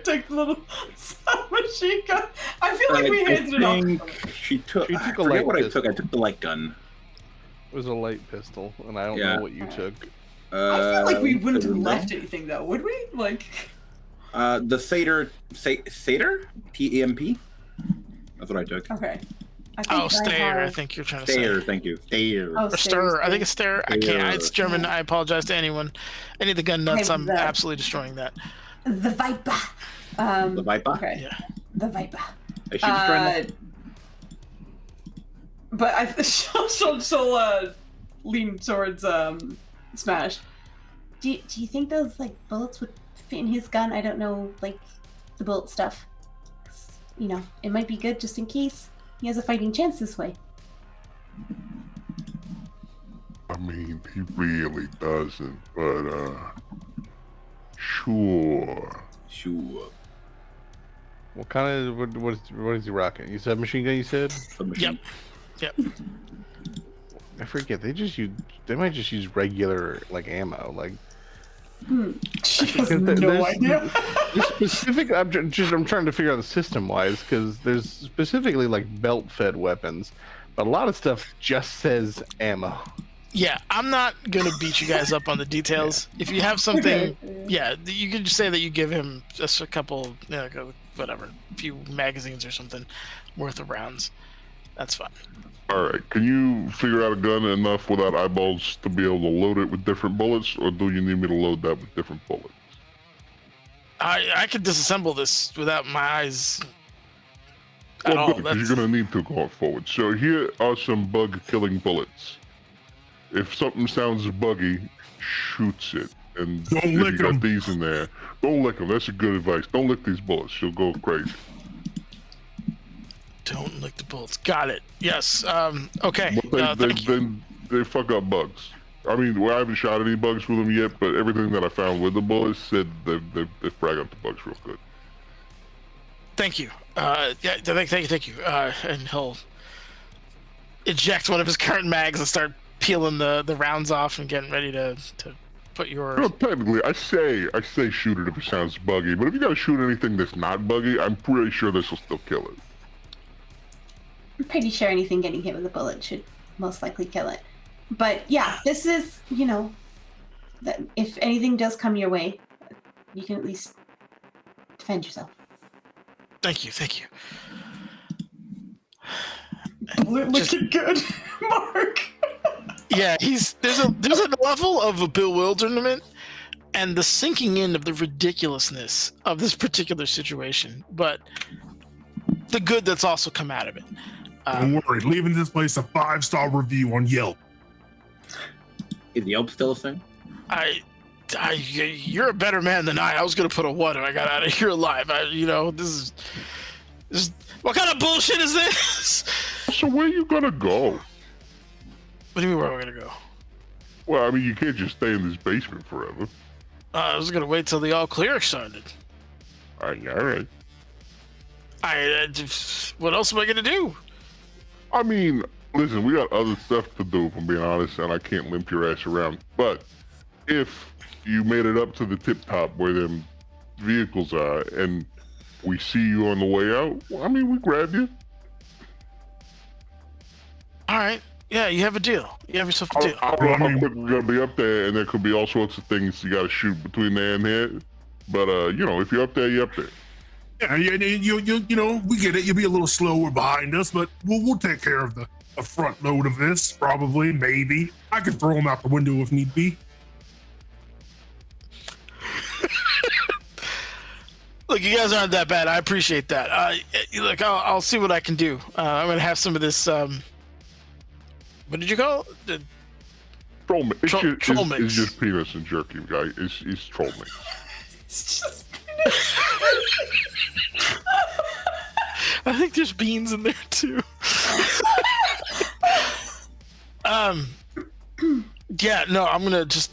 take the little submachine gun. I feel like we handed it off. She took She I took a forget light what I pistol. took. I took the light gun. It was a light pistol, and I don't Yeah. know what you took. I feel like we wouldn't have no. left anything though, would we? Like. The Seder, TEMP. That's what I took. Okay. Oh, Stair, I think you're trying to Stair, say. thank you. Stair. Oh, Or Stir. I think it's Stair. I can't. It's Stair. German. I apologize to anyone. Any of the gun nuts, I'm the- absolutely destroying that. The Viper. The Viper. Okay. Yeah. The Viper. Is she destroying that? But she'll lean towards Smash. Do you think those like bullets would fit in his gun? I don't know, like the bullet stuff. You know, it might be good just in case he has a fighting chance this way. I mean, he really doesn't, but sure. Sure. What kind of what is he rocking? You said machine gun. You said. Yep. Yep. I forget. They might just use regular like ammo. Like She has Because no there's- idea. the specific. I'm trying to figure out the system wise because there's specifically like belt fed weapons, but a lot of stuff just says ammo. Yeah, I'm not gonna beat you guys up on the details. If you have something, Okay. yeah, you could just say that you give him just a couple, whatever, a few magazines or something worth of rounds. That's fine. All right, can you figure out a gun enough without eyeballs to be able to load it with different bullets, or do you need me to load that with different bullets? I could disassemble this without my eyes at Well, all. good, because That's, you're going to need to going forward. So here are some bug-killing bullets. If something sounds buggy, shoots it. And Don't if lick you got 'em. these in there, don't lick them. That's a good advice. Don't lick these bullets. She'll go crazy. don't lick the bullets. Got it. Yes. Okay. But Thank you. they fuck up bugs. I mean, well, I haven't shot any bugs with them yet, but everything that I found with the bullets said they frag up the bugs real good. Thank you. Yeah, thank you. And he'll eject one of his current mags and start peeling the rounds off and getting ready to put your. No, technically, I say shoot it if it sounds buggy, but if you gotta shoot anything that's not buggy, I'm pretty sure this will still kill it. I'm pretty sure anything getting hit with a bullet should most likely kill it. But yeah, this is, that if anything does come your way, you can at least defend yourself. Thank you. Looking good, Mark. Yeah, there's a level of bewilderment and the sinking in of the ridiculousness of this particular situation, but the good that's also come out of it. Don't worry, leaving this place a 5-star review on Yelp. Is Yelp still a thing? You're a better man than I was gonna put a 1 if I got out of here alive. This is what kind of bullshit is this? So where you gonna go? What do you mean where are we gonna go? Well, I mean, you can't just stay in this basement forever. I was gonna wait till the all clear started. All right. What else am I gonna do? I mean, listen, we got other stuff to do, if I'm being honest, and I can't limp your ass around. But if you made it up to the tip top where them vehicles are, and we see you on the way out, well, I mean, we grab you. All right. Yeah, you have a deal. You have yourself a deal. I don't know how quick we're gonna be up there, and there could be all sorts of things you gotta shoot between there and here. But if you're up there, you're up there. Yeah, we get it. You'll be a little slower behind us, but we'll take care of the front load of this, probably, maybe. I could throw them out the window if need be. Look, you guys aren't that bad. I appreciate that. Look, I'll see what I can do. I'm gonna have some of this. What did you call it? Troll mix. Troll mix. It's just penis and jerky, guy. It's troll mix. It's just I think there's beans in there too. Yeah, no, I'm gonna just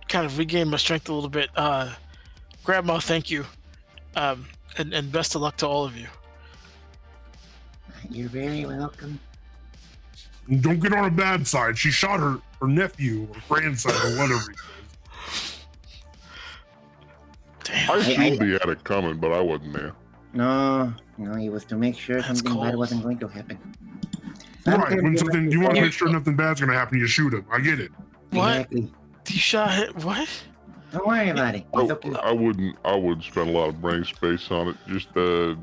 kind of regain my strength a little bit. Grandma, thank you, and best of luck to all of you. You're very welcome. Don't get on her bad side. She shot her nephew or grandson or whatever he says. Damn. I seen the attic coming, but I wasn't there. No, it was to make sure That's something bad cold. wasn't going to happen. Right, when something you want to make sure nothing bad's gonna happen, you shoot him. I get it. What? Exactly. You shot hit? What? Don't worry about it. It's okay. I wouldn't spend a lot of brain space on it. Just do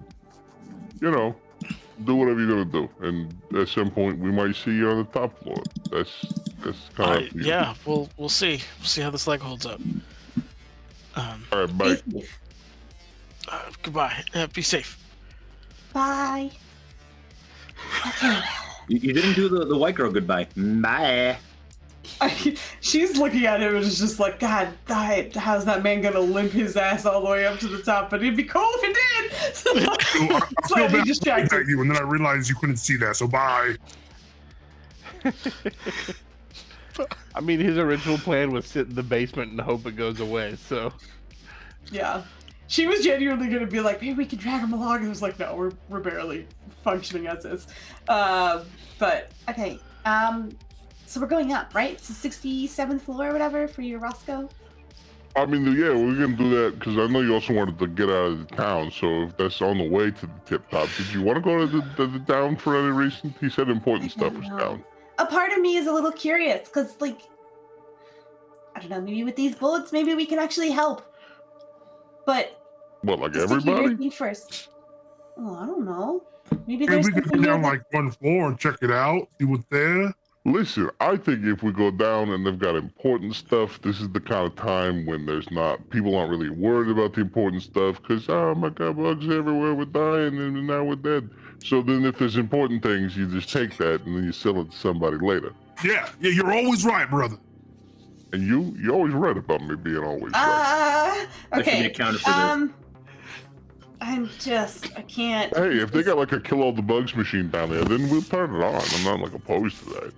whatever you're gonna do, and at some point we might see you on the top floor. That's kind of Yeah, we'll see. We'll see how this leg holds up. All right, bye. Goodbye. Be safe. Bye. Okay. You didn't do the white girl goodbye. Bye. she's looking at him and is just like, God, how's that man gonna limp his ass all the way up to the top? But it'd be cool if he did. I feel Slightly bad distracted. at you, and then I realized you couldn't see that. So bye. I mean, his original plan was sit in the basement and hope it goes away. So Yeah. She was genuinely gonna be like, maybe we can drag him along, and it was like, no, we're barely functioning as is. But Okay. So we're going up, right? It's the 67th floor or whatever for your Roscoe. I mean, yeah, we're gonna do that because I know you also wanted to get out of the town. So if that's on the way to the tip top, did you want to go to the down for any reason? He said important stuff was down. A part of me is a little curious because, like, I don't know, maybe with these bullets, maybe we can actually help. But What, like just to keep everybody? everything first. Oh, I don't know. Maybe Maybe there's we could something go here down that- like one floor and check it out, see what's there. Listen, I think if we go down and they've got important stuff, this is the kind of time when people aren't really worried about the important stuff because, oh my God, bugs everywhere, we're dying and now we're dead. So then if there's important things, you just take that and then you sell it to somebody later. Yeah, you're always right, brother. And you're always right about me being always right. There should be Okay. a counter for this. I can't. Hey, if they got like a kill all the bugs machine down there, then we'll turn it on. I'm not like opposed to that.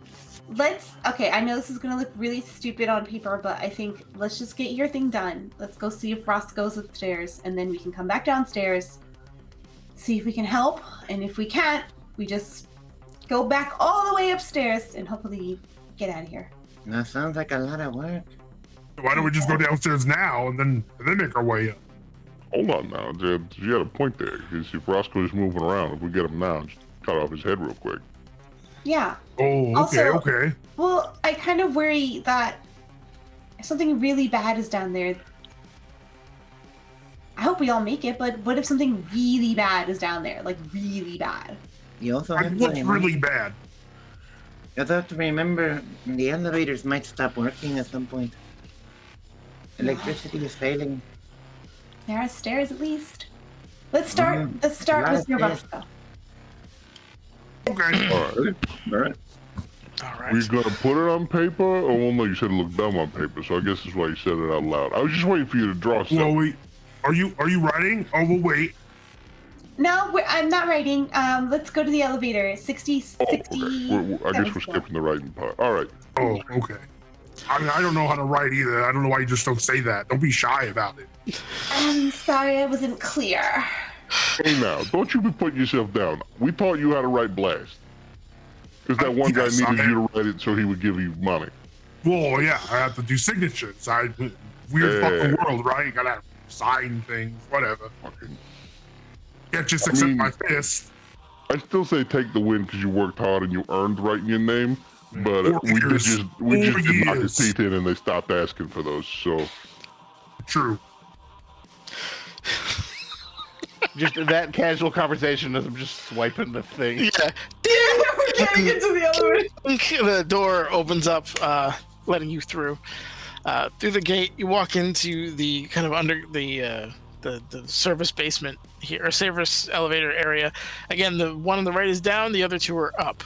Okay, I know this is gonna look really stupid on paper, but I think let's just get your thing done. Let's go see if Ross goes upstairs, and then we can come back downstairs, see if we can help, and if we can't, we just go back all the way upstairs and hopefully get out of here. That sounds like a lot of work. Why don't we just go downstairs now and then make our way up? Hold on now, Jed. You got a point there. Because if Roscoe's moving around, if we get him now, just cut off his head real quick. Yeah. Oh, okay, Also- okay. Well, I kind of worry that if something really bad is down there. I hope we all make it, but what if something really bad is down there? Like, really bad? You also Like, have to what's remember, really bad? you also have to remember the elevators might stop working at some point. Electricity is failing. There are stairs at least. Let's start. Mhm. Let's start Lot with of your stairs. Roscoe. Okay. All right. All right. All right. We're gonna put it on paper? Oh, well, no, you said it looked dumb on paper, so I guess that's why you said it out loud. I was just waiting for you to draw something. Well, are you writing? Oh, we'll wait. No, I'm not writing. Let's go to the elevator. 60. Oh, 60 okay. I guess we're skipping the writing part. All right. Oh, okay. I mean, I don't know how to write either. I don't know why you just don't say that. Don't be shy about it. I'm sorry, I wasn't clear. Hey, now, don't you be putting yourself down. We taught you how to write blast. Because that one Yes, guy needed you to write it so he would give you money. Well, yeah, I have to do signatures. Weird Yeah. fucking world, right? You gotta sign things, whatever. Fucking. Can't just I accept mean- my fist. I still say take the win because you worked hard and you earned writing your name. But 4 we years. just 4 did knock his years. teeth in and they stopped asking for those. So True. just that casual conversation as I'm just swiping the thing. Yeah. we're getting into the elevator. The door opens up, letting you through. Through the gate, you walk into the kind of under the the service basement here, or service elevator area. Again, the one on the right is down, the other two are up.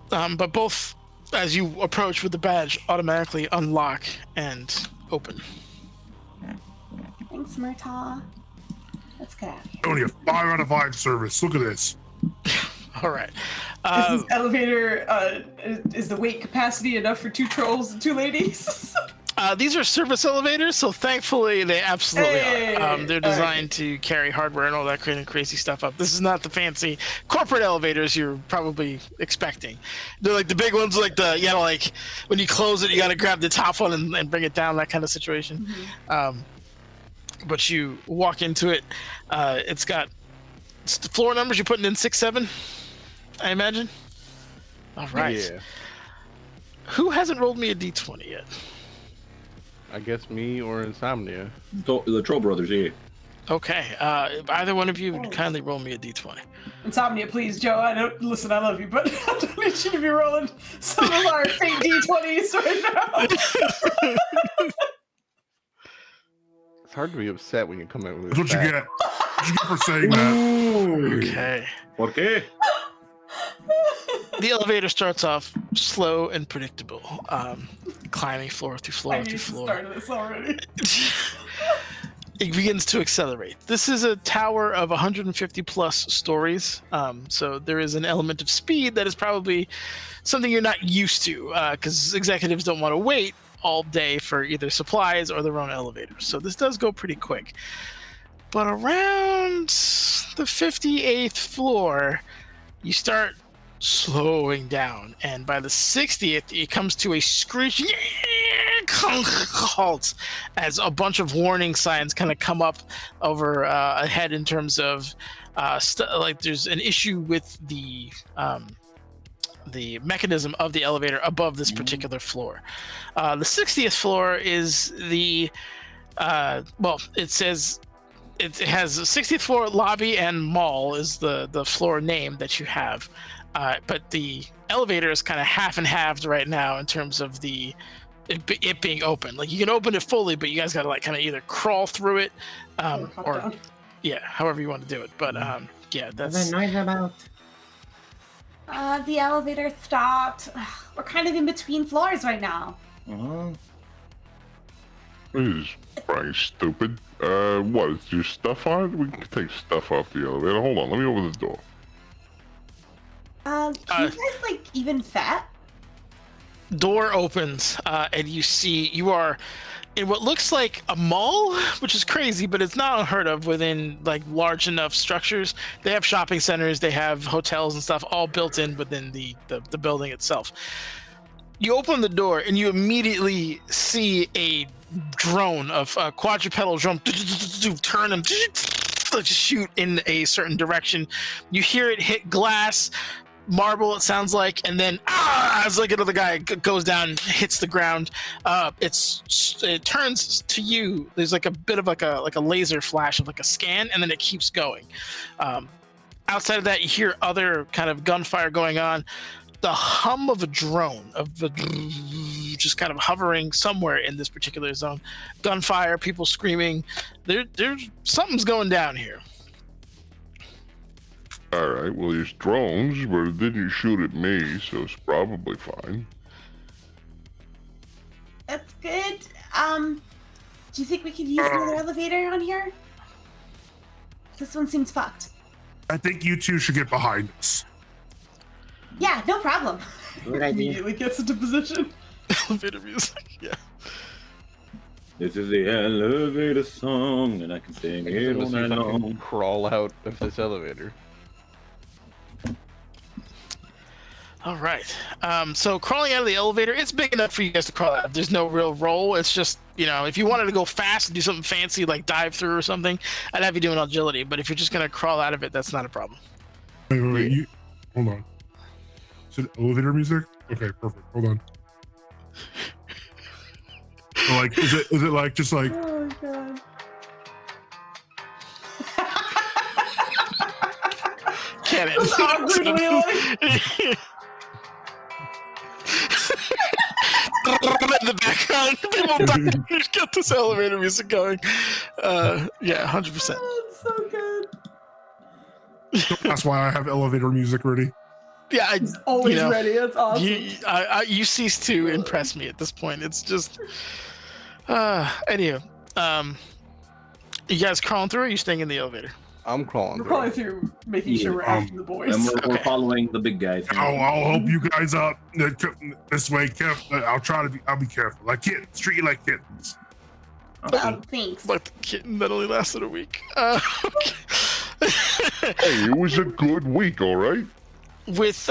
But both, as you approach with the badge, automatically unlock and open. Thanks, Murtaugh. Let's get out of here. Only a 5 out of 5 service. Look at this. All right. Is this elevator, is the weight capacity enough for 2 trolls and 2 ladies? These are service elevators, so thankfully they absolutely are. They're designed to carry hardware and all that kind of crazy stuff up. This is not the fancy corporate elevators you're probably expecting. They're like the big ones, like like when you close it, you got to grab the top one and bring it down, that kind of situation. Mm-hmm. But you walk into it, it's got the floor numbers. You're putting in 6, 7, I imagine. All right. Yeah. Who hasn't rolled me a d20 yet? I guess me or Insomnia. The Troll Brothers, yeah. Okay. Either one of you would kindly roll me a d20. Insomnia, please, Joe. I love you, but I don't need you to be rolling some of our fake D20s right now. It's hard to be upset when you come in with That's what you get. What you get for saying that. Okay. Okay. The elevator starts off slow and predictable, climbing floor through floor I through need to floor. start this already. It begins to accelerate. This is a tower of 150 plus stories, so there is an element of speed that is probably something you're not used to, because executives don't want to wait all day for either supplies or their own elevators. So this does go pretty quick. But around the 58th floor, you start slowing down, and by the 60th, it comes to a screeching halt as a bunch of warning signs kind of come up over ahead in terms of like there's an issue with the mechanism of the elevator above this particular floor. The 60th floor is the it says it has a 60th floor lobby and mall is the floor name that you have. But the elevator is kind of half and halved right now in terms of it being open. Like you can open it fully, but you guys got to like kind of either crawl through it, or however you want to do it. But yeah, that's. What's that noise about? The elevator stopped. We're kind of in between floors right now. Oh, This is probably stupid. What? Is your stuff on it? We can take stuff off the elevator. Hold on, let me open the door. You guys like even fat? Door opens, and you are in what looks like a mall, which is crazy, but it's not unheard of within like large enough structures. They have shopping centers, they have hotels and stuff all built in within the building itself. You open the door and you immediately see a drone of a quadrupedal drone turn and shoot in a certain direction. You hear it hit glass, marble, it sounds like, and then as like another guy goes down, hits the ground. It turns to you. There's like a bit of like a laser flash of like a scan, and then it keeps going. Outside of that, you hear other kind of gunfire going on. The hum of a drone, just kind of hovering somewhere in this particular zone. Gunfire, people screaming. There's something's going down here. All right, well, there's drones, but it didn't shoot at me, so it's probably fine. That's good. Do you think we could use another elevator on here? This one seems fucked. I think you two should get behind us. Yeah, no problem. good idea. Immediately gets into position. Elevator music, yeah. This is the elevator song, and I can sing it all night long. Crawl out of this elevator. All right. So crawling out of the elevator, it's big enough for you guys to crawl out. There's no real roll. It's just, if you wanted to go fast and do something fancy like dive through or something, I'd have you doing agility. But if you're just gonna crawl out of it, that's not a problem. Wait. Hold on. Is it elevator music? Okay, perfect. Hold on. So, like, is it like just like? Oh god. Get it? Just awkwardly like. the background. People dying. Get this elevator music going. Yeah, 100%. Oh, it's so good. That's why I have elevator music ready. Yeah, He's always ready. That's awesome. you cease to impress me at this point. It's just. Anyway, you guys crawling through, or are you staying in the elevator? I'm crawling. We're crawling through, making sure we're after the boys. And we're Okay. following the big guys. I'll help you guys up this way. Careful. I'll be careful. Like kittens. Treat you like kittens. Thanks. Like the kitten that only lasted a week. Hey, it was a good week, all right? With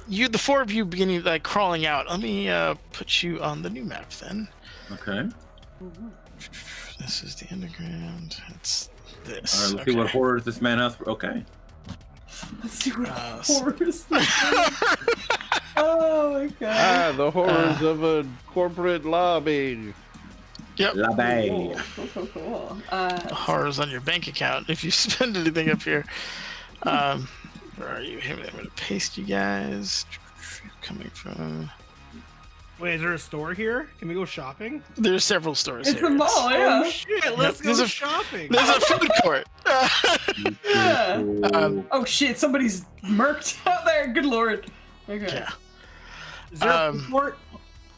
you, the four of you beginning like crawling out. Let me put you on the new map then. Okay. This is the underground. It's this. All right, let's see what horrors this man has. Okay. Let's see what horrors. Oh my god. Ah, the horrors of a corporate lobby. Yep. La Bay. Cool. Horrors on your bank account if you spend anything up here. Where are you? I'm going to paste you guys. Coming from. Wait, is there a store here? Can we go shopping? There's several stores It's here. a mall, yeah. Oh shit! Let's There's go a- shopping. There's a food court. Yeah. Um, Oh shit, somebody's murked out there. Good lord. Okay. yeah. Is there a food court?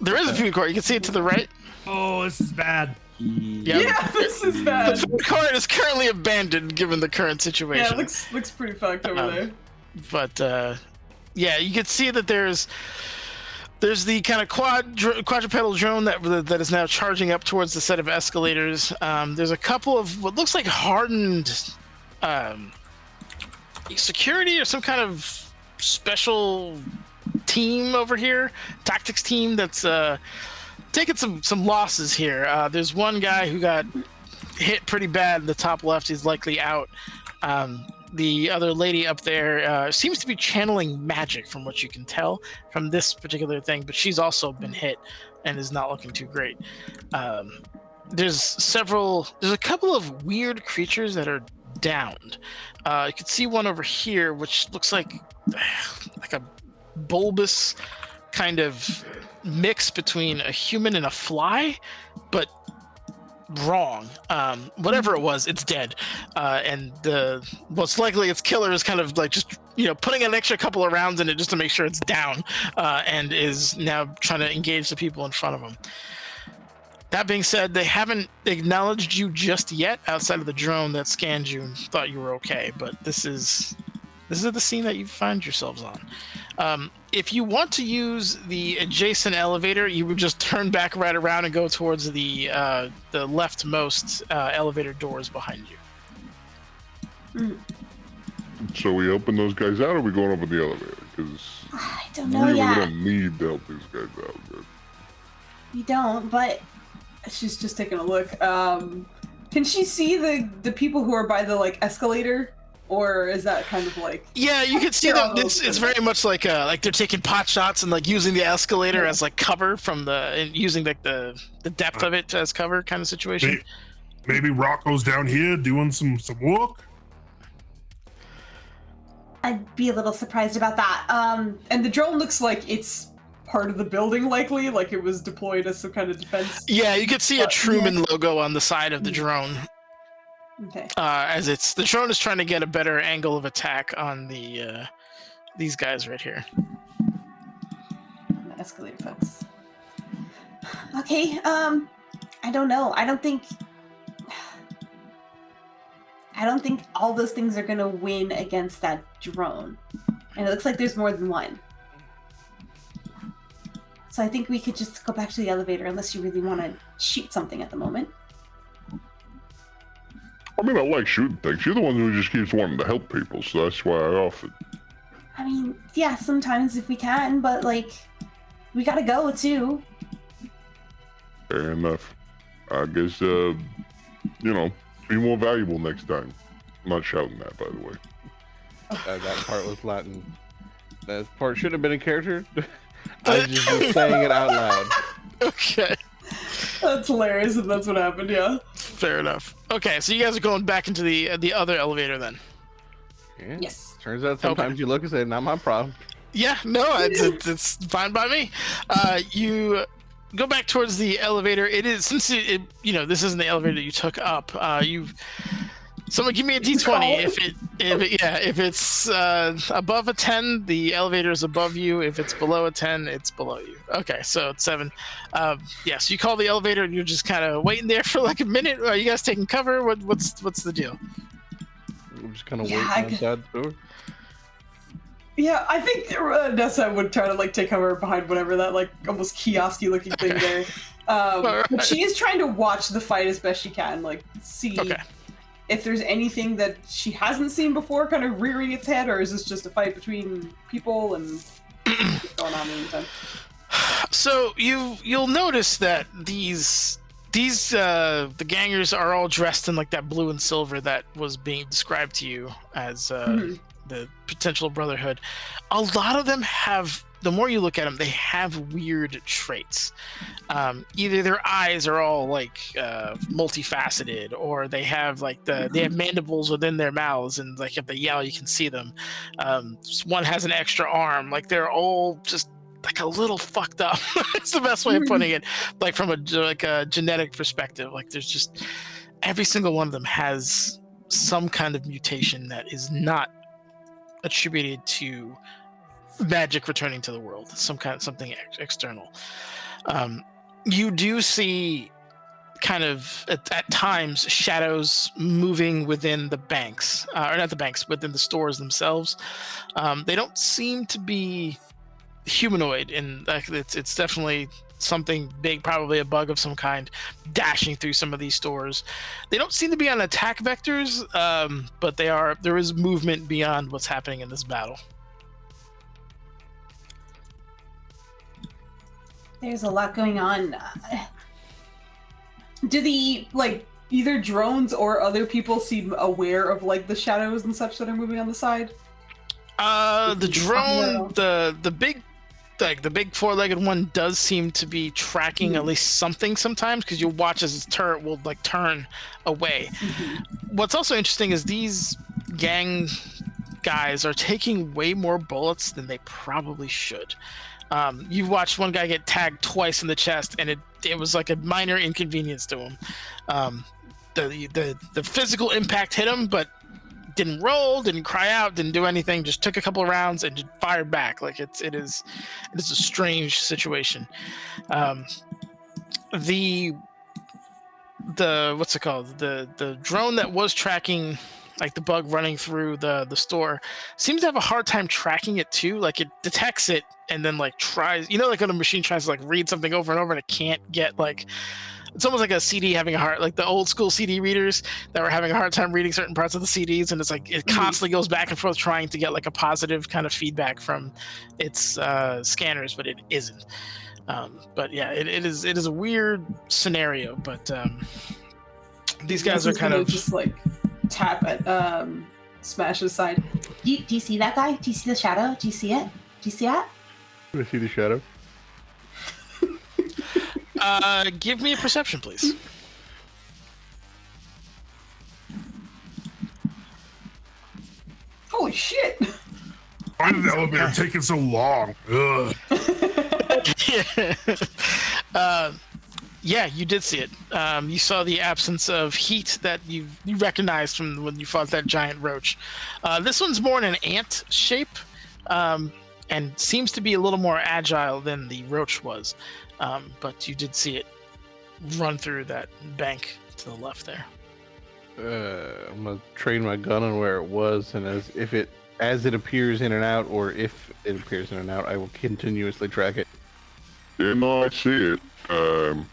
There is a food court. You can see it to the right. Oh, this is bad. Yep. Yeah, this is The bad. food court is currently abandoned given the current Yeah, situation. it looks pretty fucked over there. But yeah, you can see that there's the kind of quadrupedal drone that is now charging up towards the set of escalators. There's a couple of what looks like hardened security or some kind of special team over here, tactics team that's taking some losses here. There's one guy who got hit pretty bad in the top left. He's likely out. The other lady up there seems to be channeling magic from what you can tell from this particular thing, but she's also been hit and is not looking too great. There's a couple of weird creatures that are downed. You can see one over here, which looks like a bulbous kind of mix between a human and a fly, but wrong. Whatever it was, it's dead. And most likely its killer is kind of like just putting an extra couple of rounds in it just to make sure it's down, and is now trying to engage the people in front of him. That being said, they haven't acknowledged you just yet outside of the drone that scanned you and thought you were okay, but this is the scene that you find yourselves on. If you want to use the adjacent elevator, you would just turn back right around and go towards the leftmost elevator doors behind you. So we open those guys out, or we going up in the elevator? Because I don't know really, we yet. don't need to help these guys out. But We don't, but She's just taking a look. Can she see the people who are by the escalator, or is that kind of like? Yeah, you can see They're that all it's very much like they're taking pot shots and using the escalator as cover and using the depth of it as cover kind of situation. Maybe Rocco's down here doing some work. I'd be a little surprised about that. And the drone looks like it's part of the building, likely, like it was deployed as some kind of defense. Yeah, you could see a Truman logo on the side of the drone. Okay. As the drone is trying to get a better angle of attack on these guys right here. The escalator folks. Okay, I don't know. I don't think all those things are gonna win against that drone. And it looks like there's more than one. So I think we could just go back to the elevator unless you really want to shoot something at the moment. I mean, I like shooting things. You're the one who just keeps wanting to help people, so that's why I offered. I mean, yeah, sometimes if we can, but we gotta go too. Fair enough. I guess, be more valuable next time. I'm not shouting that, by the way. That part was Latin. That part should have been a character. I was just saying it out loud. Okay. That's hilarious if that's what happened, yeah. Fair enough. Okay, so you guys are going back into the other elevator then. Yeah. Yes. Turns out sometimes you look and say, not my problem. Yeah, no, it's fine by me. You go back towards the elevator. It is since this isn't the elevator that you took up. Someone give me a d20 if it's above a 10, the elevator is above you. If it's below a 10, it's below you. Okay, so it's 7. So you call the elevator and you're just kind of waiting there for like a minute. Are you guys taking cover? What's the deal? I'm just kind of waiting outside the door. Yeah, I think Nessa would try to like take cover behind whatever that like almost kiosk-y looking thing there. But she is trying to watch the fight as best she can, like see if there's anything that she hasn't seen before kind of rearing its head, or is this just a fight between people and what's going on in the meantime? So you'll notice that these the gangers are all dressed in like that blue and silver that was being described to you as the potential brotherhood. A lot of them have, the more you look at them, they have weird traits. Either their eyes are all like multifaceted, or they have like they have mandibles within their mouths, and like if they yell, you can see them. One has an extra arm. Like they're all just like a little fucked up. It's the best way of putting it. Like from a genetic perspective, like there's just every single one of them has some kind of mutation that is not attributed to magic returning to the world. Something external. You do see kind of at times shadows moving within the banks, or not the banks, within the stores themselves. They don't seem to be humanoid, and it's definitely something big, probably a bug of some kind, dashing through some of these stores. They don't seem to be on attack vectors, but there is movement beyond what's happening in this battle. There's a lot going on. Do the either drones or other people seem aware of like the shadows and such that are moving on the side? The drone, the big, like the big four-legged one, does seem to be tracking at least something sometimes, because you'll watch as its turret will like turn away. What's also interesting is these gang guys are taking way more bullets than they probably should. You watched one guy get tagged twice in the chest, and it was like a minor inconvenience to him. The physical impact hit him, but didn't roll, didn't cry out, didn't do anything. Just took a couple of rounds and just fired back. Like it is a strange situation. The what's it called? The drone that was tracking, like the bug running through the store, seems to have a hard time tracking it too. Like it detects it and then like tries, like when a machine tries to like read something over and over and it can't get like, it's almost like a CD having a hard, like the old school CD readers that were having a hard time reading certain parts of the CDs, and it's like it constantly goes back and forth trying to get like a positive kind of feedback from its scanners, but it isn't. But yeah, it is a weird scenario, but these guys are kind of just like tap at Smash's side. Do you see that guy? Do you see the shadow? Do you see it? Do you see it? Do I see the shadow? Give me a perception, please. Holy shit! Why did the elevator taking so long? Ugh. Yeah, you did see it. You saw the absence of heat that you recognized from when you fought that giant roach. This one's more in an ant shape, and seems to be a little more agile than the roach was. But you did see it run through that bank to the left there. I'm gonna train my gun on where it was, and as it appears in and out, or if it appears in and out, I will continuously track it. Yeah, no, I see it. I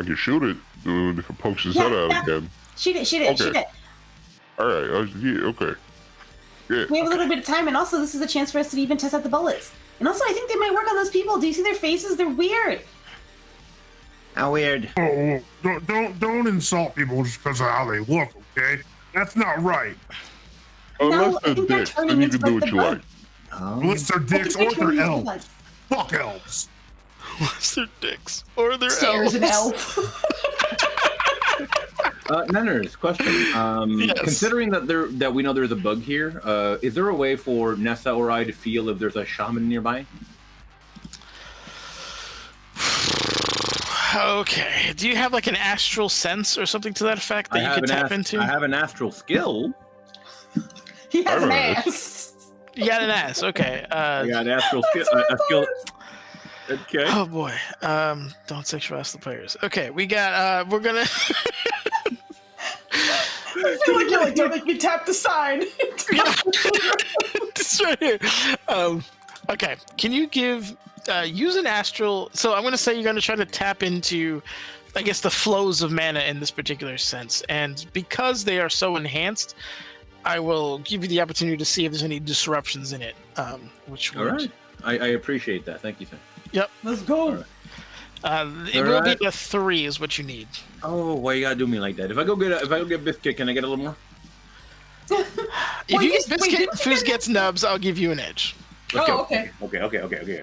can shoot it if it pokes its head out again. Shoot it. All right. Okay. Yeah. We have a little bit of time, and also this is a chance for us to even test out the bullets. And also, I think they might work on those people. Do you see their faces? They're weird. How weird. Oh, don't insult people just because of how they look, okay? That's not right. Unless they're dicks, then you can do what you like. Unless they're dicks or they're elves. Fuck elves. Unless they're dicks or they're Stairs elves. an elf. Nenners, question. Yes. Considering that we know there's a bug here, is there a way for Nessa or I to feel if there's a shaman nearby? Okay. Do you have like an astral sense or something to that effect that you could tap into? I have an astral skill. He has an Alright. ass. You got an ass. Okay. I got an astral skill. A skill. Okay. Oh boy. Don't sexualize the players. Okay, we got. We're gonna. I feel like you're like, don't make me tap the sign. It's right here. Okay. Can you give use an astral? So I'm going to say you're going to try to tap into, I guess, the flows of mana in this particular sense, and because they are so enhanced, I will give you the opportunity to see if there's any disruptions in it. Which All would, right. I appreciate that. Thank you, sir. Yep. Let's go. All right. It will be a 3 is what you need. Oh, why you gotta do me like that? If I go get biscuit, can I get a little more? If Well, you yes, get wait, biscuit, didn't Foos gets nubs, I'll give you an edge. Let's Oh, go. okay. Okay.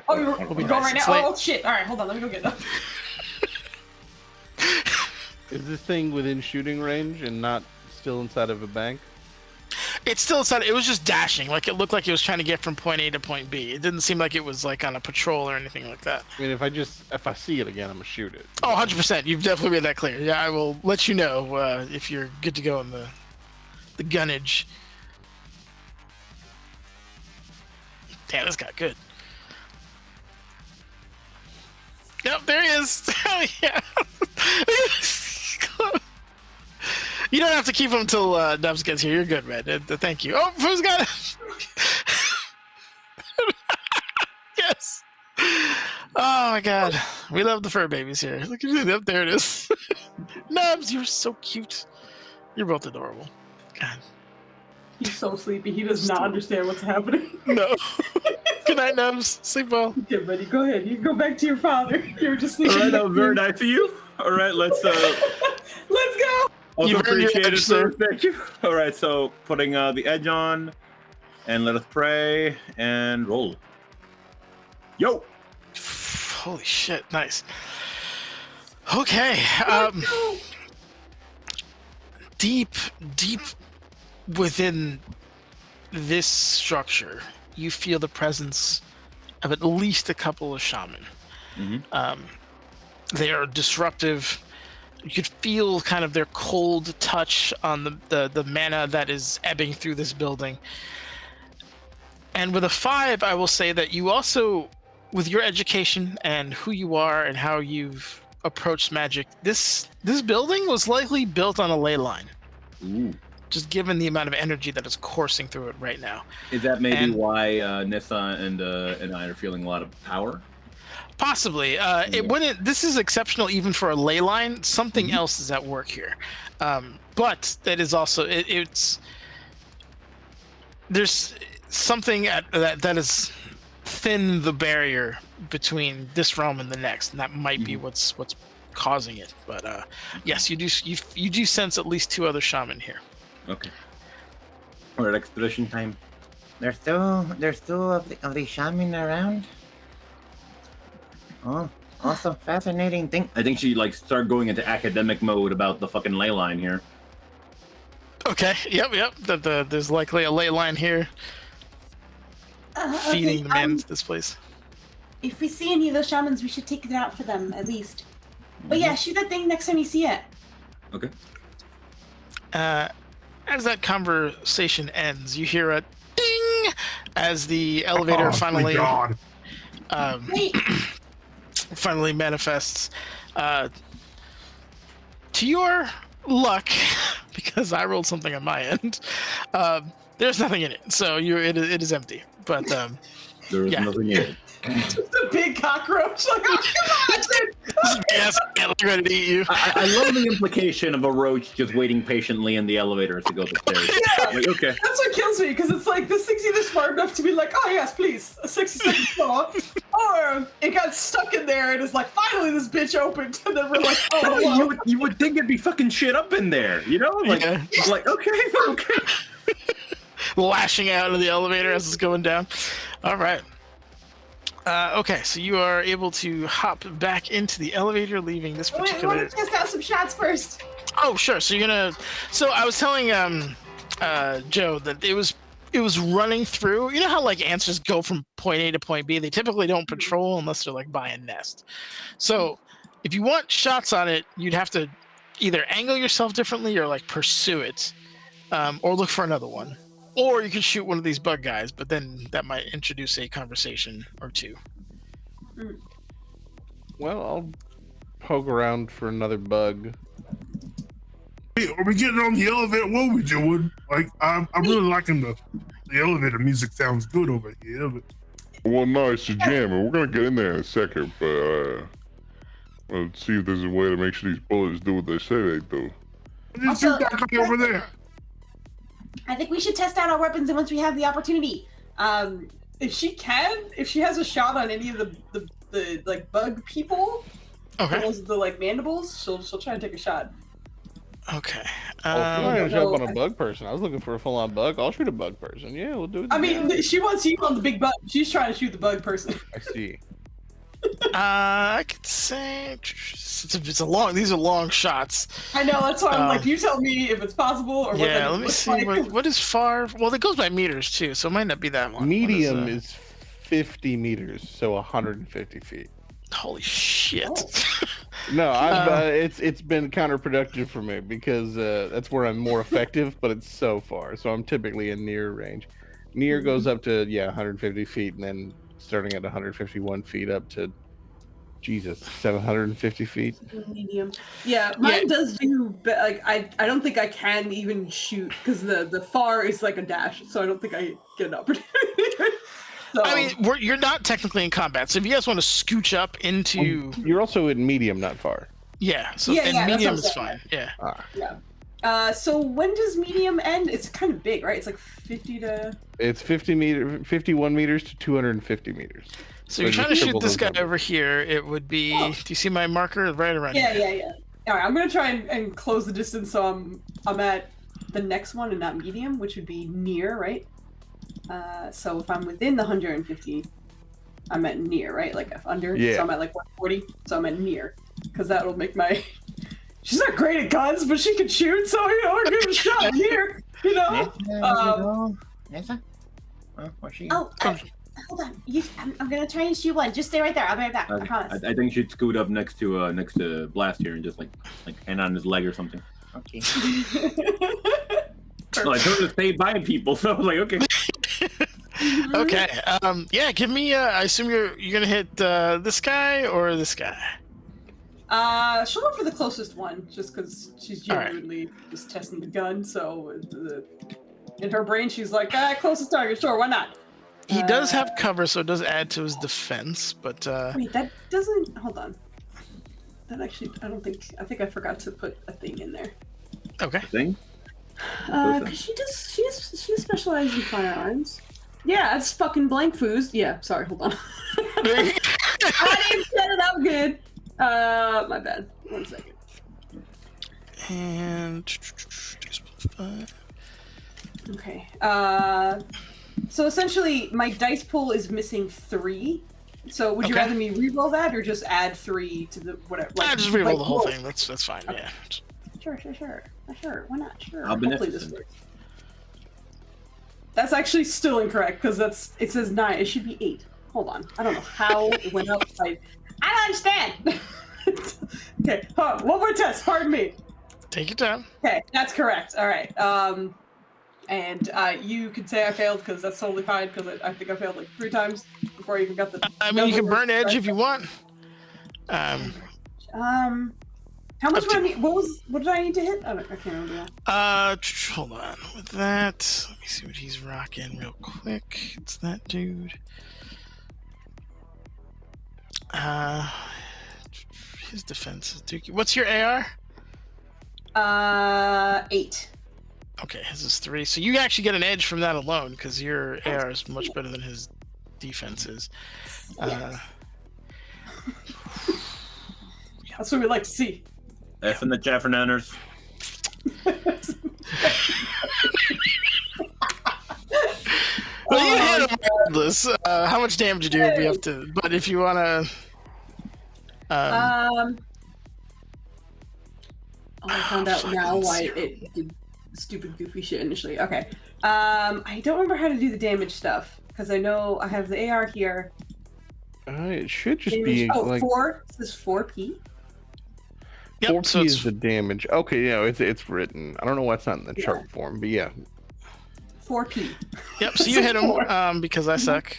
Oh, you're We'll be going nice. right It's now? late. Oh, shit. All right, hold on. Let me go get them. Is this thing within shooting range and not still inside of a bank? It's still inside. It was just dashing. Like it looked like it was trying to get from point A to point B. It didn't seem like it was like on a patrol or anything like that. I mean, if I see it again, I'm gonna shoot it. Oh, 100%. You've definitely made that clear. Yeah, I will let you know if you're good to go in the gunnage. Damn, this got good. Yep, there he is. Hell yeah. You don't have to keep him until Nubs gets here. You're good, man. Thank you. Oh, who's got it? Yes. Oh my god. We love the fur babies here. Look at it. Yep, there it is. Nubs, you're so cute. You're both adorable. God. He's so sleepy. He does not understand what's happening. No. Good night, Nubs. Sleep well. Okay, buddy. Go ahead. You can go back to your father. You were just All sleeping. right, that was very nice of you. All right, let's. Let's go. Also You've earned your appreciate it, edge, sir. sir. Thank you. All right, so putting the edge on, and let us pray and roll. Yo. Holy shit. Nice. Okay. Deep within this structure, you feel the presence of at least a couple of shaman. Mm-hmm. They are disruptive. You could feel kind of their cold touch on the mana that is ebbing through this building. And with a 5, I will say that you also, with your education and who you are and how you've approached magic, this building was likely built on a ley line. Ooh. Just given the amount of energy that is coursing through it right now. Is that maybe And- why Nissa and I are feeling a lot of power? Possibly. It wouldn't. This is exceptional even for a ley line. Something else is at work here, but that is also it's. There's something that is thin the barrier between this realm and the next, and that might be what's causing it. But yes, you do sense at least 2 other shaman here. Okay. All right, expedition time. There's two of the shaman around. Oh, also fascinating thing. I think she started going into academic mode about the fucking ley line here. Okay. Yep. There's likely a ley line here feeding the man to this place. If we see any of those shamans, we should take it out for them at least. But yeah, shoot that thing next time you see it. Okay. As that conversation ends, you hear a ding as the elevator Oh, finally my God. Wait, finally manifests. To your luck, because I rolled something on my end, there's nothing in it, so it is empty. But There is Yeah. nothing in it. Just a big cockroach. Like, oh, come on, dude. yes, I'm ready to eat you. I love the implication of a roach just waiting patiently in the elevator to go upstairs. Like, okay. That's what kills me, because it's like this thing's either smart enough to be like, oh yes, please, a 60-second floor, or it got stuck in there and is like, finally this bitch opened, and then we're like, oh, hello. You would think it'd be fucking shit up in there, you know? Like, Yeah. like okay. Lashing out of the elevator as it's going down. All right. Okay, so you are able to hop back into the elevator, leaving this Wait, we particular. want to test out some shots first. Oh, sure. So you're gonna. So I was telling Joe that it was running through. You know how like ants just go from point A to point B. They typically don't patrol unless they're like by a nest. So If you want shots on it, you'd have to either angle yourself differently or like pursue it, or look for another one. Or you could shoot one of these bug guys, but then that might introduce a conversation or two. Well, I'll poke around for another bug. Hey, are we getting on the elevator? What are we doing? Like, I'm really liking the elevator music. Sounds good over here. But... Well, no, it's a jam, and we're gonna get in there in a second, but let's see if there's a way to make sure these bullets do what they say they do. Just shoot that guy over there. I think we should test out our weapons once we have the opportunity. If she has a shot on any of the like bug people, the like mandibles, she'll try and take a shot. Okay. I'm not gonna jump on a bug person. I was looking for a full-on bug. I'll shoot a bug person. Yeah, we'll do it. I mean, she wants you on the big bug. She's trying to shoot the bug person. I see. I could say it's a long. These are long shots. I know. That's why I'm like, you tell me if it's possible or what. Yeah, let me see. What is far? Well, it goes by meters too, so it might not be that long. Medium is 50 meters, so 150 feet. Holy shit! Oh. No, it's been counterproductive for me because that's where I'm more effective, but it's so far. So I'm typically in near range. Near goes up to 150 feet, and then starting at 151 feet up to 750 feet. Medium. Yeah, mine does do. Like I don't think I can even shoot because the far is like a dash, so I don't think I get an opportunity. So. I mean, you're not technically in combat, so if you guys want to scooch up into, you're also in medium, not far. Yeah. So medium is fine. Yeah. Yeah. So when does medium end? It's kind of big, right? It's like 50 to. It's 51 meters to 250 meters. So you're trying to shoot this guy over here. It would be. Oh. Do you see my marker right around here? Yeah. All right, I'm gonna try and close the distance, so I'm at the next one and not medium, which would be near, right? So if I'm within the 150, I'm at near, right? Like if under, so I'm at like 140, so I'm at near, because that'll make my. She's not great at guns, but she can shoot, so I'll give a shot here. You know. Hold on. I'm gonna try and shoot one. Just stay right there. I'll be right back. I promise. I think she'd scoot up next to Blast here and just like hand on his leg or something. Okay. Well, I told her to stay by people, so I was like, okay. Okay. Yeah. Give me. I assume you're gonna hit this guy or this guy. She'll go for the closest one, just because she's genuinely just testing the gun. So in her brain, she's like, closest target. Sure, why not? He does have cover, so it does add to his defense. But wait, that doesn't. Hold on. That actually, I think I forgot to put a thing in there. Okay. Thing. Cause she does specialize in firearms. Yeah, that's fucking blank Foos. Yeah, sorry, hold on. I didn't set it up good. My bad. 1 second. And okay. So essentially, my dice pool is missing 3. So would you rather me re-roll that or just add 3 to the whatever? Like, just re-roll the whole thing. That's fine. Okay. Yeah. Sure. Why not? Sure. Hopefully this works. That's actually still incorrect because it says 9. It should be 8. Hold on. I don't know how it went up. I don't understand. Okay. One more test. Pardon me. Take your time. Okay, that's correct. All right. And you could say I failed because that's totally fine because I think I failed like 3 times before I even got the. I mean, you can burn edge if you want. How much would I need? What did I need to hit? I can't remember now. Hold on. With that, let me see what he's rocking real quick. It's that dude. His defense is dookie. What's your AR? 8. Okay, his is 3. So you actually get an edge from that alone because your AR is much better than his defense is. That's what we like to see. F in the chat for nanners. Well, you hit him regardless. How much damage you do will be up to. But if you want to. I found out now why it did stupid, goofy shit initially. Okay. I don't remember how to do the damage stuff because I know I have the AR here. It should just damage, be like 4. This is 4p. Yep, 4p so is it's, the damage. Okay, yeah, it's written. I don't know why it's not in the chart form, but yeah. 4p. yep. So you hit him because I suck.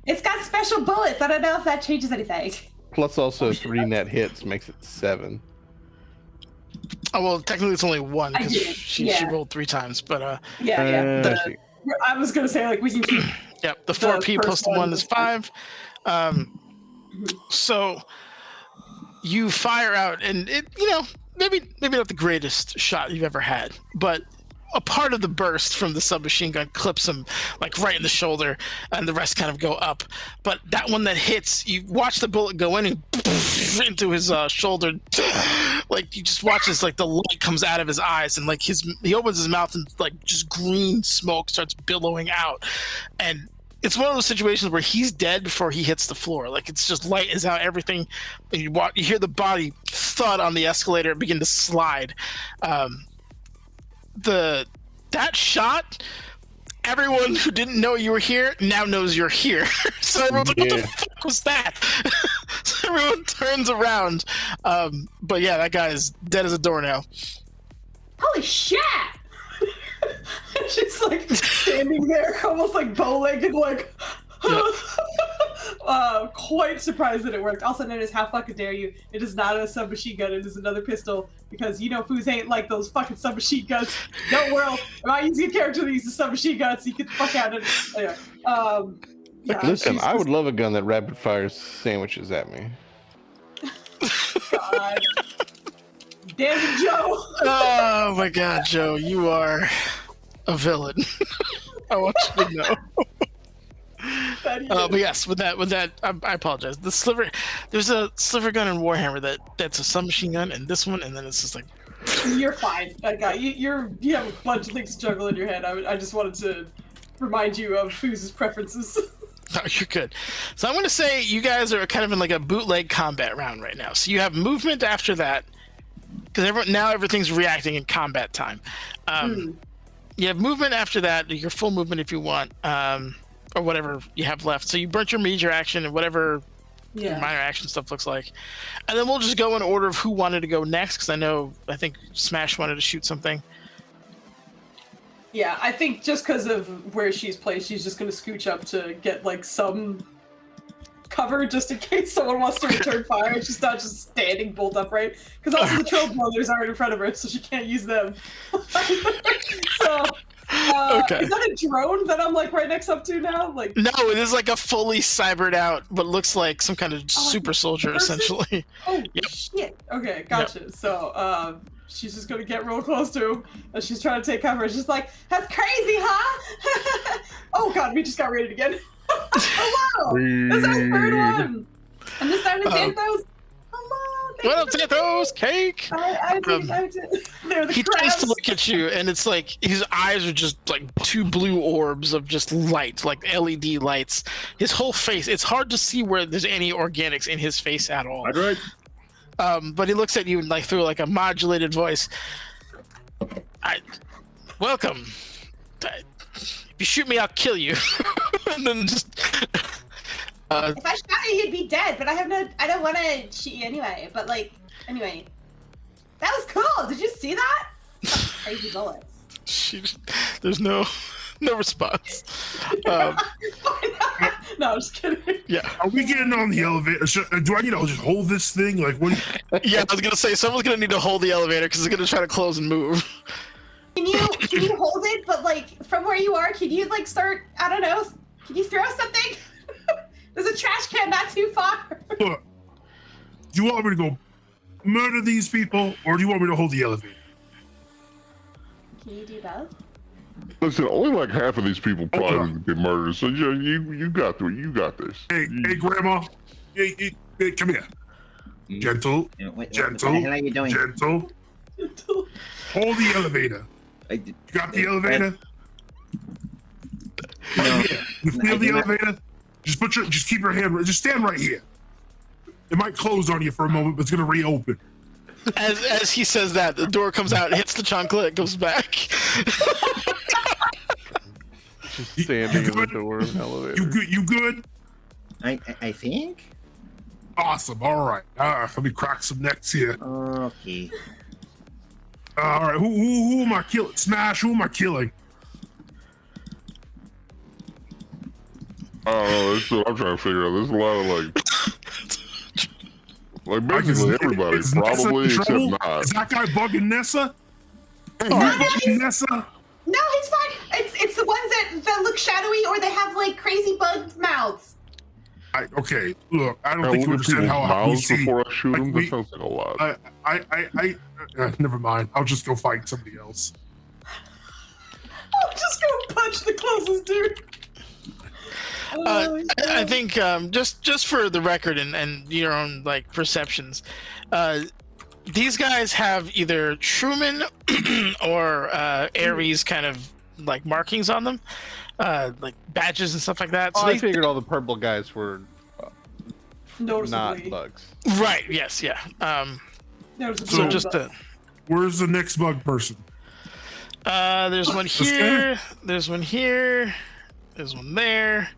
It's got special bullets. I don't know if that changes anything. Plus also 3 net hits makes it 7. Oh well, technically it's only 1 I because did, she yeah. rolled 3 times. But Yeah. I see. I was gonna say like we can keep. yep, the 4p plus first the 1 one is is fine. 5. So you fire out, and it, maybe not the greatest shot you've ever had, but a part of the burst from the submachine gun clips him like right in the shoulder, and the rest kind of go up. But that one that hits, you watch the bullet go in and into his shoulder. Like you just watch as like the light comes out of his eyes, and like he opens his mouth and like just green smoke starts billowing out, and it's one of those situations where he's dead before he hits the floor. Like it's just light is out, everything, and you hear the body thud on the escalator and begin to slide. That shot, everyone who didn't know you were here now knows you're here. So everyone's like, what the fuck was that? So everyone turns around. But yeah, that guy is dead as a doornail. Holy shit! She's like standing there, almost like bow-legged, like. Quite surprised that it worked. Also known as how fucking dare you. It is not a submachine gun, it is another pistol, because Foos ain't like those fucking submachine guns. Don't worry, if I use a character that uses submachine guns, you get the fuck out of it. Anyway, Listen, I would love a gun that rapid fires sandwiches at me. God. Damn it, Joe! Oh my god, Joe, you are a villain. I want you to know. But yes, with that, I apologize. There's a sliver gun in Warhammer that's a submachine gun, and this one, and then it's just like. You're fine, that guy. You have a bunch of things to juggle in your head. I just wanted to remind you of Fooz's preferences. No, you're good. So I'm going to say you guys are kind of in like a bootleg combat round right now. So you have movement after that, because now everything's reacting in combat time. You have movement after that, your full movement if you want. Or whatever you have left. So you burnt your major action and whatever your minor action stuff looks like. And then we'll just go in order of who wanted to go next, because I think Smash wanted to shoot something. Yeah, I think just because of where she's placed, she's just going to scooch up to get like some cover just in case someone wants to return fire. She's not just standing bolt upright. Because also the Troll Brothers are in front of her, so she can't use them. So... okay. Is that a drone that I'm like right next up to now? Like no, it is like a fully cybered out, but looks like some kind of super soldier essentially. Oh shit! Okay, gotcha. Yep. So she's just gonna get real close to him, and she's trying to take cover. She's like, "That's crazy, huh?" Oh god, we just got raided again. Hello, this is our third one, and this time it's Anthos. What up, Santos? Cake? They're the he crabs. tries to look at you, and it's like his eyes are just like 2 blue orbs of just light, like LED lights. His whole face, it's hard to see where there's any organics in his face at all. Right. But he looks at you and like through like a modulated voice. Welcome. If you shoot me, I'll kill you. And then just. If I shot you, you'd be dead, but I don't want to shoot you anyway. But like, anyway. That was cool! Did you see that? Crazy bullets. There's no response. No, I'm just kidding. Yeah. Are we getting on the elevator? Do I need to just hold this thing? Like, what? Yeah, I was gonna say someone's gonna need to hold the elevator because it's gonna try to close and move. Can you hold it? But like, from where you are, can you like start? I don't know. Can you throw something? There's a trash can not too far. Look, do you want me to go murder these people, or do you want me to hold the elevator? Can you do both? Listen, only like half of these people probably get murdered, so you got this. Hey, Grandma. Hey, come here. Gentle. What Gentle. the hell are you doing? Gentle. Hold the elevator. You got the elevator? Right here. You feel the elevator? Just keep your hand, just stand right here. It might close on you for a moment, but it's gonna reopen. As he says that, the door comes out, hits the chocolate, it goes back. Just standing in the door of an elevator. You good? I think. Awesome. All right. Let me crack some necks here. Okay. All right. Who am I killing? Smash. Who am I killing? I don't know. That's what I'm trying to figure out. There's a lot of like basically everybody, Is Nessa probably in except trouble? not. Is that guy bugging Nessa? Hey, No, you no, bugging Nessa? No, he's fine. It's the ones that look shadowy or they have like crazy bug mouths. Okay, look, I don't I think you look at understand people's how we mouths see. before I shoot like, them. we- That sounds like a lot. Never mind. I'll just go fight somebody else. I'll just go punch the closest dude. I think just for the record and your own like perceptions, these guys have either Truman or Ares kind of like markings on them, like badges and stuff like that. So I figured all the purple guys were not Noticeably. bugs. right, yes, yeah. Noticeably So just bugs. Where's the next bug person? there's one here, there's one here, there's one there.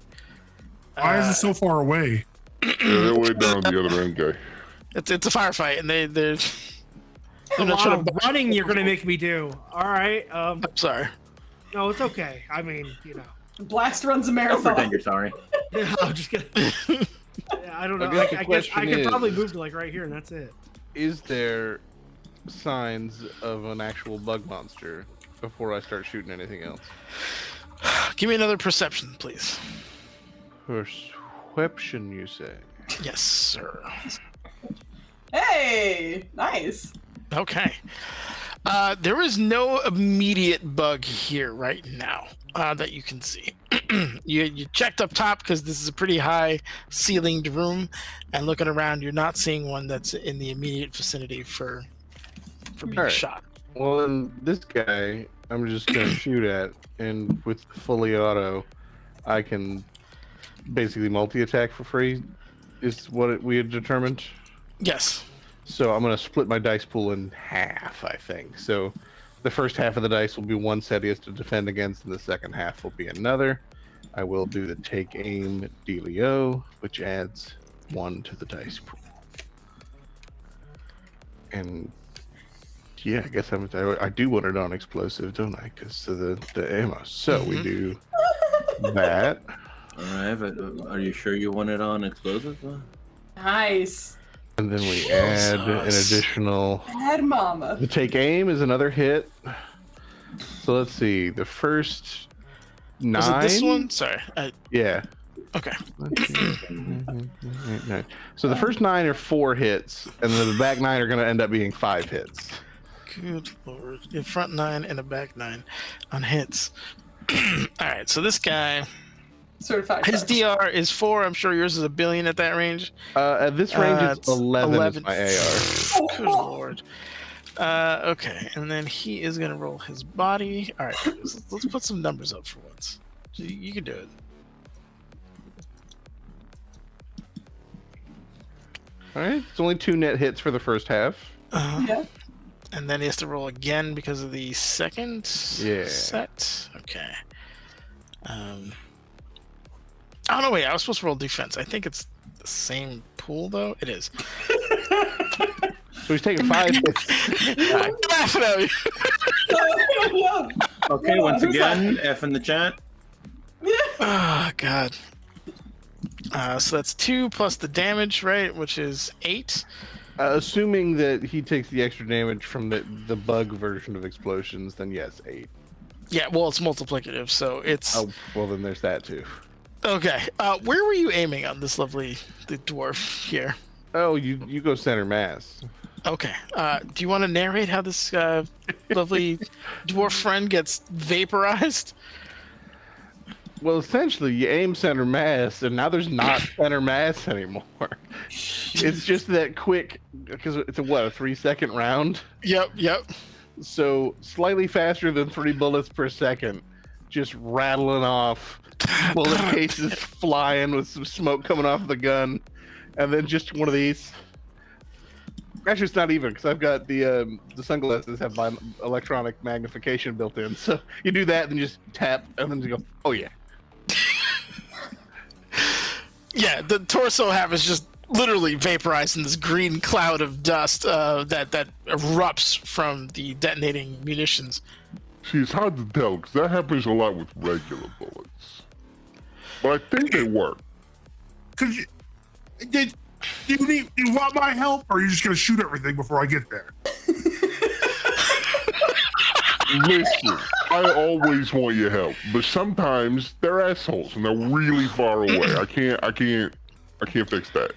Why is it so far away? Yeah, they're way down the other end, guy. It's a firefight, and they're A not lot trying of to. running you're gonna make me do. All right. I'm sorry. No, it's okay. I mean, you know. Blast runs a Don't pretend marathon. you're sorry. Yeah, I'm just gonna. Yeah, I don't know. I guess the I guess question I could is- probably move to like right here, and that's it. Is there signs of an actual bug monster before I start shooting anything else? Give me another perception, please. Perception, you say? Yes, sir. Hey, nice. Okay. There is no immediate bug here right now that you can see. You checked up top because this is a pretty high ceilinged room, and looking around, you're not seeing one that's in the immediate vicinity for being Alright. shot. Well, then this guy, I'm just gonna shoot at, and with fully auto, I can basically multi-attack for free. Is what we had determined. Yes. So I'm gonna split my dice pool in half, I think. So the first half of the dice will be one set he has to defend against, and the second half will be another. I will do the take aim dealio, which adds 1 to the dice pool. And yeah, I guess I do want it on explosive, don't I? Because of the ammo. So we do that. All right, but are you sure you want it on explosive? Nice. And then we add an Jesus. additional. Bad mama. The take aim is another hit. So let's see. The first 9. Was it this one? Sorry. Yeah. Okay. So the first 9 are 4 hits, and then the back 9 are going to end up being 5 hits. Good lord. Your front 9 and a back 9 on hits. All right. So this guy, Certified. his sucks. DR is 4. I'm sure yours is a billion at that range. At this range, it's It's 11 is my AR. Good lord. Okay, and then he is gonna roll his body. All right, let's put some numbers up for once. You can do it. All right. It's only 2 net hits for the first half. Yeah. And then he has to roll again because of the second Yeah. set. Okay. Oh no, wait! I was supposed to roll defense. I think it's the same pool though. It is. So he's taking 5 hits. I'm laughing at you. Yeah. Okay, Yeah, once who's again, F in the chat. Oh god. So that's 2 plus the damage, right? Which is 8. Assuming that he takes the extra damage from the bug version of explosions, then yes, 8. Yeah, well, it's multiplicative, so it's Oh, well, then there's that too. okay. Where were you aiming on this lovely the dwarf here? Oh, you go center mass. Okay. Do you want to narrate how this lovely dwarf friend gets vaporized? Well, essentially, you aim center mass, and now there's not center mass anymore. It's just that quick, because it's a 3-second round. Yep. So slightly faster than 3 bullets per second, just rattling off, bullet cases flying with some smoke coming off the gun, and then just one of these. Actually, it's not even, because I've got the sunglasses have my electronic magnification built in. So you do that, then just tap, and then you go, oh yeah. Yeah, the torso half is just literally vaporized in this green cloud of dust that erupts from the detonating munitions. See, it's hard to tell because that happens a lot with regular bullets. But I think they work. Could you? Do you want my help, or are you just gonna shoot everything before I get there? Listen, I always want your help, but sometimes they're assholes and they're really far away. I can't fix that.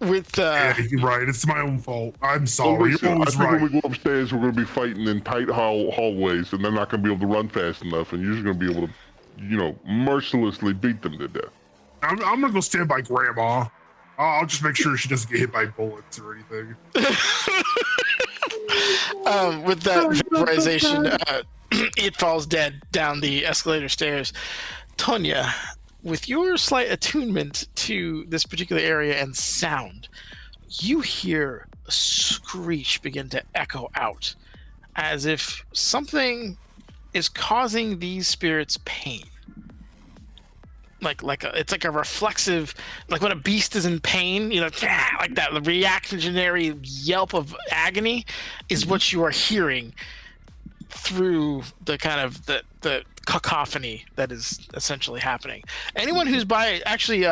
With Yeah, you're right. It's my own fault. I'm So sorry. listen, You're I always think when right. we go upstairs, we're going to be fighting in tight hallways, and they're not going to be able to run fast enough, and you're just going to be able to, mercilessly beat them to death. I'm gonna go stand by Grandma. I'll just make sure she doesn't get hit by bullets or anything. with that vaporization, it falls dead down the escalator stairs. Tonya, with your slight attunement to this particular area and sound, you hear a screech begin to echo out, as if something is causing these spirits pain. It's like a reflexive, like when a beast is in pain, like that, the reactionary yelp of agony is what you are hearing through the kind of the cacophony that is essentially happening. Anyone who's by, actually,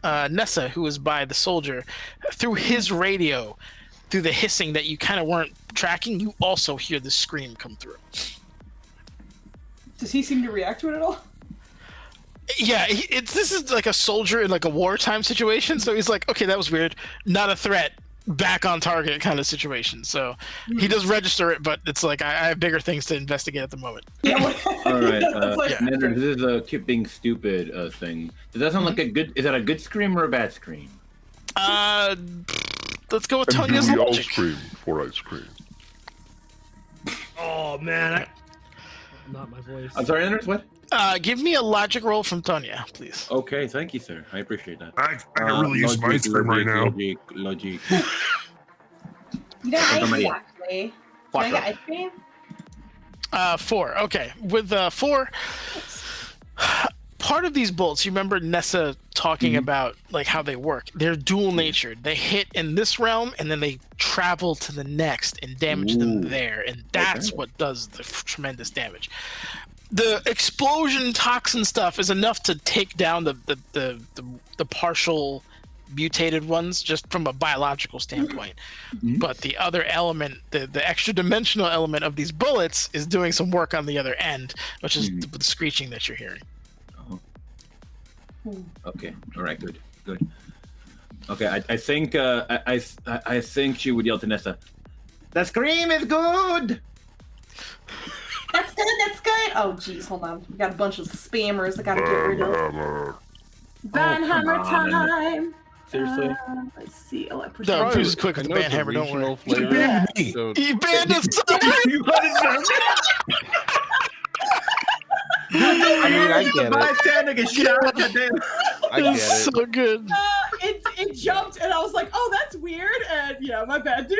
Nessa, who was by the soldier, through his radio, through the hissing that you kind of weren't tracking, you also hear the scream come through. Does he seem to react to it at all? Yeah, this is like a soldier in like a wartime situation, so he's like, okay, that was weird, not a threat, back on target kind of situation. So he does register it, but it's like I have bigger things to investigate at the moment. All right, Nender, this is a keep being stupid thing. Does that sound like a good? Is that a good scream or a bad scream? Let's go with And Tonya's do we all logic. scream before I scream? Oh man, not my voice. I'm sorry, Nender. What? Give me a logic roll from Tonya, please. Okay, thank you, sir. I appreciate that. I can really use my scream right now. Logic. You know, I Somebody- do actually. Can I get ice cream? 4. Okay, with 4. Part of these bolts, you remember Nessa talking about like how they work. They're dual natured. They hit in this realm and then they travel to the next and damage them there, and that's what does the tremendous damage. The explosion toxin stuff is enough to take down the partial mutated ones just from a biological standpoint. But the other element, the extra dimensional element of these bullets is doing some work on the other end, which is the screeching that you're hearing. Okay. All right. Good. Okay. I think I think she would yell to Nessa. The scream is good. That's good. Oh, geez, hold on. We got a bunch of spammers that gotta get rid of. Banhammer time. Seriously? Let's see. Oh, I pushed No, it. please just quick with the I know it's a banhammer, don't worry. regional flavor, so He banned us! I mean, I get it. Bystander gets shot. I get it. So good. It jumped, and I was like, "Oh, that's weird." And yeah, my bad, dude.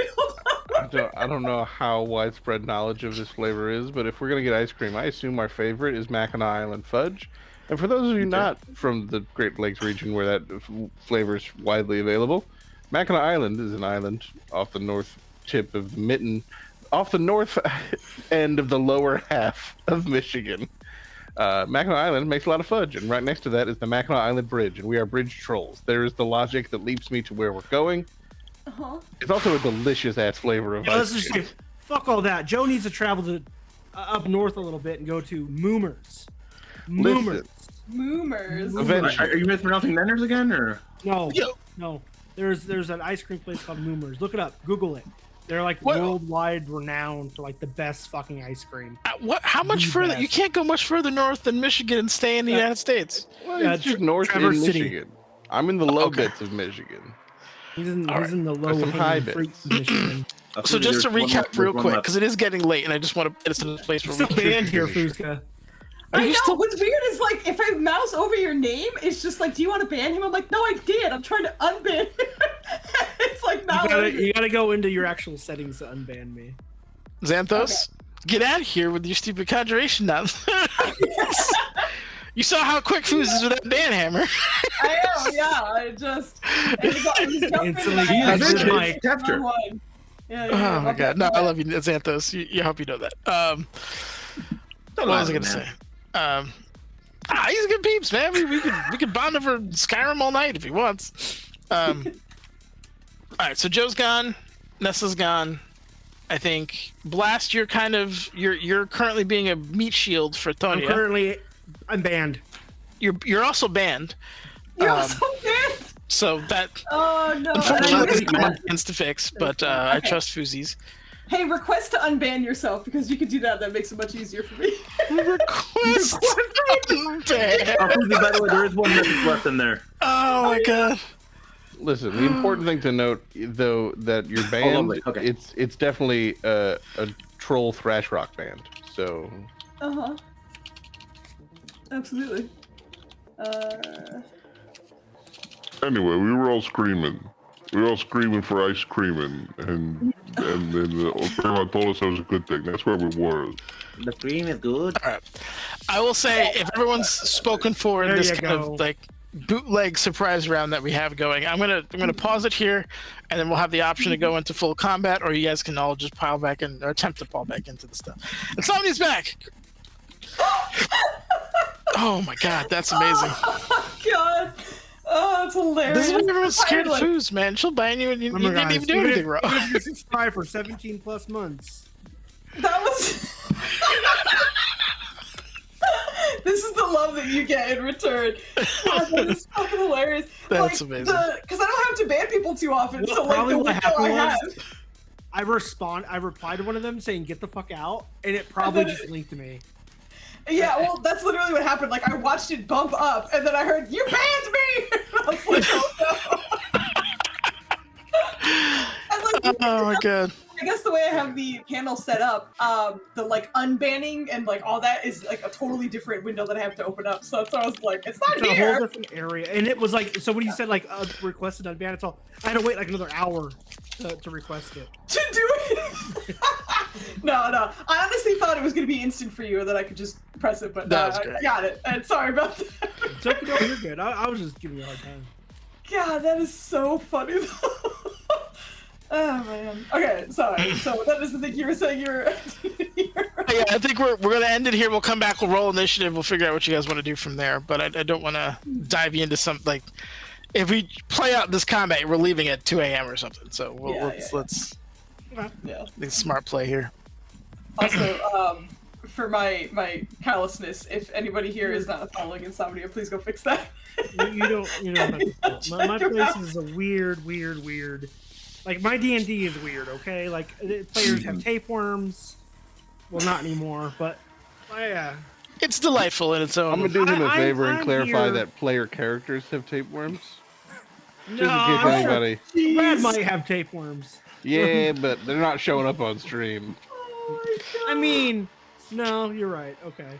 I don't know how widespread knowledge of this flavor is, but if we're gonna get ice cream, I assume our favorite is Mackinac Island fudge. And for those of you not from the Great Lakes region where that flavor is widely available, Mackinac Island is an island off the north tip of off the north end of the lower half of Michigan. Mackinac Island makes a lot of fudge, and right next to that is the Mackinac Island Bridge, and we are bridge trolls. There is the logic that leads me to where we're going. It's also a delicious ass flavor of Let's ice just cream. say, fuck all that. Joe needs to travel to up north a little bit and go to Moomers. Listen, Moomers. eventually. Are you mispronouncing Nenders again, or? No, Yo. no. There's an ice cream place called Moomers. Look it up. Google it. They're like What? worldwide renowned for like the best fucking ice cream. How much The further? best. You can't go much further north than Michigan and stay in the United States. Well, Yeah, it's just north Traverse in City. Michigan. I'm in the low Okay. bits of Michigan. He's in All the low There's some high hanging bits. fruits of Michigan. So just to recap real quick, because it is getting late, and I just want to get us in a place where Still we can banned here, Foozca. Are I you know. still- What's weird is like if I mouse over your name, it's just like, do you want to ban him? I'm like, no, I did. I'm trying to unban him. It's like not. You gotta go into your actual settings to unban me. Xanthos, get out of here with your stupid conjuration nonsense. You saw how quick Foos is with that banhammer. I know, yeah. I just Instantly Tapped her. Oh my god! No, I love you, Xanthos. You hope you know that. What was I gonna say? He's good peeps, man. We could bond over Skyrim all night if he wants. All right, so Joe's gone, Nessa's gone. I think Blast, you're currently being a meat shield for Tonya. I'm banned. You're also banned. You're also banned. So that Oh no. unfortunately is to fix, but I trust Foozies. Hey, request to unban yourself because you can do that. That makes it much easier for me. Request unban. By the way, there is one message left in there. Oh my god. Listen, the important thing to note, though, that you're banned, lovely. Okay. it's definitely a troll thrash rock band. So. Absolutely. Anyway, we were all screaming. We were all screaming for ice cream, and then Grandma told us that was a good thing. That's where we were. The cream is good. All right. I will say, if everyone's spoken for There this you kind go. of like bootleg surprise round that we have going, I'm gonna pause it here, and then we'll have the option to go into full combat, or you guys can all just pile back in or attempt to pile back into the stuff. And Somnia's back. Oh my god, that's amazing. Oh god. Oh, it's hilarious. This is why everyone's scared of Like, Foos, man. She'll ban you and you Remember, didn't guys, even do anything wrong. Even if you subscribe for 17 plus months. that was. This is the love that you get in return. God, that is fucking hilarious. That's amazing. Because I don't have to ban people too often, so like Probably the what window I happened have. was I replied to one of them saying "get the fuck out," and it probably just linked to me. Yeah, well, that's literally what happened. Like, I watched it bump up, and then I heard, "You banned me!" I was like, "Oh no!" And, like, Oh my god. I guess the way I have the panel set up, the like unbanning and like all that is like a totally different window that I have to open up. So that's why I was like, "It's not It's a whole here." different area, and it was like so when you said like requested unban, it's all I had to wait like another hour to request it. To do it. No. I honestly thought it was gonna be instant for you, and then I could just press it. But That was I great. got it. And sorry about that. It's okay, no, you're good. I was just giving you a hard time. God, that is so funny though. Oh man. Okay, sorry. So that is the thing you were saying. You're. Yeah, I think we're gonna end it here. We'll come back. We'll roll initiative. We'll figure out what you guys want to do from there. But I don't want to dive you into some like. If we play out this combat, we're leaving at 2 a.m. or something. So let's Yeah. make a smart play here. Also, for my callousness, if anybody here is not following Insomnia, please go fix that. You don't. My place is a weird. Like my D&D is weird. Okay, like players have tapeworms. Well, not anymore, but yeah. It's delightful in its own. I'm gonna do him a favor and I'm clarify here- that player characters have tapeworms. Just No, in case anybody. Brad might have tapeworms. Yeah, but they're not showing up on stream. I mean, no, you're right. Okay.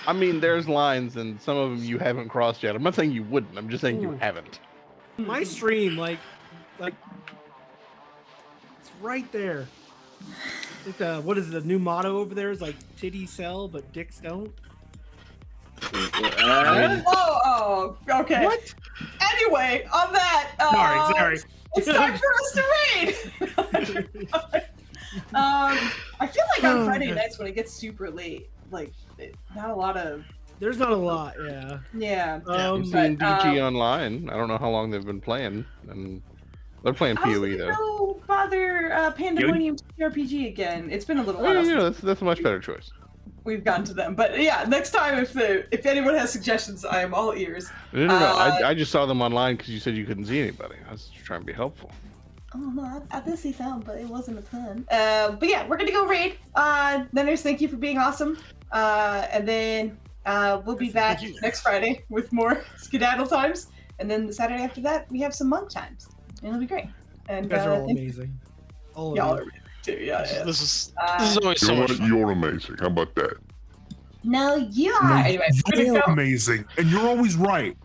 I mean, there's lines, and some of them you haven't crossed yet. I'm not saying you wouldn't. I'm just saying you Ooh. haven't. My stream, like, it's right there. Like what is the new motto over there? Is like titties sell, but dicks don't. Oh, okay. What? Anyway, on that, Sorry. it's time for us to raid. I feel like on Friday nights when it gets super late, like not a lot of There's not a lot. Yeah. yeah. I'm seeing but, DG online. I don't know how long they've been playing, and they're playing I was PoE gonna though. go bother Pandemonium TTRPG again. It's been a little Oh, while yeah, since that's a much better choice. we've gone to them. But yeah, next time if anyone has suggestions, I am all ears. No. I just saw them online because you said you couldn't see anybody. I was just trying to be helpful. Oh no, I did see some, but it wasn't a ton. But yeah, we're gonna go raid. Nenners, thank you for being awesome. And then we'll be back next Friday with more Skedaddle times. And then the Saturday after that, we have some monk times. And it'll be great. And You guys are all thank amazing. All of y'all you. are amazing too. Yeah. This is always so You know much what? fun. You're amazing. How about that? No, you are. Anyway, we're gonna You're go. amazing, and you're always right.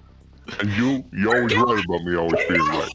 And you're always right about me always being right.